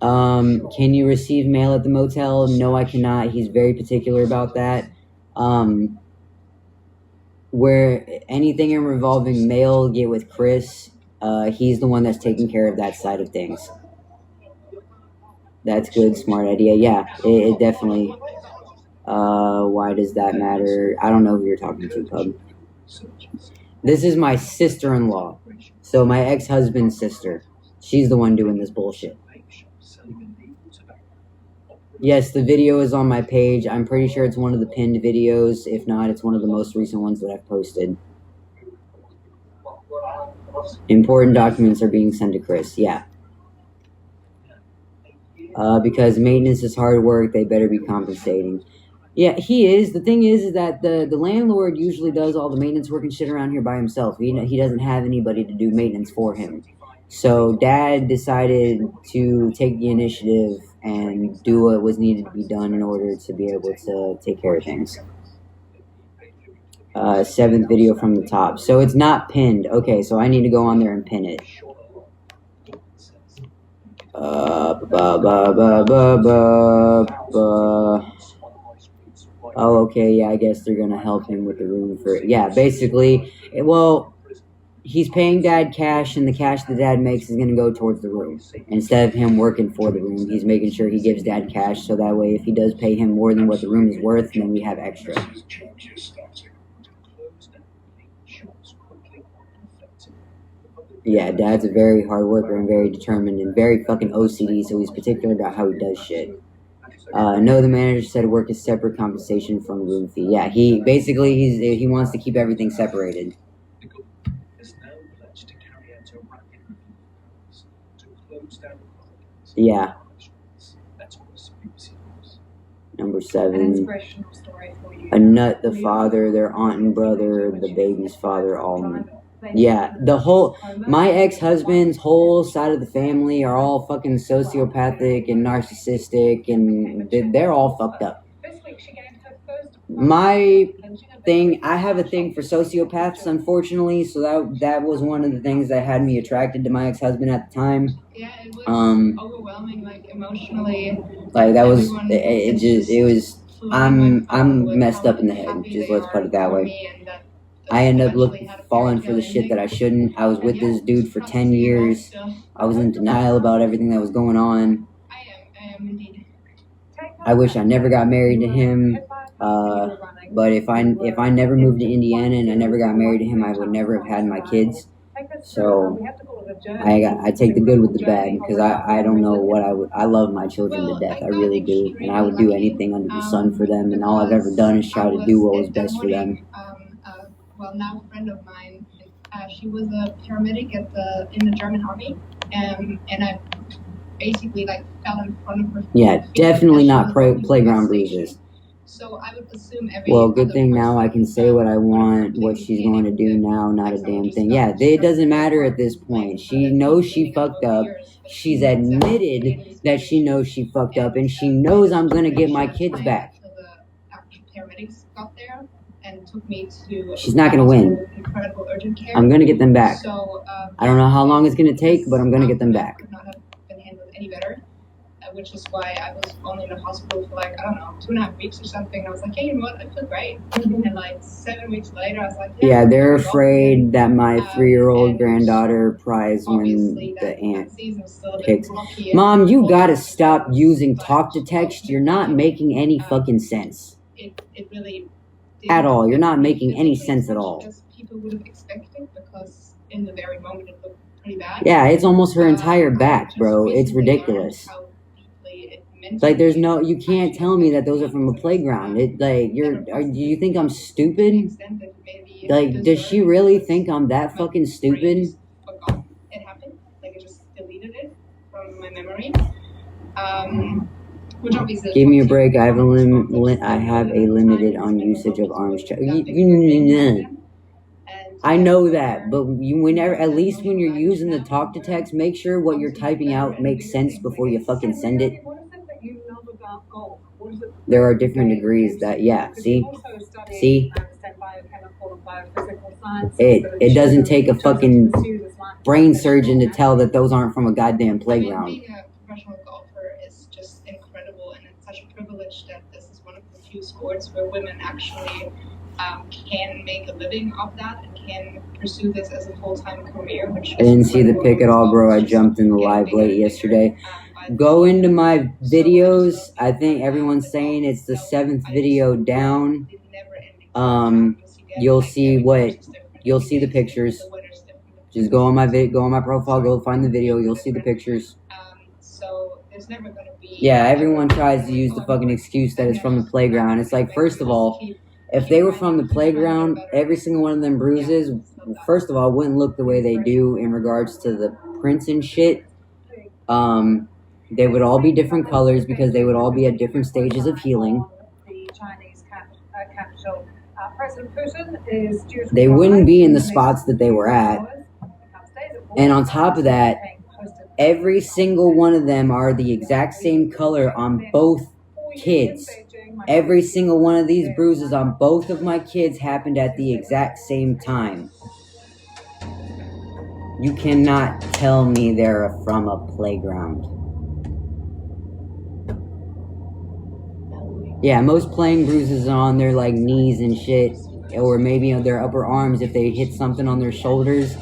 Speaker 2: Can you receive mail at the motel? No, I cannot. He's very particular about that. Where anything involving mail, get with Chris. He's the one that's taking care of that side of things. That's good, smart idea. Yeah, it definitely. Why does that matter? I don't know who you're talking to, Pub. This is my sister-in-law. So my ex-husband's sister. She's the one doing this bullshit. Yes, the video is on my page. I'm pretty sure it's one of the pinned videos. If not, it's one of the most recent ones that I've posted. Important documents are being sent to Chris. Yeah. Because maintenance is hard work, they better be compensating. Yeah, he is. The thing is that the landlord usually does all the maintenance work and shit around here by himself. He doesn't have anybody to do maintenance for him. So Dad decided to take the initiative and do what was needed to be done in order to be able to take care of things. 7th video from the top. So it's not pinned. Okay, so I need to go on there and pin it. Oh, okay, yeah, I guess they're gonna help him with the room for... Yeah, basically, well... He's paying Dad cash, and the cash that Dad makes is going to go towards the room. Instead of him working for the room, he's making sure he gives Dad cash, so that way if he does pay him more than what the room is worth, then we have extra. Yeah, Dad's a very hard worker and very determined and very fucking OCD, so he's particular about how he does shit. No, the manager said work is separate compensation from room fee. Yeah, he wants to keep everything separated. Yeah. Number 7. A nut, the father, their aunt and brother, the baby's father, all. Yeah, my ex-husband's whole side of the family are all fucking sociopathic and narcissistic, and they're all fucked up. I have a thing for sociopaths, unfortunately, so that was one of the things that had me attracted to my ex-husband at the time.
Speaker 10: Yeah, it was overwhelming, like, emotionally.
Speaker 2: Like, that was, I'm messed up in the head, just let's put it that way. I ended up falling for the shit that I shouldn't. I was with this dude for 10 years. I was in denial about everything that was going on.
Speaker 10: I am indeed.
Speaker 2: I wish I never got married to him. But if I never moved to Indiana and I never got married to him, I would never have had my kids. So I take the good with the bad, because I don't know what I love my children to death. I really do, and I would do anything under the sun for them. And all I've ever done is try to do what was best for them.
Speaker 10: Well, now a friend of mine, she was a paramedic in the German army, and I basically fell in front of her.
Speaker 2: Yeah, definitely not playground bruises.
Speaker 10: So I would assume every.
Speaker 2: Well, good thing now I can say what I want, what she's going to do now, not a damn thing. Yeah, it doesn't matter at this point. She knows she fucked up. She's admitted that she knows she fucked up, and she knows I'm going to get my kids back.
Speaker 10: The actual paramedics got there and took me to.
Speaker 2: She's not going to win.
Speaker 10: Incredible urgent care.
Speaker 2: I'm going to get them back.
Speaker 10: So,
Speaker 2: I don't know how long it's going to take, but I'm going to get them back.
Speaker 10: Could not have been handled any better. Which is why I was only in the hospital for 2.5 weeks or something. I was like, hey, you know what? I feel great. And 7 weeks later, I was like,
Speaker 2: yeah, they're afraid that my 3-year-old granddaughter cries when the aunt picks. Mom, you gotta stop using talk to text. You're not making any fucking sense.
Speaker 10: It really
Speaker 2: at all. You're not making any sense at all.
Speaker 10: As people would have expected, because in the very moment it looked pretty bad.
Speaker 2: Yeah, it's almost her entire back, bro. It's ridiculous. Like, there's no, you can't tell me that those are from a playground. Do you think I'm stupid? Like, does she really think I'm that fucking stupid?
Speaker 10: It happened. I just deleted it from my memory. Which obviously.
Speaker 2: Give me a break. I have a limited on usage of arms.
Speaker 10: And
Speaker 2: I know that, but whenever, at least when you're using the talk to text, make sure what you're typing out makes sense before you fucking send it. There are different degrees that, yeah, see? It doesn't take a fucking brain surgeon to tell that those aren't from a goddamn playground.
Speaker 10: Being a professional golfer is just incredible, and it's such a privilege that this is one of the few sports where women actually can make a living off that and can pursue this as a full-time career. Which
Speaker 2: I didn't see the pic at all, bro. I jumped in the live late yesterday. Go into my videos. I think everyone's saying it's the 7th video down. You'll see the pictures. Just go on my profile, go find the video. You'll see the pictures.
Speaker 10: So there's never going to be.
Speaker 2: Yeah, everyone tries to use the fucking excuse that it's from the playground. It's like, first of all, if they were from the playground, every single one of them bruises, first of all, wouldn't look the way they do in regards to the prints and shit. They would all be different colors because they would all be at different stages of healing. They wouldn't be in the spots that they were at. And on top of that, every single one of them are the exact same color on both kids. Every single one of these bruises on both of my kids happened at the exact same time. You cannot tell me they're from a playground. Yeah, most playing bruises are on their like knees and shit, or maybe on their upper arms if they hit something on their shoulders,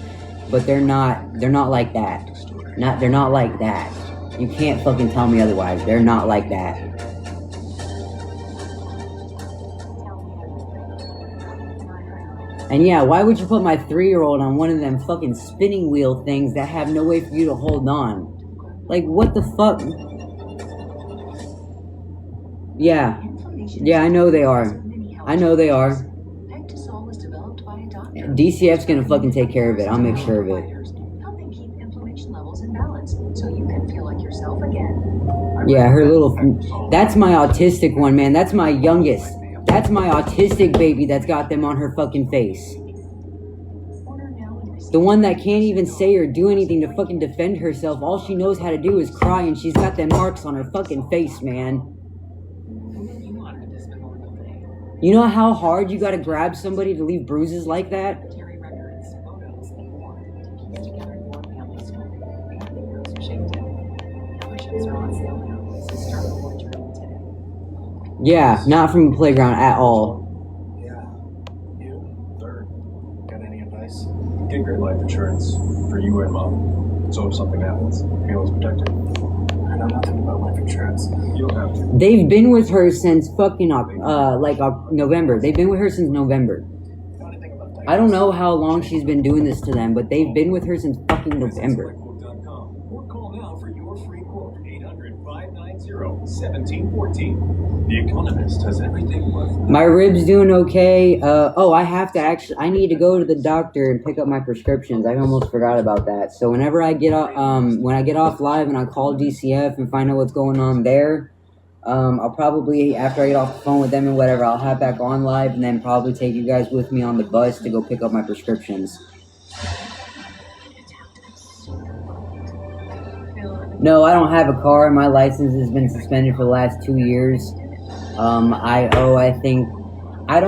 Speaker 2: but they're not like that. They're not like that. You can't fucking tell me otherwise. They're not like that. And yeah, why would you put my 3-year-old on one of them fucking spinning wheel things that have no way for you to hold on? Like, what the fuck? Yeah, I know they are. DCF's gonna fucking take care of it. I'll make sure of it.
Speaker 11: Helping keep inflammation levels in balance so you can feel like yourself again.
Speaker 2: Yeah, her little... That's my autistic one, man. That's my youngest. That's my autistic baby that's got them on her fucking face. The one that can't even say or do anything to fucking defend herself. All she knows how to do is cry, and she's got them marks on her fucking face, man. You know how hard you gotta grab somebody to leave bruises like that? Yeah, not from the playground at all.
Speaker 9: Yeah. You, third, got any advice? Get great life insurance for you and Mom. So if something happens, Kayla's protected. I know nothing about life insurance. You don't have to.
Speaker 2: They've been with her since fucking November. They've been with her since November. I don't know how long she's been doing this to them, but they've been with her since fucking November.
Speaker 9: Or call now for your free quote. 800-590-1714. The Economist has everything worth.
Speaker 2: My rib's doing okay. I need to go to the doctor and pick up my prescriptions. I almost forgot about that. So whenever I get when I get off live and I call DCF and find out what's going on there, I'll probably, after I get off the phone with them and whatever, I'll hop back on live and then probably take you guys with me on the bus to go pick up my prescriptions. No, I don't have a car. My license has been suspended for the last 2 years. I don't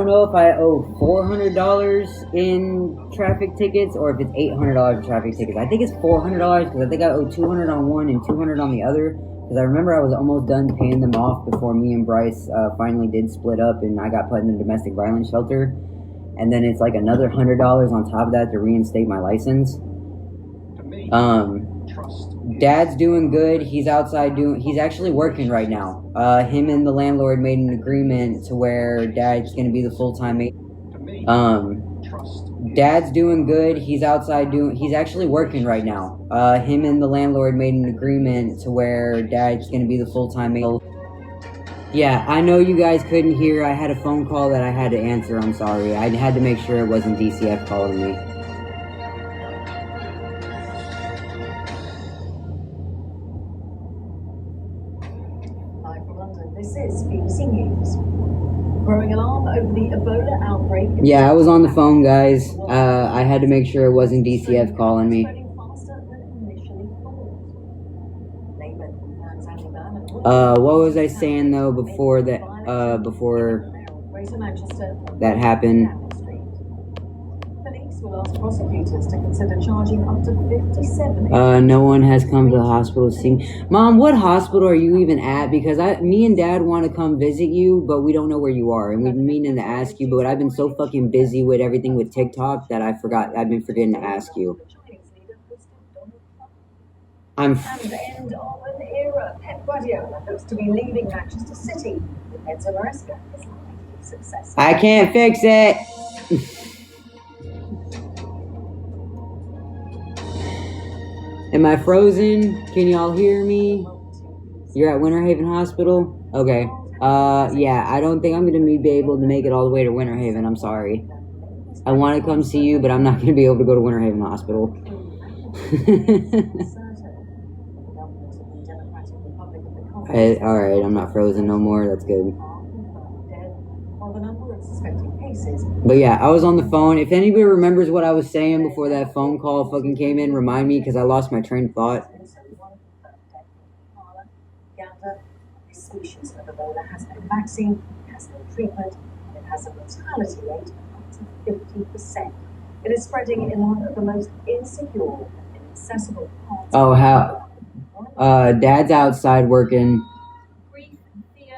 Speaker 2: know if I owe $400 in traffic tickets or if it's $800 in traffic tickets. I think it's $400 because I think I owe $200 on one and $200 on the other. Because I remember I was almost done paying them off before me and Bryce finally did split up and I got put in the domestic violence shelter. And then it's like another $100 on top of that to reinstate my license. Dad's doing good. He's outside he's actually working right now. Him and the landlord made an agreement to where Dad's going to be the full-time mate. Dad's doing good. He's outside he's actually working right now. Him and the landlord made an agreement to where Dad's going to be the full-time mate. Yeah, I know you guys couldn't hear. I had a phone call that I had to answer. I'm sorry. I had to make sure it wasn't DCF calling me.
Speaker 11: Live from London, this is BBC News. Growing alarm over the Ebola outbreak.
Speaker 2: Yeah, I was on the phone, guys. I had to make sure it wasn't DCF calling me. What was I saying though before that happened?
Speaker 11: Police will ask prosecutors to consider charging up to 57.
Speaker 2: No one has come to the hospital to see me. Mom, what hospital are you even at? Because me and Dad want to come visit you, but we don't know where you are, and we've been meaning to ask you, but I've been so fucking busy with everything with TikTok that I've been forgetting to ask you.
Speaker 11: And end of an era. Pep Guardiola looks to be leaving Manchester City. With Enzo Maresca is likely to be successful.
Speaker 2: I can't fix it. Am I frozen? Can y'all hear me? You're at Winter Haven Hospital? Okay. Yeah, I don't think I'm going to be able to make it all the way to Winter Haven. I'm sorry. I want to come see you, but I'm not going to be able to go to Winter Haven Hospital. Alright, I'm not frozen no more. That's good. But yeah, I was on the phone. If anybody remembers what I was saying before that phone call fucking came in, remind me, because I lost my train of thought.
Speaker 11: This species of Ebola has no vaccine, has no treatment, and it has a mortality rate of up to 50%. It is spreading in one of the most insecure and inaccessible parts.
Speaker 2: Oh, how? Dad's outside working.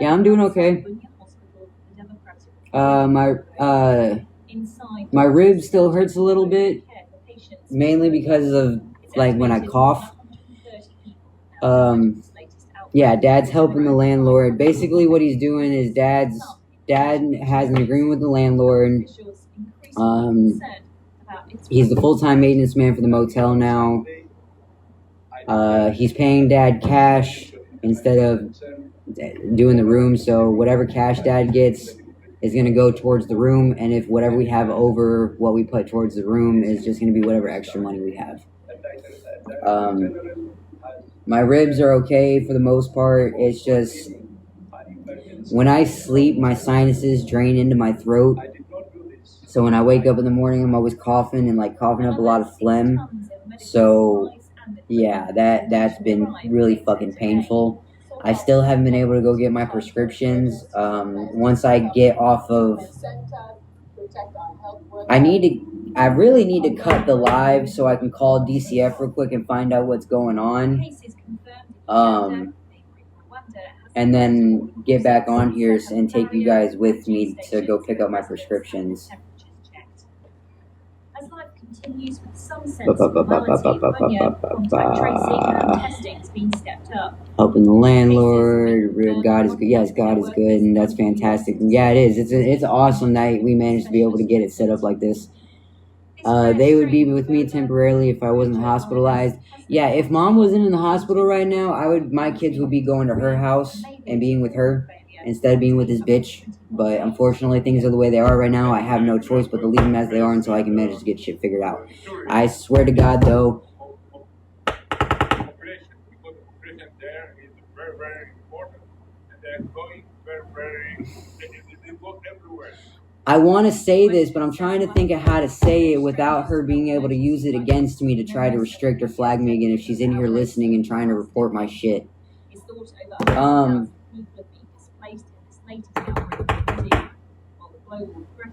Speaker 2: Yeah, I'm doing okay. My rib still hurts a little bit, mainly because of like when I cough. Yeah, Dad's helping the landlord. Basically, what he's doing is Dad has an agreement with the landlord. He's the full-time maintenance man for the motel now. He's paying Dad cash instead of doing the room, so whatever cash Dad gets is going to go towards the room, and if whatever we have over what we put towards the room is just going to be whatever extra money we have. My ribs are okay for the most part. It's just when I sleep, my sinuses drain into my throat, so when I wake up in the morning, I'm always coughing and like coughing up a lot of phlegm. So yeah, that's been really fucking painful. I still haven't been able to go get my prescriptions. Once I get off of, I really need to cut the live so I can call DCF real quick and find out what's going on. And then get back on here and take you guys with me to go pick up my prescriptions.
Speaker 11: As life continues with some sense of normality, contact tracing and testing has been stepped up.
Speaker 2: Helping the landlord, God is good. Yes, God is good, and that's fantastic. And yeah, it is. It's awesome that we managed to be able to get it set up like this. They would be with me temporarily if I wasn't hospitalized. Yeah, if Mom wasn't in the hospital right now, my kids would be going to her house and being with her instead of being with this bitch. But unfortunately, things are the way they are right now. I have no choice but to leave them as they are until I can manage to get shit figured out. I swear to God, though. I want to say this, but I'm trying to think of how to say it without her being able to use it against me to try to restrict or flag me again if she's in here listening and trying to report my shit.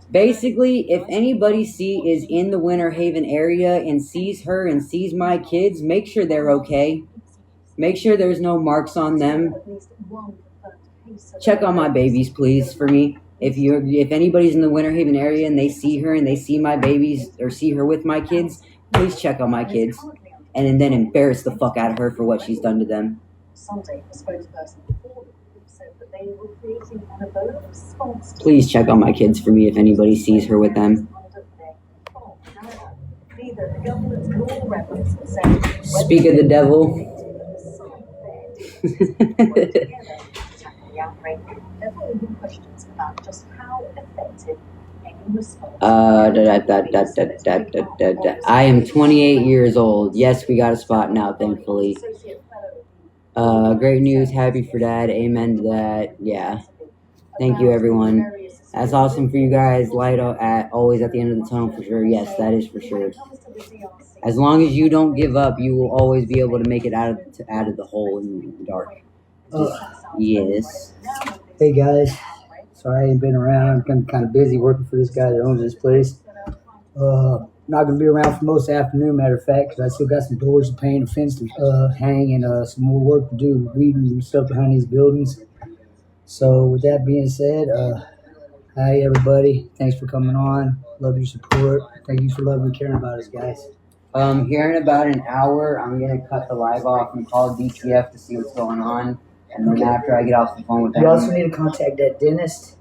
Speaker 2: Basically, if anybody is in the Winter Haven area and sees her and sees my kids, make sure they're okay. Make sure there's no marks on them. Check on my babies, please, for me. If anybody's in the Winter Haven area and they see her and they see my babies or see her with my kids, please check on my kids and then embarrass the fuck out of her for what she's done to them.
Speaker 11: Sunday, the spokesperson for the group said that they were creating an Ebola response.
Speaker 2: Please check on my kids for me if anybody sees her with them.
Speaker 11: Neither the government nor rebels were saying.
Speaker 2: Speak of the devil.
Speaker 11: Questions about just how effective any response.
Speaker 2: I am 28 years old. Yes, we got a spot now, thankfully. Great news. Happy for Dad. Amen to that. Yeah. Thank you, everyone. That's awesome for you guys. Light always at the end of the tunnel for sure. Yes, that is for sure. As long as you don't give up, you will always be able to make it out of the hole in the dark. Yes.
Speaker 4: Hey guys, sorry I ain't been around. I'm kind of busy working for this guy that owns this place. Not gonna be around for most of the afternoon, matter of fact, because I still got some doors to paint, a fence to hang, and some more work to do, weeding and stuff behind these buildings. So with that being said, hi everybody. Thanks for coming on. Love your support. Thank you for loving and caring about us, guys.
Speaker 2: Here in about an hour, I'm gonna cut the live off and call DTF to see what's going on. And then after I get off the phone with them,
Speaker 4: you also need to contact that dentist.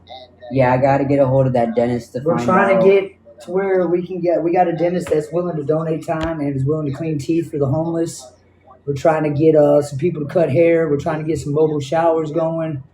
Speaker 2: Yeah, I gotta get a hold of that dentist to
Speaker 4: We're
Speaker 2: find
Speaker 4: trying
Speaker 2: out.
Speaker 4: to get to where we got a dentist that's willing to donate time and is willing to clean teeth for the homeless. We're trying to get some people to cut hair. We're trying to get some mobile showers going.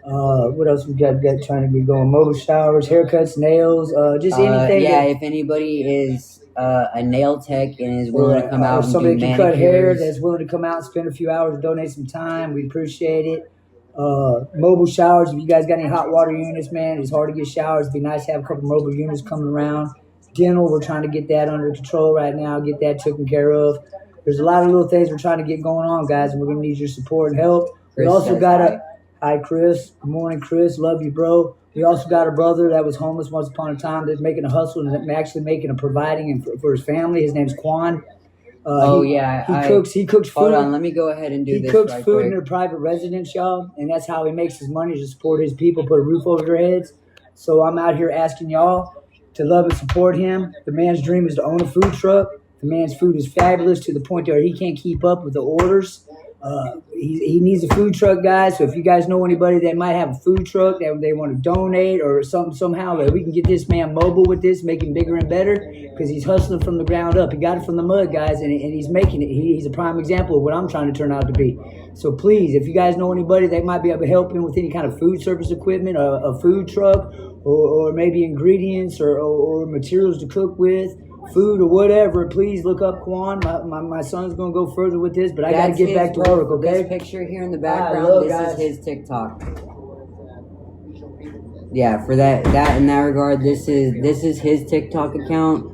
Speaker 4: What else we got trying to get going? Mobile showers, haircuts, nails, just anything.
Speaker 2: Yeah, if anybody is a nail tech and is willing to come out and
Speaker 4: somebody
Speaker 2: do
Speaker 4: can
Speaker 2: manicures,
Speaker 4: cut hair that's willing to come out and spend a few hours, donate some time, we appreciate it. Mobile showers, if you guys got any hot water units, man, it's hard to get showers. It'd be nice to have a couple mobile units coming around. Dental, we're trying to get that under control right now, get that taken care of. There's a lot of little things we're trying to get going on, guys, and we're going to need your support and help. We also got hi, Chris. Good morning, Chris. Love you, bro. We also got a brother that was homeless once upon a time that's making a hustle and actually making a providing for his family. His name's Quan. He cooks food.
Speaker 2: Hold on, let me go ahead and do this.
Speaker 4: He cooks food in a private residence, y'all, and that's how he makes his money, to support his people, put a roof over their heads. So I'm out here asking y'all to love and support him. The man's dream is to own a food truck. The man's food is fabulous to the point where he can't keep up with the orders. He needs a food truck, guys. So if you guys know anybody that might have a food truck that they want to donate or somehow that we can get this man mobile with this, make him bigger and better, because he's hustling from the ground up. He got it from the mud, guys, and he's making it. He's a prime example of what I'm trying to turn out to be. So please, if you guys know anybody that might be able to help him with any kind of food service equipment, a food truck, or maybe ingredients or materials to cook with, food or whatever, please look up Quan. My son's gonna go further with this, but I gotta get back to work, okay?
Speaker 2: This picture here in the background, this is his TikTok. Yeah, for that in that regard, this is his TikTok account.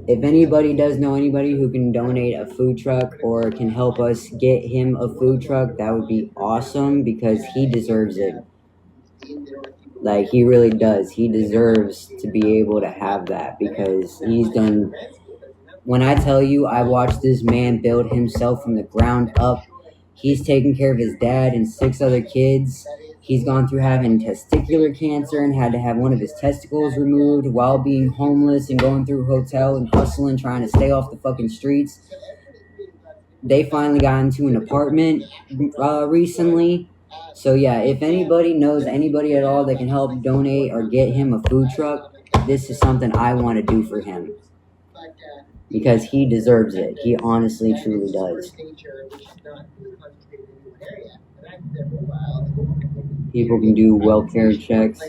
Speaker 2: If anybody does know anybody who can donate a food truck or can help us get him a food truck, that would be awesome, because he deserves it. Like, he really does. He deserves to be able to have that, because he's done... When I tell you I watched this man build himself from the ground up, he's taken care of his dad and 6 other kids. He's gone through having testicular cancer and had to have one of his testicles removed while being homeless and going through a hotel and hustling, trying to stay off the fucking streets. They finally got into an apartment recently. So yeah, if anybody knows anybody at all that can help donate or get him a food truck, this is something I want to do for him, because he deserves it. He honestly, truly does. People can do welfare checks.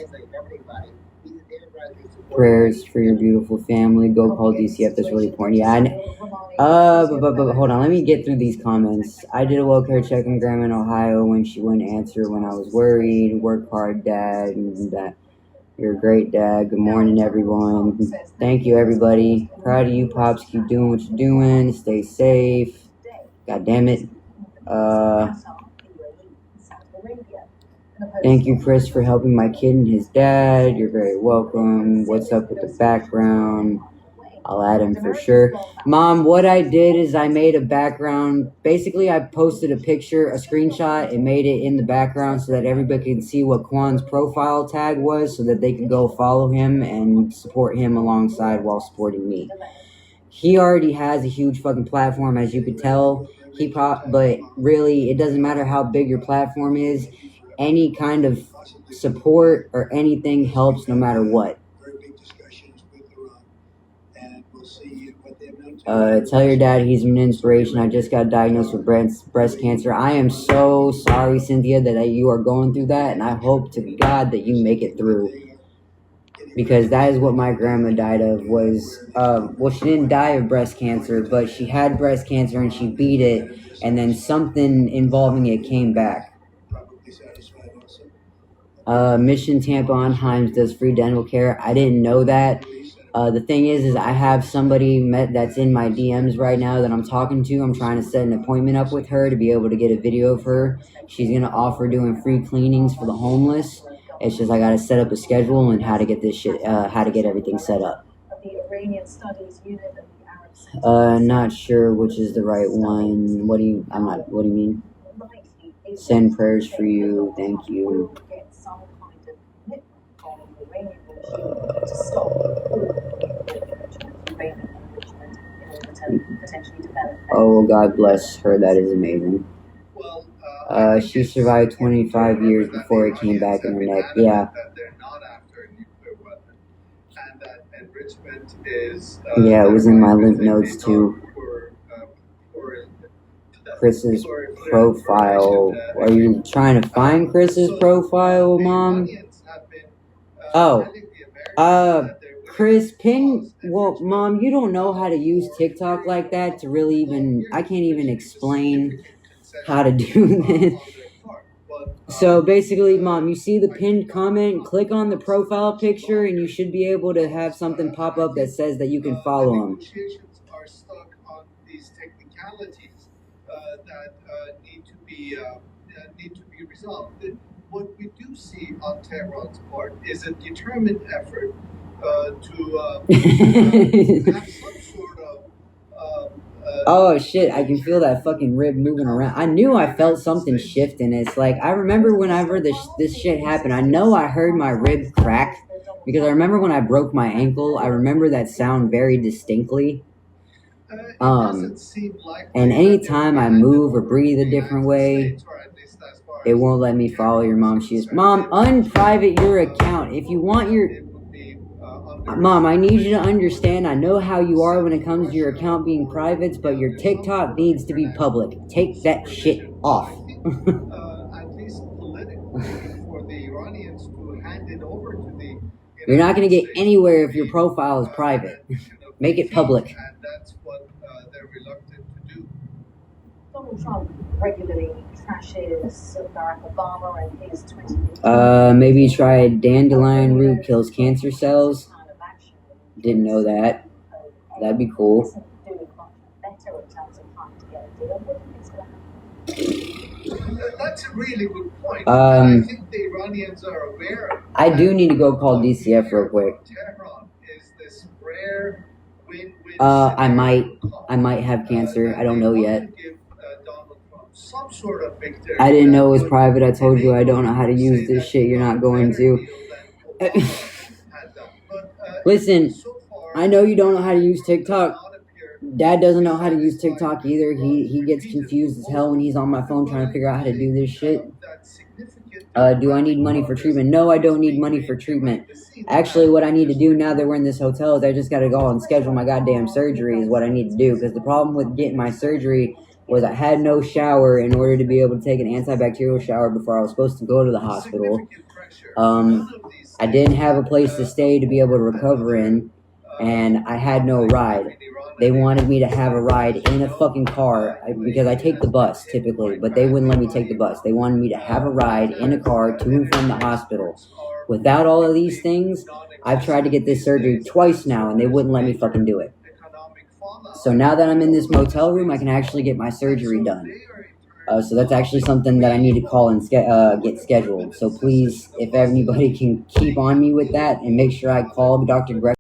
Speaker 2: Prayers for your beautiful family. Go call DCF. That's really important. Yeah, but hold on. Let me get through these comments. I did a welfare check on Grandma in Ohio when she wouldn't answer when I was worried. Work hard, Dad. And that you're a great dad. Good morning, everyone. Thank you, everybody. Proud of you, Pops. Keep doing what you're doing. Stay safe. God damn it. Thank you, Chris, for helping my kid and his dad. You're very welcome. What's up with the background? I'll add him for sure. Mom, what I did is I made a background. Basically, I posted a picture, a screenshot, and made it in the background so that everybody can see what Quan's profile tag was, so that they could go follow him and support him alongside while supporting me. He already has a huge fucking platform, as you could tell. But really, it doesn't matter how big your platform is. Any kind of support or anything helps, no matter what. Tell your dad he's an inspiration. I just got diagnosed with breast cancer. I am so sorry, Cynthia, that you are going through that, and I hope to God that you make it through. Because that is what my grandma died of, was, she didn't die of breast cancer, but she had breast cancer and she beat it, and then something involving it came back. Mission Tampa Onheims does free dental care. I didn't know that. The thing is I have somebody that's in my DMs right now that I'm talking to. I'm trying to set an appointment up with her to be able to get a video of her. She's going to offer doing free cleanings for the homeless. It's just I got to set up a schedule and how to get this shit, how to get everything set up. Not sure which is the right one. What do you mean? Send prayers for you. Thank you. Oh, God bless her. That is amazing. She survived 25 years before it came back in her neck. Yeah. Yeah, it was in my lymph nodes too. Chris's profile. Are you trying to find Chris's profile, Mom? Oh. Chris, well, Mom, you don't know how to use TikTok like that to really even, I can't even explain how to do this. So basically, Mom, you see the pinned comment, click on the profile picture, and you should be able to have something pop up that says that you can follow him.
Speaker 3: Negotiations are stuck on these technicalities that need to be resolved. What we do see on Tehran's part is a determined effort to have some sort of
Speaker 2: oh shit, I can feel that fucking rib moving around. I knew I felt something shifting. It's like, I remember whenever this shit happened, I know I heard my rib crack, because I remember when I broke my ankle, I remember that sound very distinctly. And anytime I move or breathe a different way, it won't let me follow your mom. Mom, unprivate your account. If you want your... Mom, I need you to understand, I know how you are when it comes to your account being private, but your TikTok needs to be public. Take that shit off.
Speaker 3: at least politically, for the Iranians to hand it over to the...
Speaker 2: You're not going to get anywhere if your profile is private. Make it public.
Speaker 3: And that's what they're reluctant to do.
Speaker 11: Donald Trump regularly trashes Barack Obama and his 20...
Speaker 2: Maybe try dandelion root kills cancer cells. Didn't know that. That'd be cool.
Speaker 3: That's a really good point. I think the Iranians are aware.
Speaker 2: I do need to go call DCF real quick.
Speaker 3: Tehran is this rare win-win.
Speaker 2: I might have cancer. I don't know yet.
Speaker 3: Some sort of victory.
Speaker 2: I didn't know it was private. I told you I don't know how to use this shit. You're not going to. Listen, I know you don't know how to use TikTok. Dad doesn't know how to use TikTok either. He gets confused as hell when he's on my phone trying to figure out how to do this shit. Do I need money for treatment? No, I don't need money for treatment. Actually, what I need to do now that we're in this hotel is I just got to go and schedule my goddamn surgery is what I need to do. Because the problem with getting my surgery was I had no shower in order to be able to take an antibacterial shower before I was supposed to go to the hospital. I didn't have a place to stay to be able to recover in, and I had no ride. They wanted me to have a ride in a fucking car, because I take the bus typically, but they wouldn't let me take the bus. They wanted me to have a ride in a car to and from the hospital. Without all of these things, I've tried to get this surgery twice now, and they wouldn't let me fucking do it. So now that I'm in this motel room, I can actually get my surgery done. So that's actually something that I need to call and get scheduled. So please, if anybody can keep on me with that and make sure I call Dr. Greg.